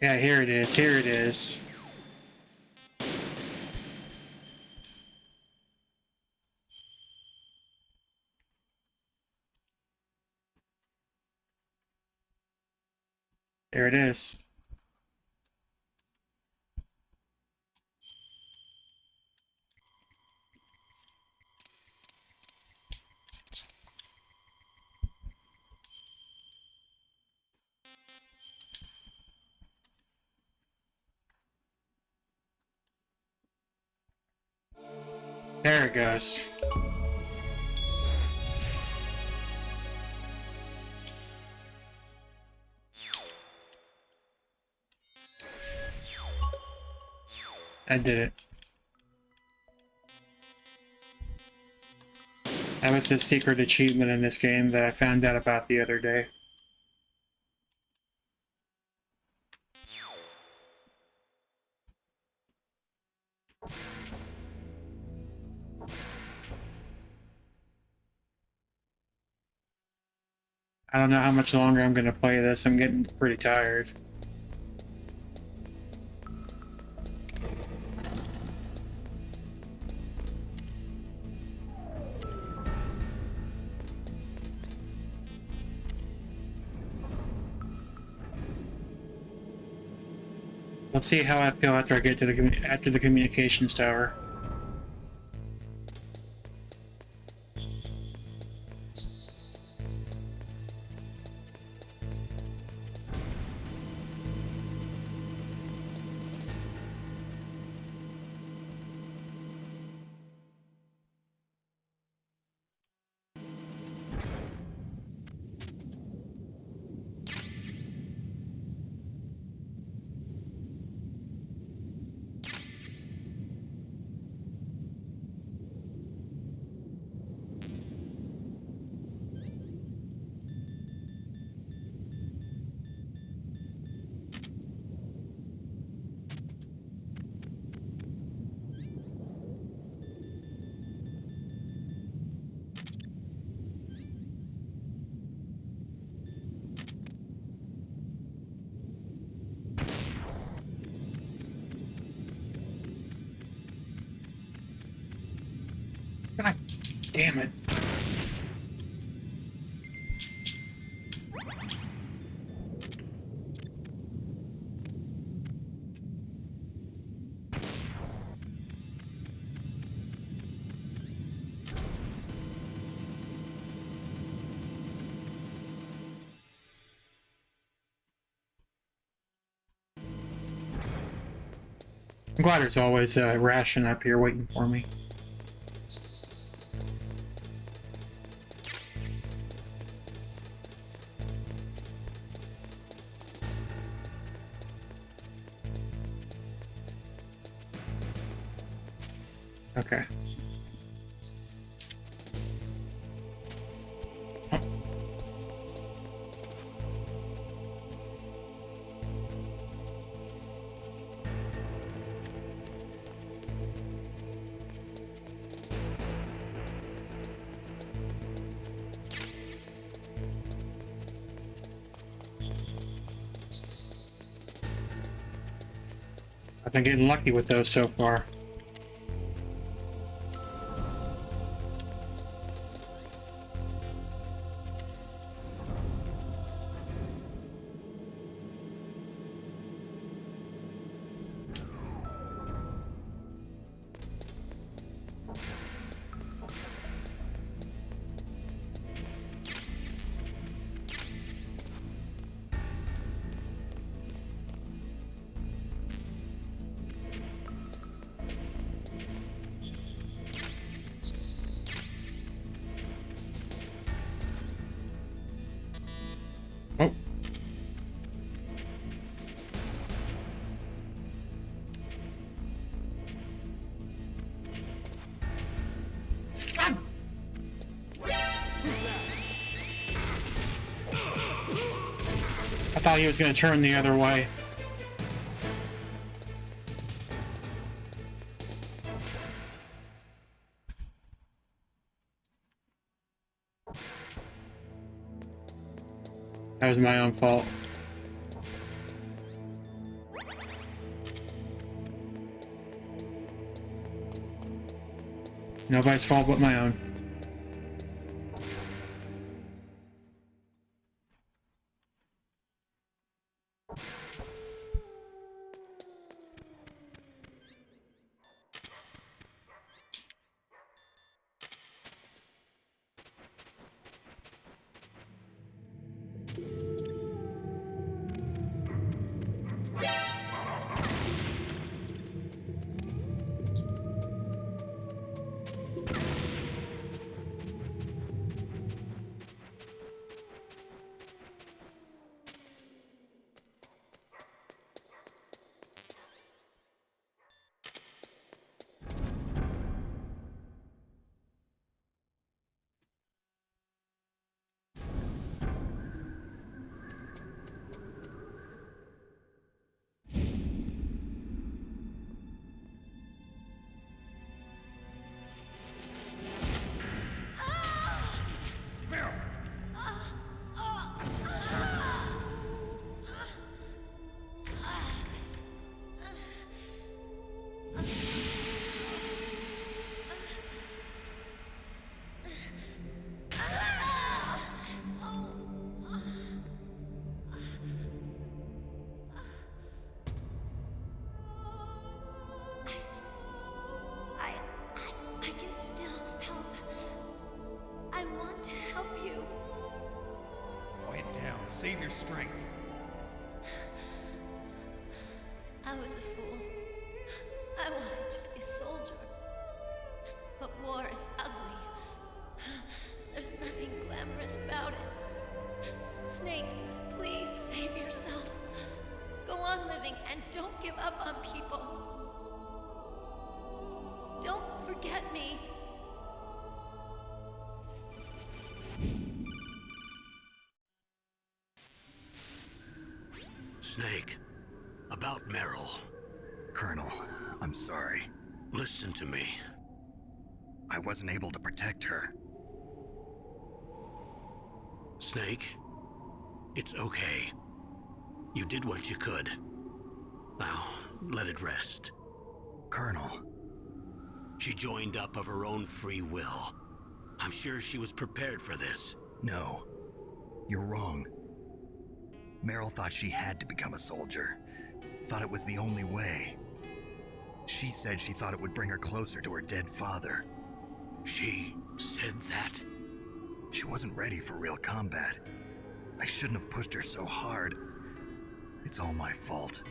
Yeah, here it is. Here it is. There it is. There it goes. I did it. That was the secret achievement in this game that I found out about the other day. I don't know how much longer I'm gonna play this. I'm getting pretty tired. Let's see how I feel after I get to the communications tower. God damn it. I'm glad there's always a ration up here waiting for me. Okay. I've been getting lucky with those so far. Oh. I thought he was going to turn the other way. That was my own fault. Nobody's fault but my own. I was a fool. I wanted to be a soldier. But war is ugly. There's nothing glamorous about it. Snake, please save yourself. Go on living and don't give up on people. Don't forget me. Snake, about Meryl. Colonel, I'm sorry. Listen to me. I wasn't able to protect her. Snake, it's okay. You did what you could. Now, let it rest. Colonel. She joined up of her own free will. I'm sure she was prepared for this. No. You're wrong. Meryl thought she had to become a soldier. Thought it was the only way. She said she thought it would bring her closer to her dead father. She said that? She wasn't ready for real combat. I shouldn't have pushed her so hard. It's all my fault.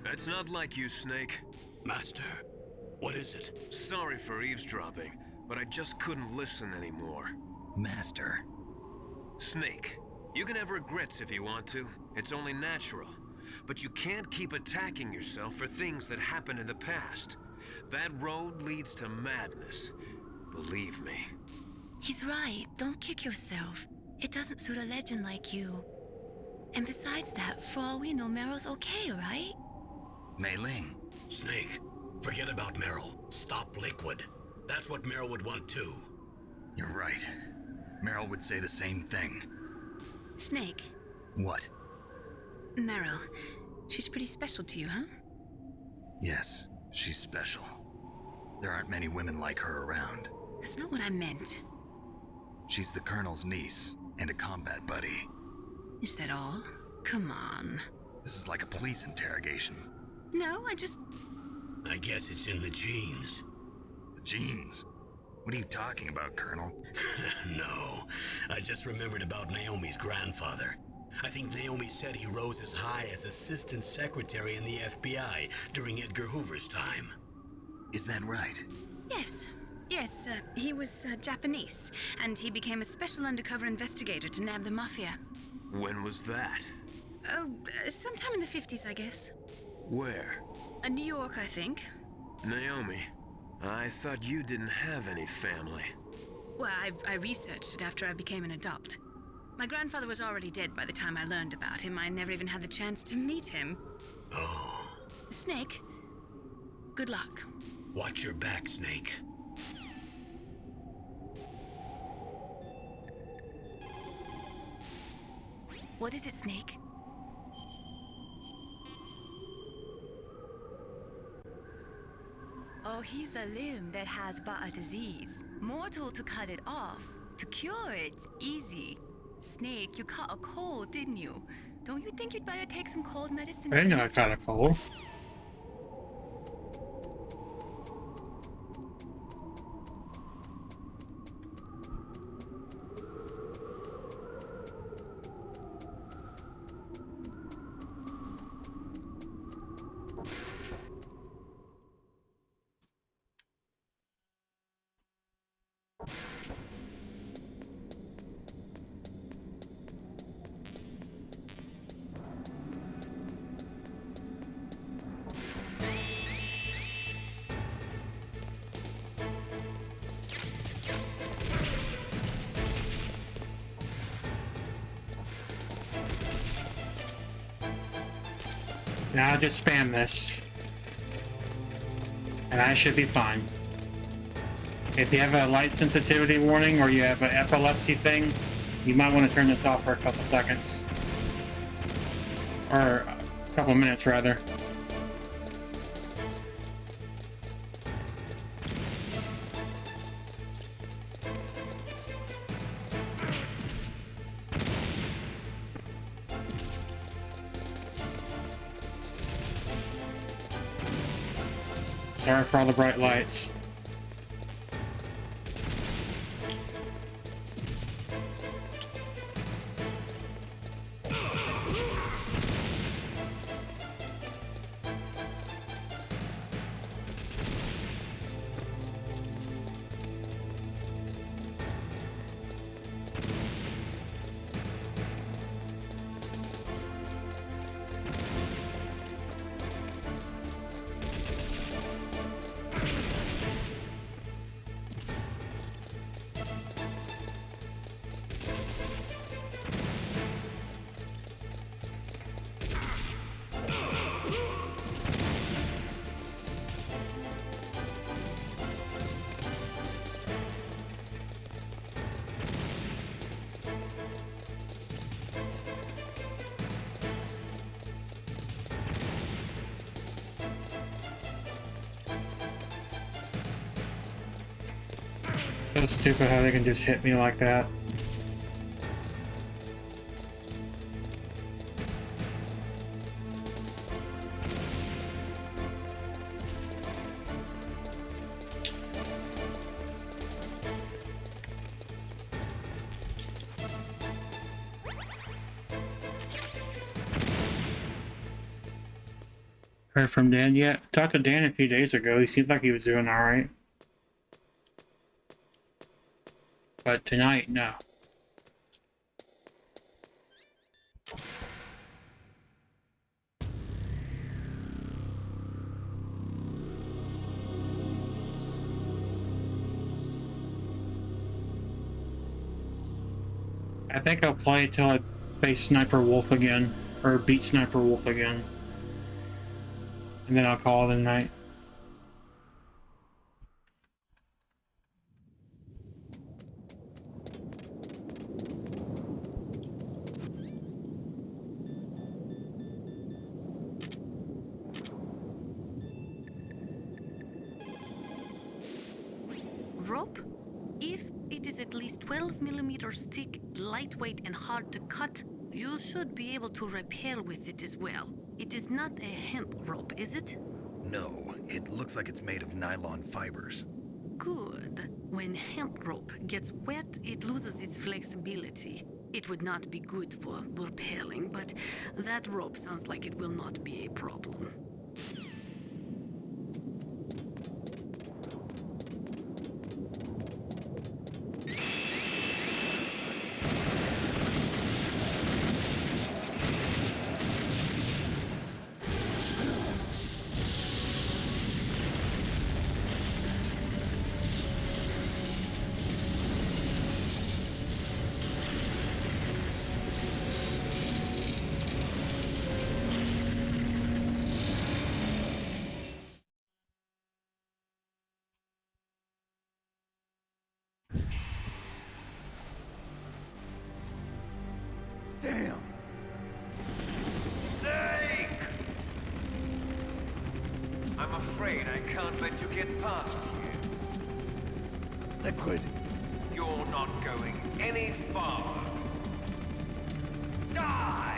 That's not like you, Snake. Master, what is it? Sorry for eavesdropping, but I just couldn't listen anymore. Master. Snake, you can have regrets if you want to. It's only natural. But you can't keep attacking yourself for things that happened in the past. That road leads to madness. Believe me. He's right. Don't kick yourself. It doesn't suit a legend like you. And besides that, for all we know, Meryl's okay, right? Mei Ling. Snake, forget about Meryl. Stop Liquid. That's what Meryl would want too. You're right. Meryl would say the same thing. Snake. What? Meryl. She's pretty special to you, huh? Yes, she's special. There aren't many women like her around. That's not what I meant. She's the Colonel's niece and a combat buddy. Is that all? Come on. This is like a police interrogation. No, I guess it's in the genes. The genes? What are you talking about, Colonel? No, I just remembered about Naomi's grandfather. I think Naomi said he rose as high as assistant secretary in the FBI during Edgar Hoover's time. Is that right? Yes. Yes, he was Japanese, and he became a special undercover investigator to nab the Mafia. When was that? Oh, sometime in the 50s, I guess. Where? New York, I think. Naomi, I thought you didn't have any family. Well, I researched it after I became an adult. My grandfather was already dead by the time I learned about him. I never even had the chance to meet him. Oh. Snake, good luck. Watch your back, Snake. What is it, Snake? Oh, he's a limb that has but a disease. Mortal to cut it off. To cure it's easy. Snake, you caught a cold, didn't you? Don't you think you'd better take some cold medicine? I didn't know I caught a cold. Now just spam this, and I should be fine. If you have a light sensitivity warning or you have an epilepsy thing, you might want to turn this off for a couple seconds. Or a couple minutes, rather. Sorry for all the bright lights. So stupid how they can just hit me like that. Heard from Dan yet? Talked to Dan a few days ago. He seemed like he was doing alright. But tonight, no. I think I'll play till I face Sniper Wolf again, or beat Sniper Wolf again. And then I'll call it a night. Rope? If it is at least 12 millimeters thick, lightweight, and hard to cut, you should be able to rappel with it as well. It is not a hemp rope, is it? No, it looks like it's made of nylon fibers. Good. When hemp rope gets wet, it loses its flexibility. It would not be good for rappelling, but that rope sounds like it will not be a problem. Damn! Snake! I'm afraid I can't let you get past here. Liquid. You're not going any farther. Die!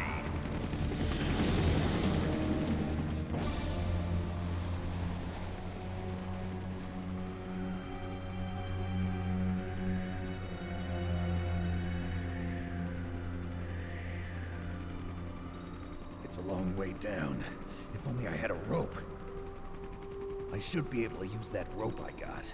It's a long way down. If only I had a rope. I should be able to use that rope I got.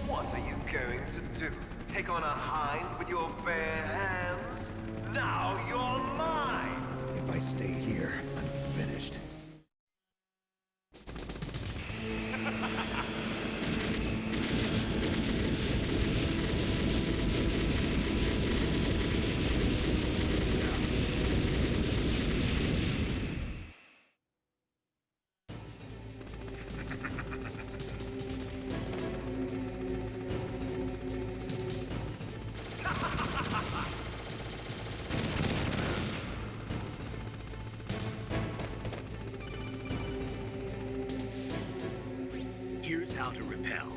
What are you going to do? Take on a hind with your bare hands? Now you're mine! If I stay here, I'm finished. Here's how to rappel.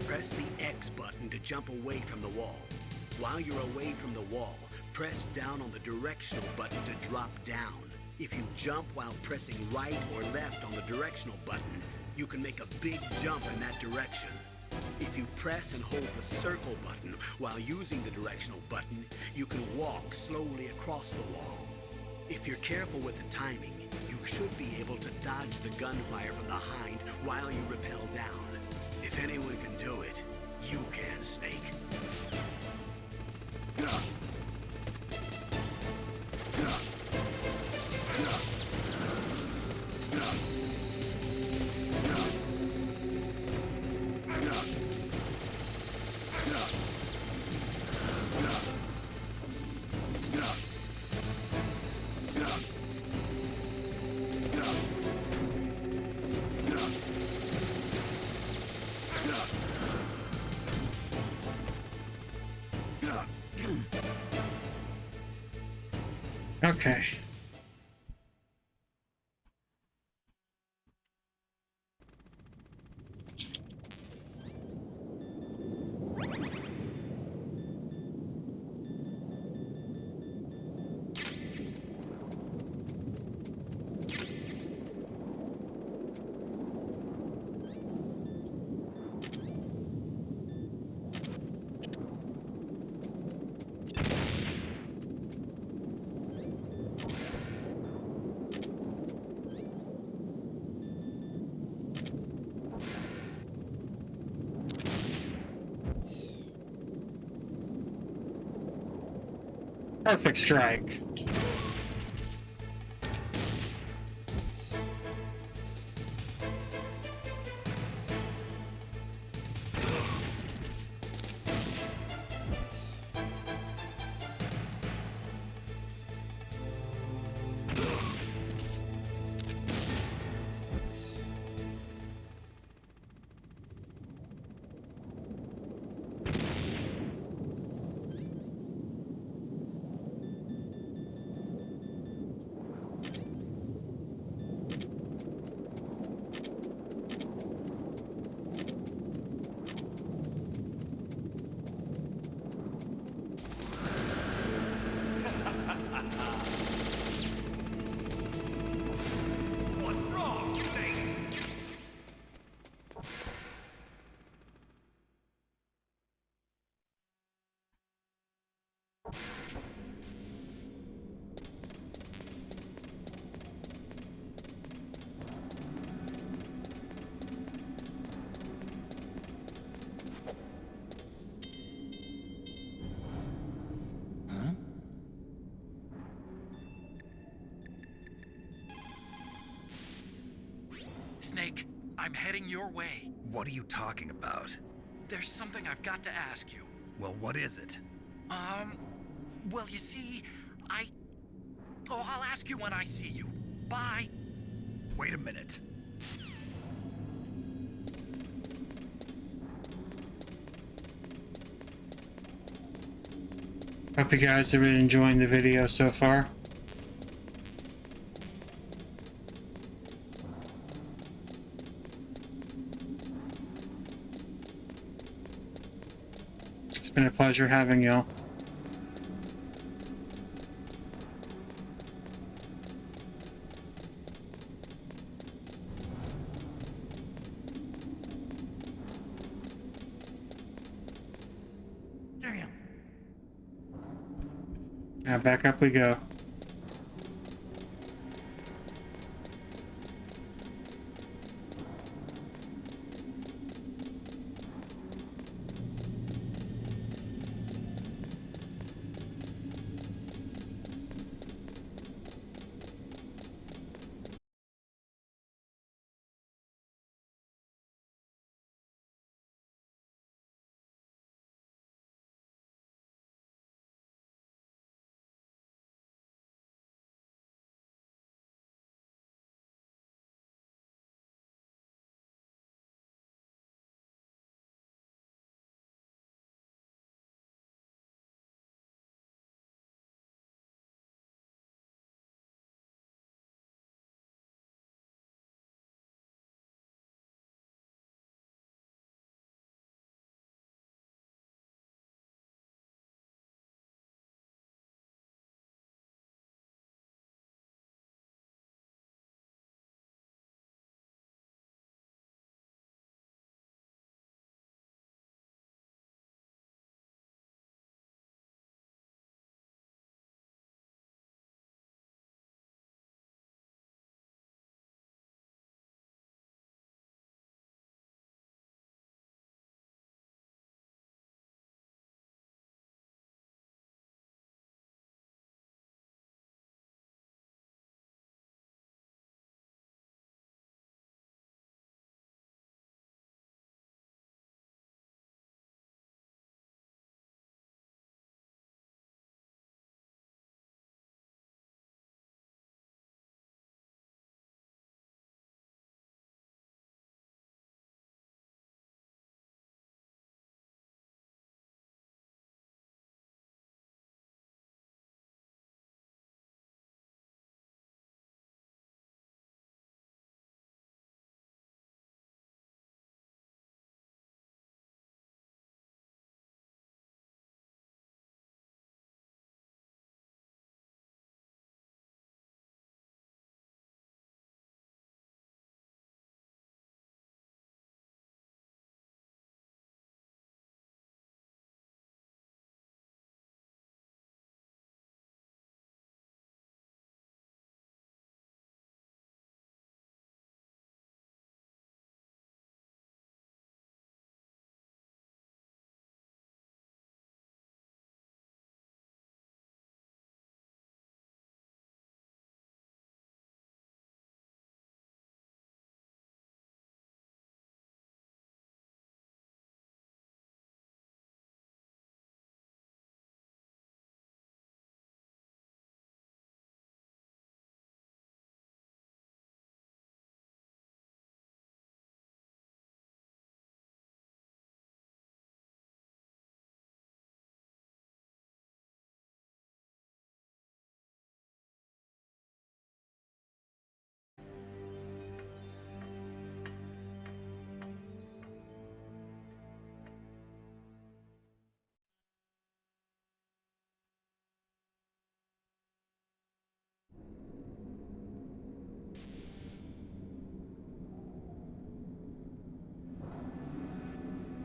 Press the X button to jump away from the wall. While you're away from the wall, press down on the directional button to drop down. If you jump while pressing right or left on the directional button, you can make a big jump in that direction. If you press and hold the circle button while using the directional button, you can walk slowly across the wall. If you're careful with the timing, you should be able to dodge the gunfire from the hind while you rappel down. If anyone can do it, you can, Snake. Okay. Perfect strike. Snake, I'm heading your way. What are you talking about? There's something I've got to ask you. Well, what is it? Well, you see, Oh, I'll ask you when I see you. Bye. Wait a minute. Hope you guys have been enjoying the video so far. It's been a pleasure having y'all. Damn. Now back up we go.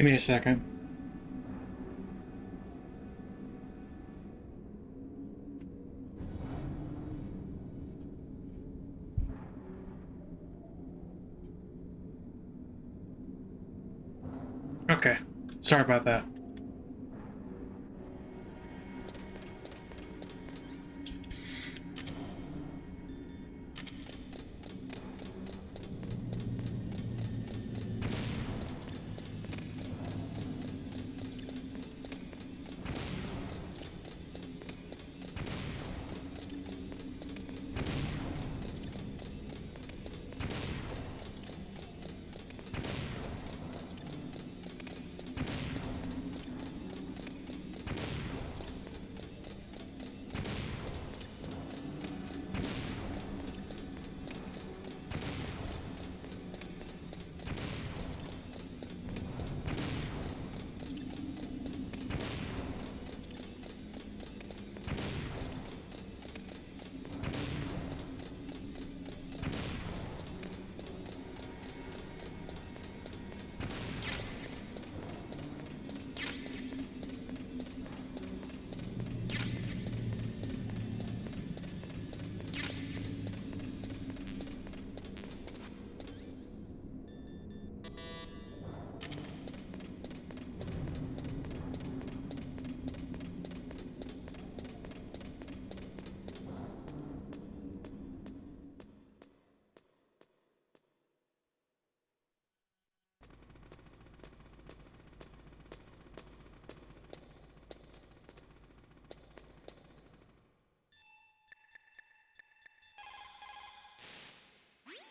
Give me a second. Okay. Sorry about that.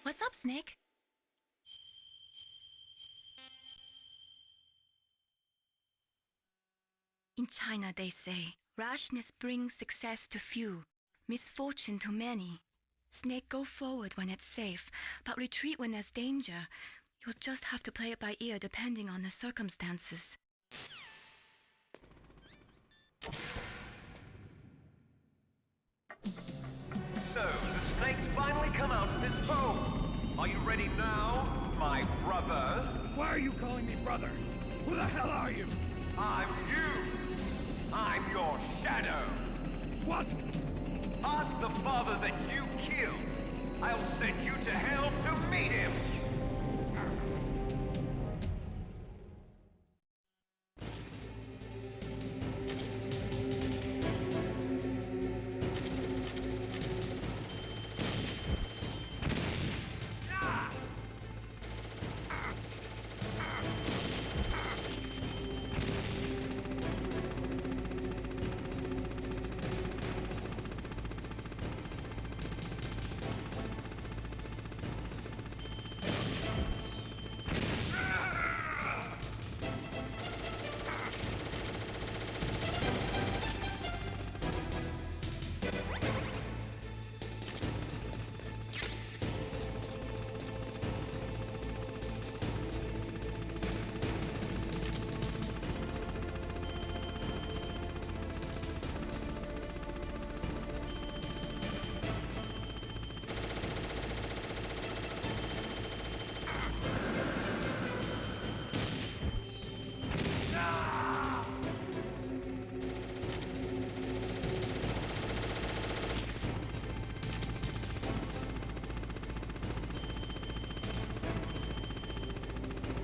What's up, Snake? In China, they say, rashness brings success to few, misfortune to many. Snake, go forward when it's safe, but retreat when there's danger. You'll just have to play it by ear depending on the circumstances. So, the snake's finally come out of his home. Are you ready now, my brother? Why are you calling me brother? Who the hell are you? I'm you. I'm your shadow. What? Ask the father that you killed. I'll send you to hell to meet him.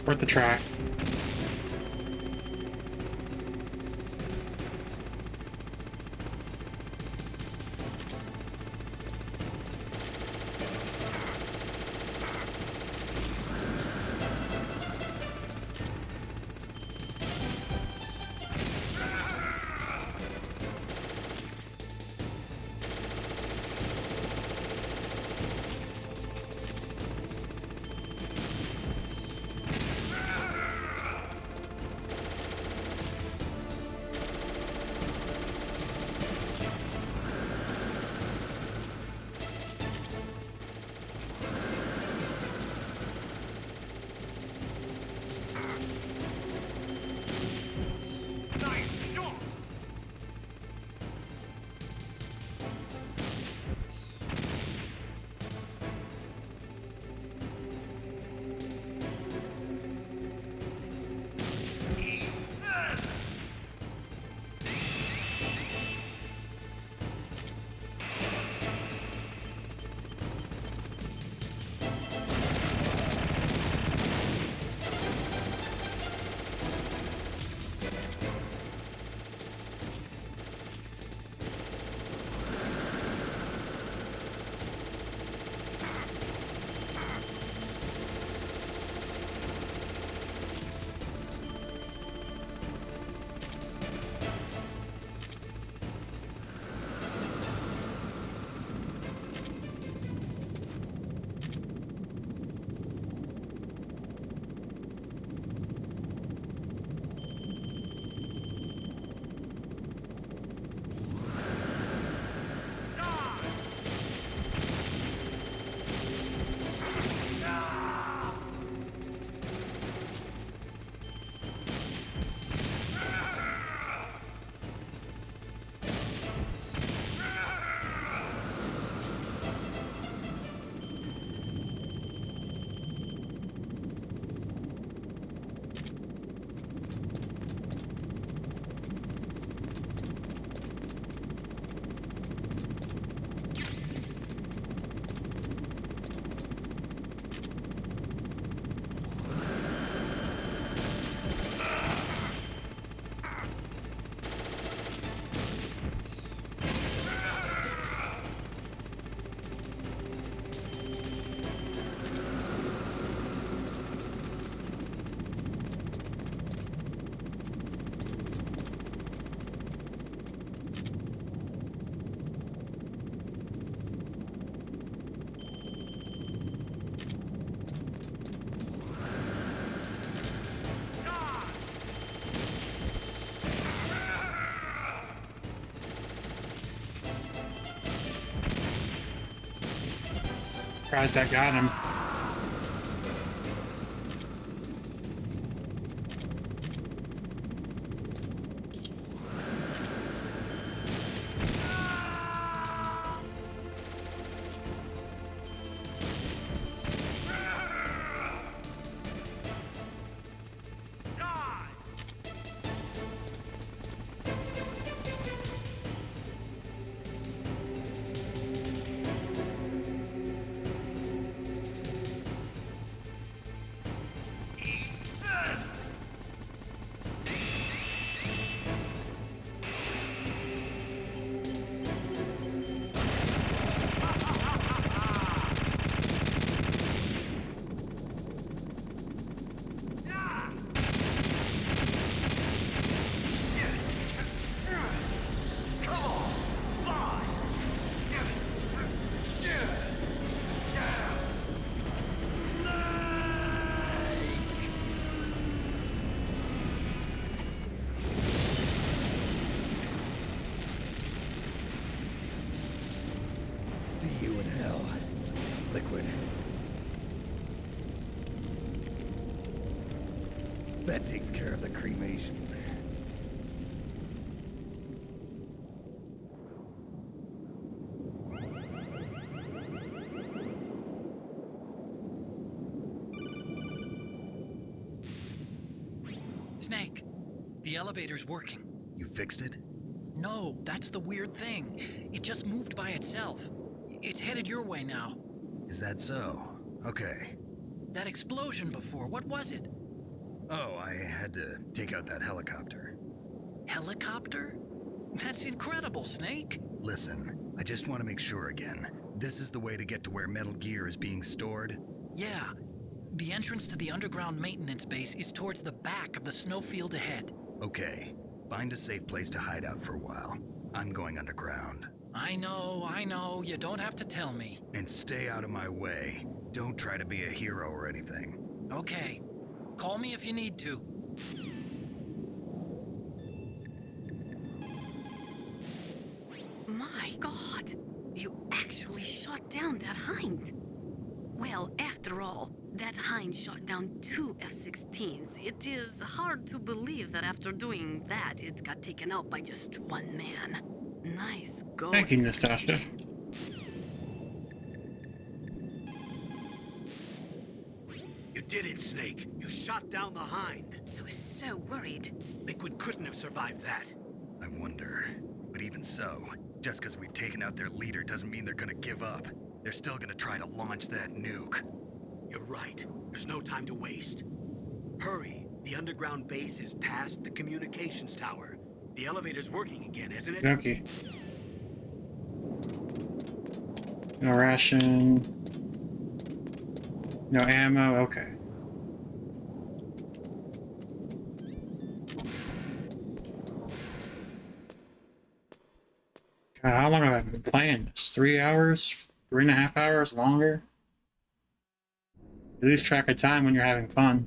Worth the try. surprised that got him. See you in hell, Liquid. That takes care of the cremation. Snake, the elevator's working. You fixed it? No, that's the weird thing. It just moved by itself. It's headed your way now. Is that so? Okay. That explosion before, what was it? Oh, I had to take out that helicopter. Helicopter? That's incredible, Snake. Listen, I just want to make sure again. This is the way to get to where Metal Gear is being stored? Yeah. The entrance to the underground maintenance base is towards the back of the snowfield ahead. Okay. Find a safe place to hide out for a while. I'm going underground. I know. You don't have to tell me. And stay out of my way. Don't try to be a hero or anything. Okay. Call me if you need to. My God! You actually shot down that Hind. Well, after all, that Hind shot down 2 F-16s. It is hard to believe that after doing that, it got taken out by just one man. Nice going. Thank you, Nastasha. You did it, Snake. You shot down the Hind. I was so worried. Liquid couldn't have survived that. I wonder. But even so, just because we've taken out their leader doesn't mean they're gonna give up. They're still gonna try to launch that nuke. You're right. There's no time to waste. Hurry. The underground base is past the communications tower. The elevator's working again, isn't it? Okay. No ration. No ammo. Okay. God, how long have I been playing? It's 3 hours? 3.5 hours longer? You lose track of time when you're having fun.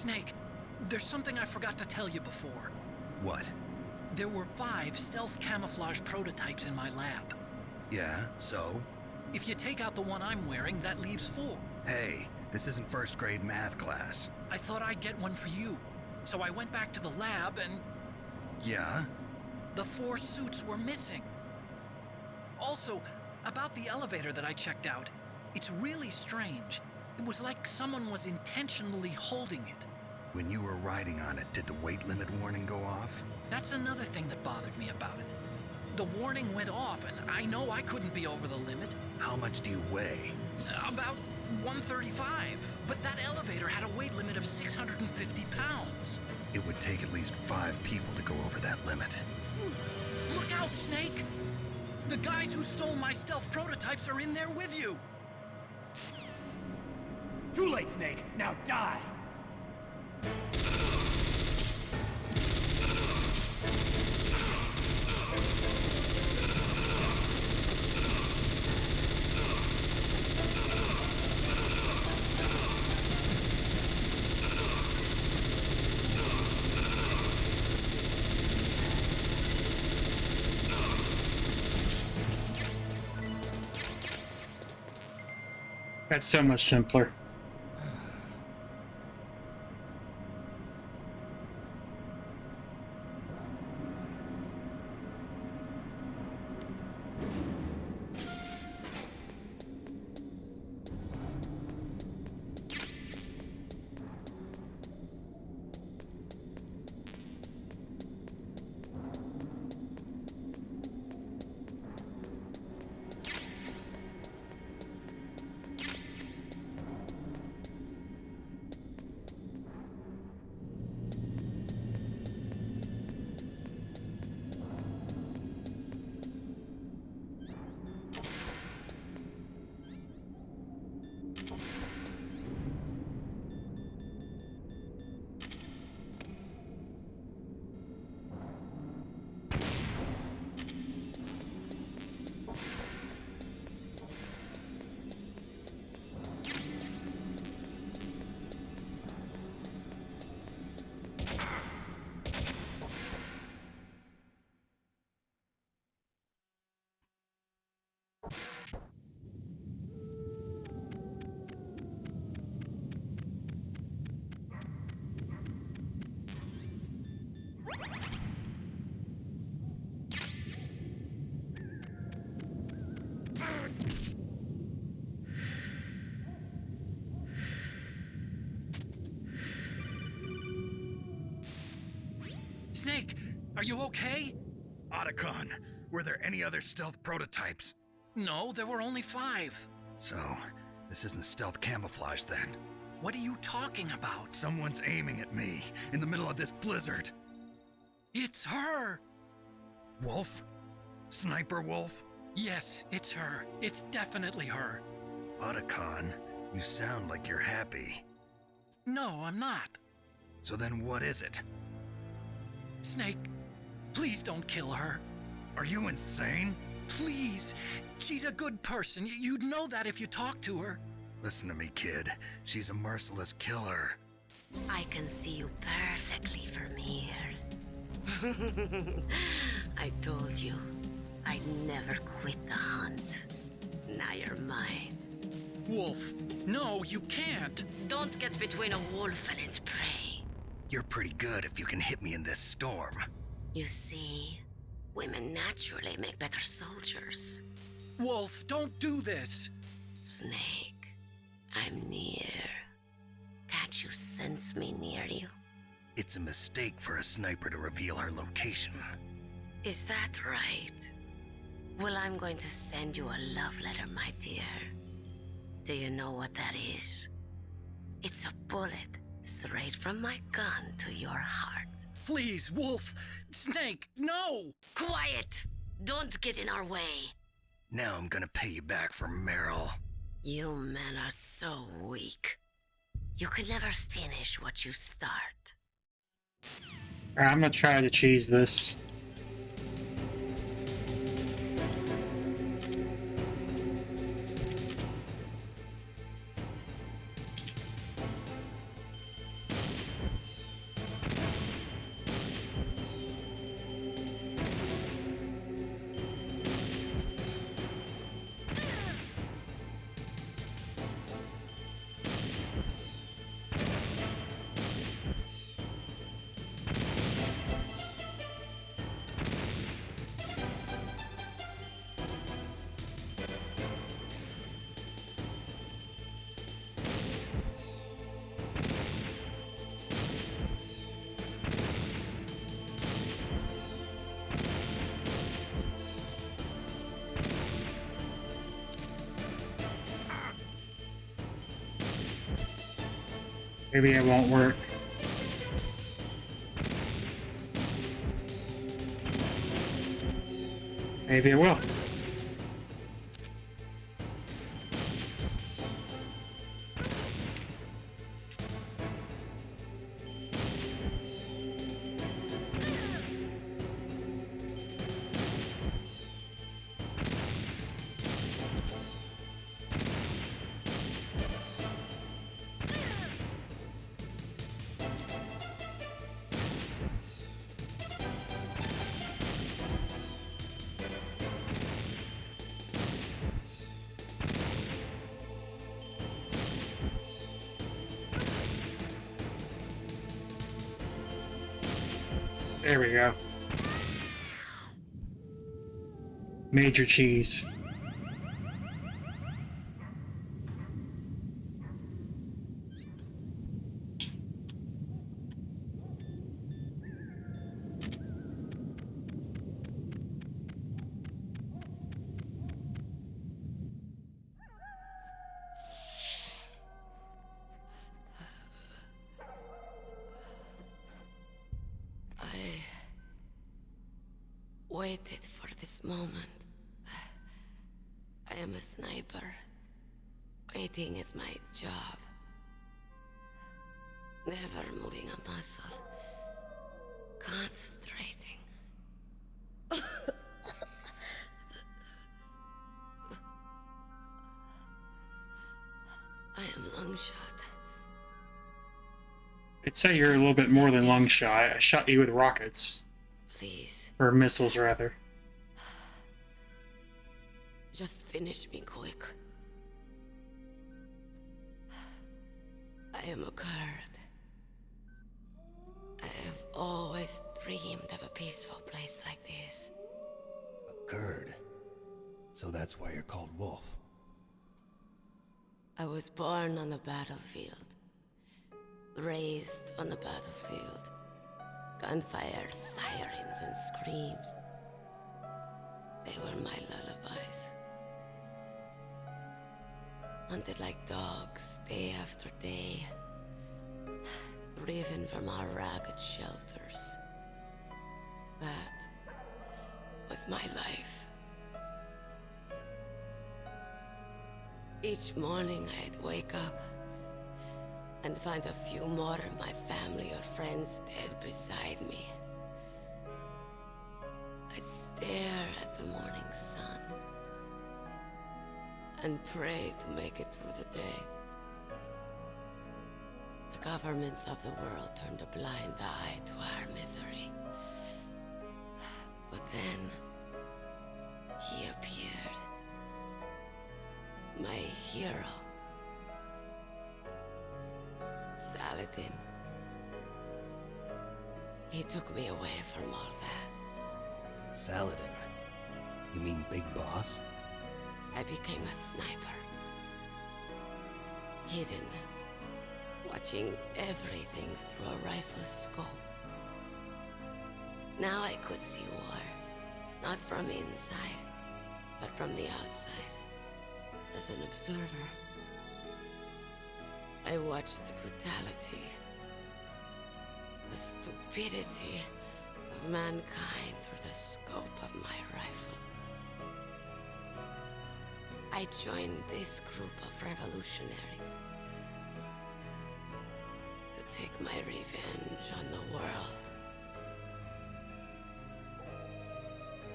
Snake, there's something I forgot to tell you before. What? There were 5 stealth camouflage prototypes in my lab. Yeah, so? If you take out the one I'm wearing, that leaves 4. Hey, this isn't first grade math class. I thought I'd get one for you. So I went back to the lab and... Yeah? The 4 suits were missing. Also, about the elevator that I checked out, it's really strange. It was like someone was intentionally holding it. When you were riding on it, did the weight limit warning go off? That's another thing that bothered me about it. The warning went off, and I know I couldn't be over the limit. How much do you weigh? About 135, but that elevator had a weight limit of 650 pounds. It would take at least 5 people to go over that limit. Look out, Snake! The guys who stole my stealth prototypes are in there with you! Too late, Snake! Now die! That's so much simpler. Snake, are you okay? Otacon, were there any other stealth prototypes? No, there were only 5. So, this isn't stealth camouflage then? What are you talking about? Someone's aiming at me, in the middle of this blizzard. It's her! Wolf? Sniper Wolf? Yes, it's her. It's definitely her. Otacon, you sound like you're happy. No, I'm not. So then what is it? Snake, please don't kill her. Are you insane? Please. She's a good person. You'd know that if you talked to her. Listen to me, kid. She's a merciless killer. I can see you perfectly from here. I told you, I'd never quit the hunt. Now you're mine. Wolf, no, you can't. Don't get between a wolf and its prey. You're pretty good if you can hit me in this storm. You see, women naturally make better soldiers. Wolf, don't do this. Snake, I'm near. Can't you sense me near you? It's a mistake for a sniper to reveal her location. Is that right? Well, I'm going to send you a love letter, my dear. Do you know what that is? It's a bullet straight from my gun to your heart. Please, Wolf! Snake, no! Quiet! Don't get in our way. Now I'm gonna pay you back for Meryl. You men are so weak. You can never finish what you start. Alright, I'm gonna try to cheese this. Maybe it won't work. Maybe it will. There we go. Major cheese. Waited for this moment. I am a sniper. Waiting is my job. Never moving a muscle. Concentrating. I am Longshot. I'd say you're a little bit more than Longshot. I shot you with rockets. Please. Or missiles, rather. Just finish me quick. I am a Kurd. I have always dreamed of a peaceful place like this. A Kurd? So that's why you're called Wolf. I was born on the battlefield. Raised on the battlefield. Gunfire, sirens, and screams. They were my lullabies. Hunted like dogs, day after day. Driven from our ragged shelters. That was my life. Each morning I'd wake up and find a few more of my family or friends dead beside me. I'd stare at the morning sun and pray to make it through the day. The governments of the world turned a blind eye to our misery. But then, he appeared. My hero. Saladin. He took me away from all that. Saladin? You mean Big Boss? I became a sniper. Hidden. Watching everything through a rifle's scope. Now I could see war. Not from inside, but from the outside. As an observer. I watched the brutality, the stupidity of mankind through the scope of my rifle. I joined this group of revolutionaries to take my revenge on the world.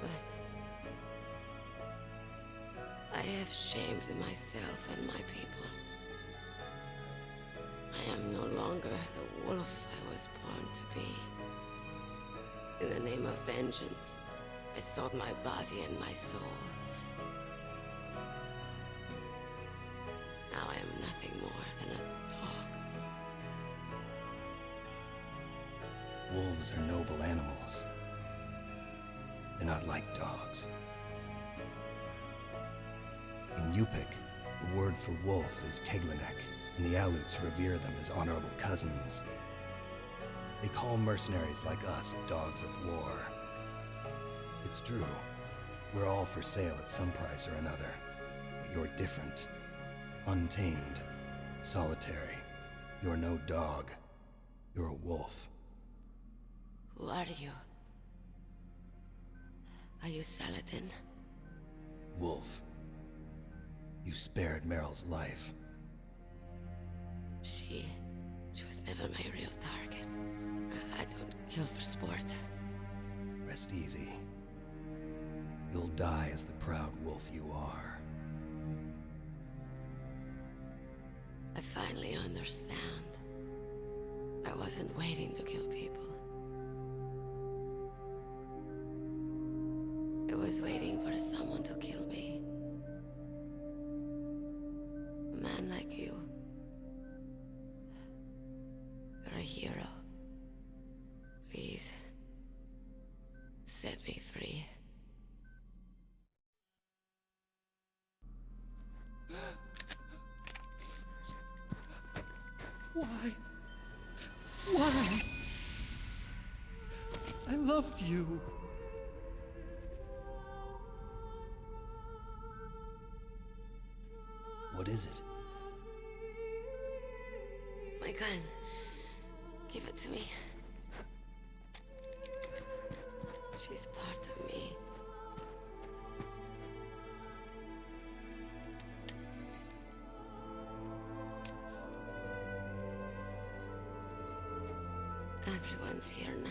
But I have shamed myself and my people. I am no longer the wolf I was born to be. In the name of vengeance, I sold my body and my soul. Now I am nothing more than a dog. Wolves are noble animals. They're not like dogs. In Yupik, the word for wolf is Keglenek, and the Aleuts revere them as honorable cousins. They call mercenaries like us dogs of war. It's true. We're all for sale at some price or another. But you're different. Untamed. Solitary. You're no dog. You're a wolf. Who are you? Are you Saladin? Wolf. You spared Meryl's life. She was never my real target. I don't kill for sport. Rest easy. You'll die as the proud wolf you are. I finally understand. I wasn't waiting to kill people. I was waiting for someone to kill me. A man like you. You're a hero. Please, set me free. Why? Why? I loved you. What is it? My gun. Give it to me. She's part of me. Everyone's here now.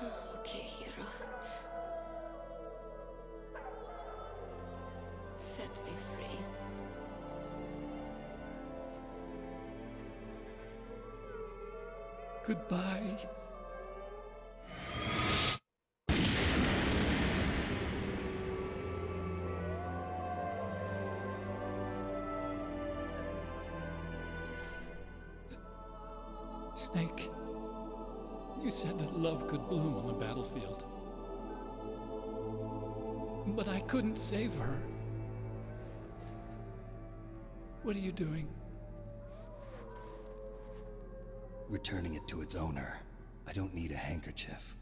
Oh, okay, hero. Set me free. Goodbye. Snake, you said that love could bloom on the battlefield. But I couldn't save her. What are you doing? Returning it to its owner. I don't need a handkerchief.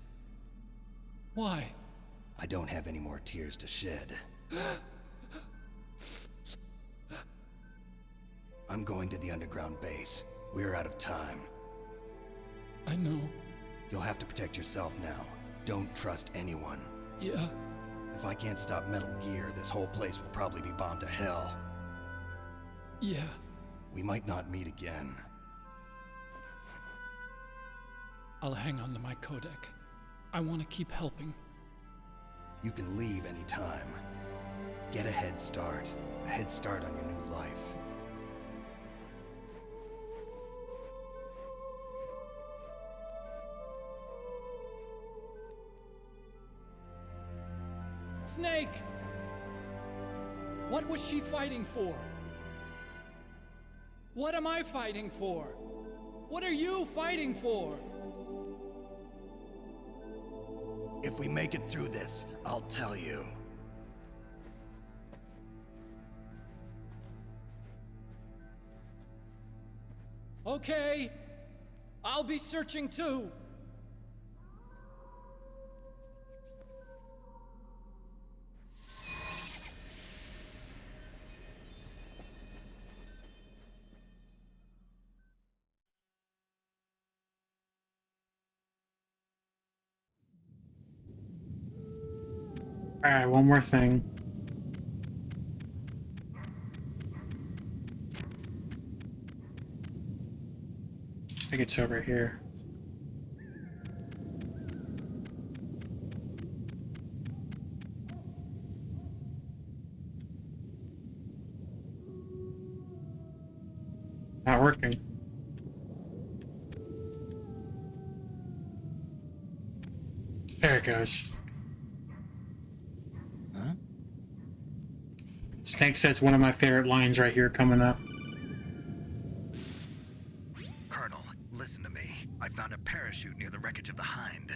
Why? I don't have any more tears to shed. I'm going to the underground base. We're out of time. I know. You'll have to protect yourself now. Don't trust anyone. Yeah. If I can't stop Metal Gear, this whole place will probably be bombed to hell. Yeah. We might not meet again. I'll hang on to my codec. I want to keep helping. You can leave anytime. Get a head start. A head start on your new life. Snake! What was she fighting for? What am I fighting for? What are you fighting for? If we make it through this, I'll tell you. Okay. I'll be searching too. Alright, one more thing. I think it's over here. Not working. There it goes. Huh? Snake says one of my favorite lines right here coming up. Colonel, listen to me. I found a parachute near the wreckage of the Hind.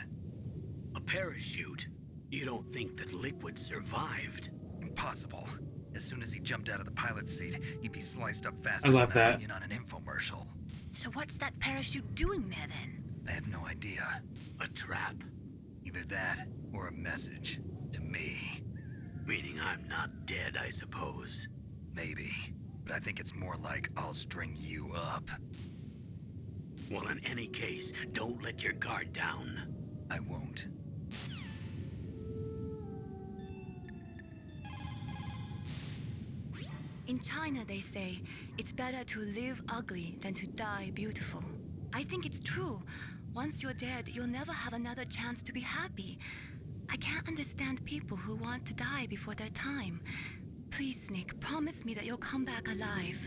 A parachute? You don't think that Liquid survived? Impossible. As soon as he jumped out of the pilot's seat, he'd be sliced up faster I love than that. onion on an infomercial. So what's that parachute doing there then? I have no idea. A trap? Either that, or a message. To me. Meaning I'm not dead, I suppose. Maybe. But I think it's more like I'll string you up. Well, in any case, don't let your guard down. I won't. In China, they say, it's better to live ugly than to die beautiful. I think it's true. Once you're dead, you'll never have another chance to be happy. I can't understand people who want to die before their time. Please, Snake, promise me that you'll come back alive.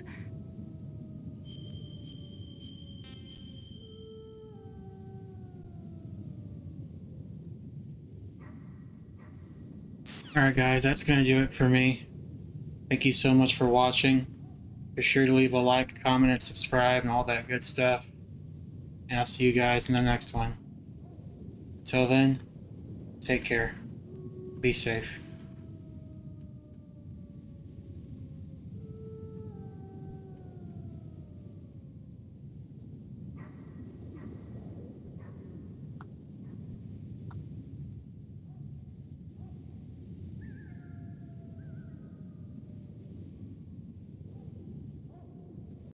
Alright guys, that's gonna do it for me. Thank you so much for watching. Be sure to leave a like, comment, and subscribe, and all that good stuff. And I'll see you guys in the next one. Until then, take care. Be safe.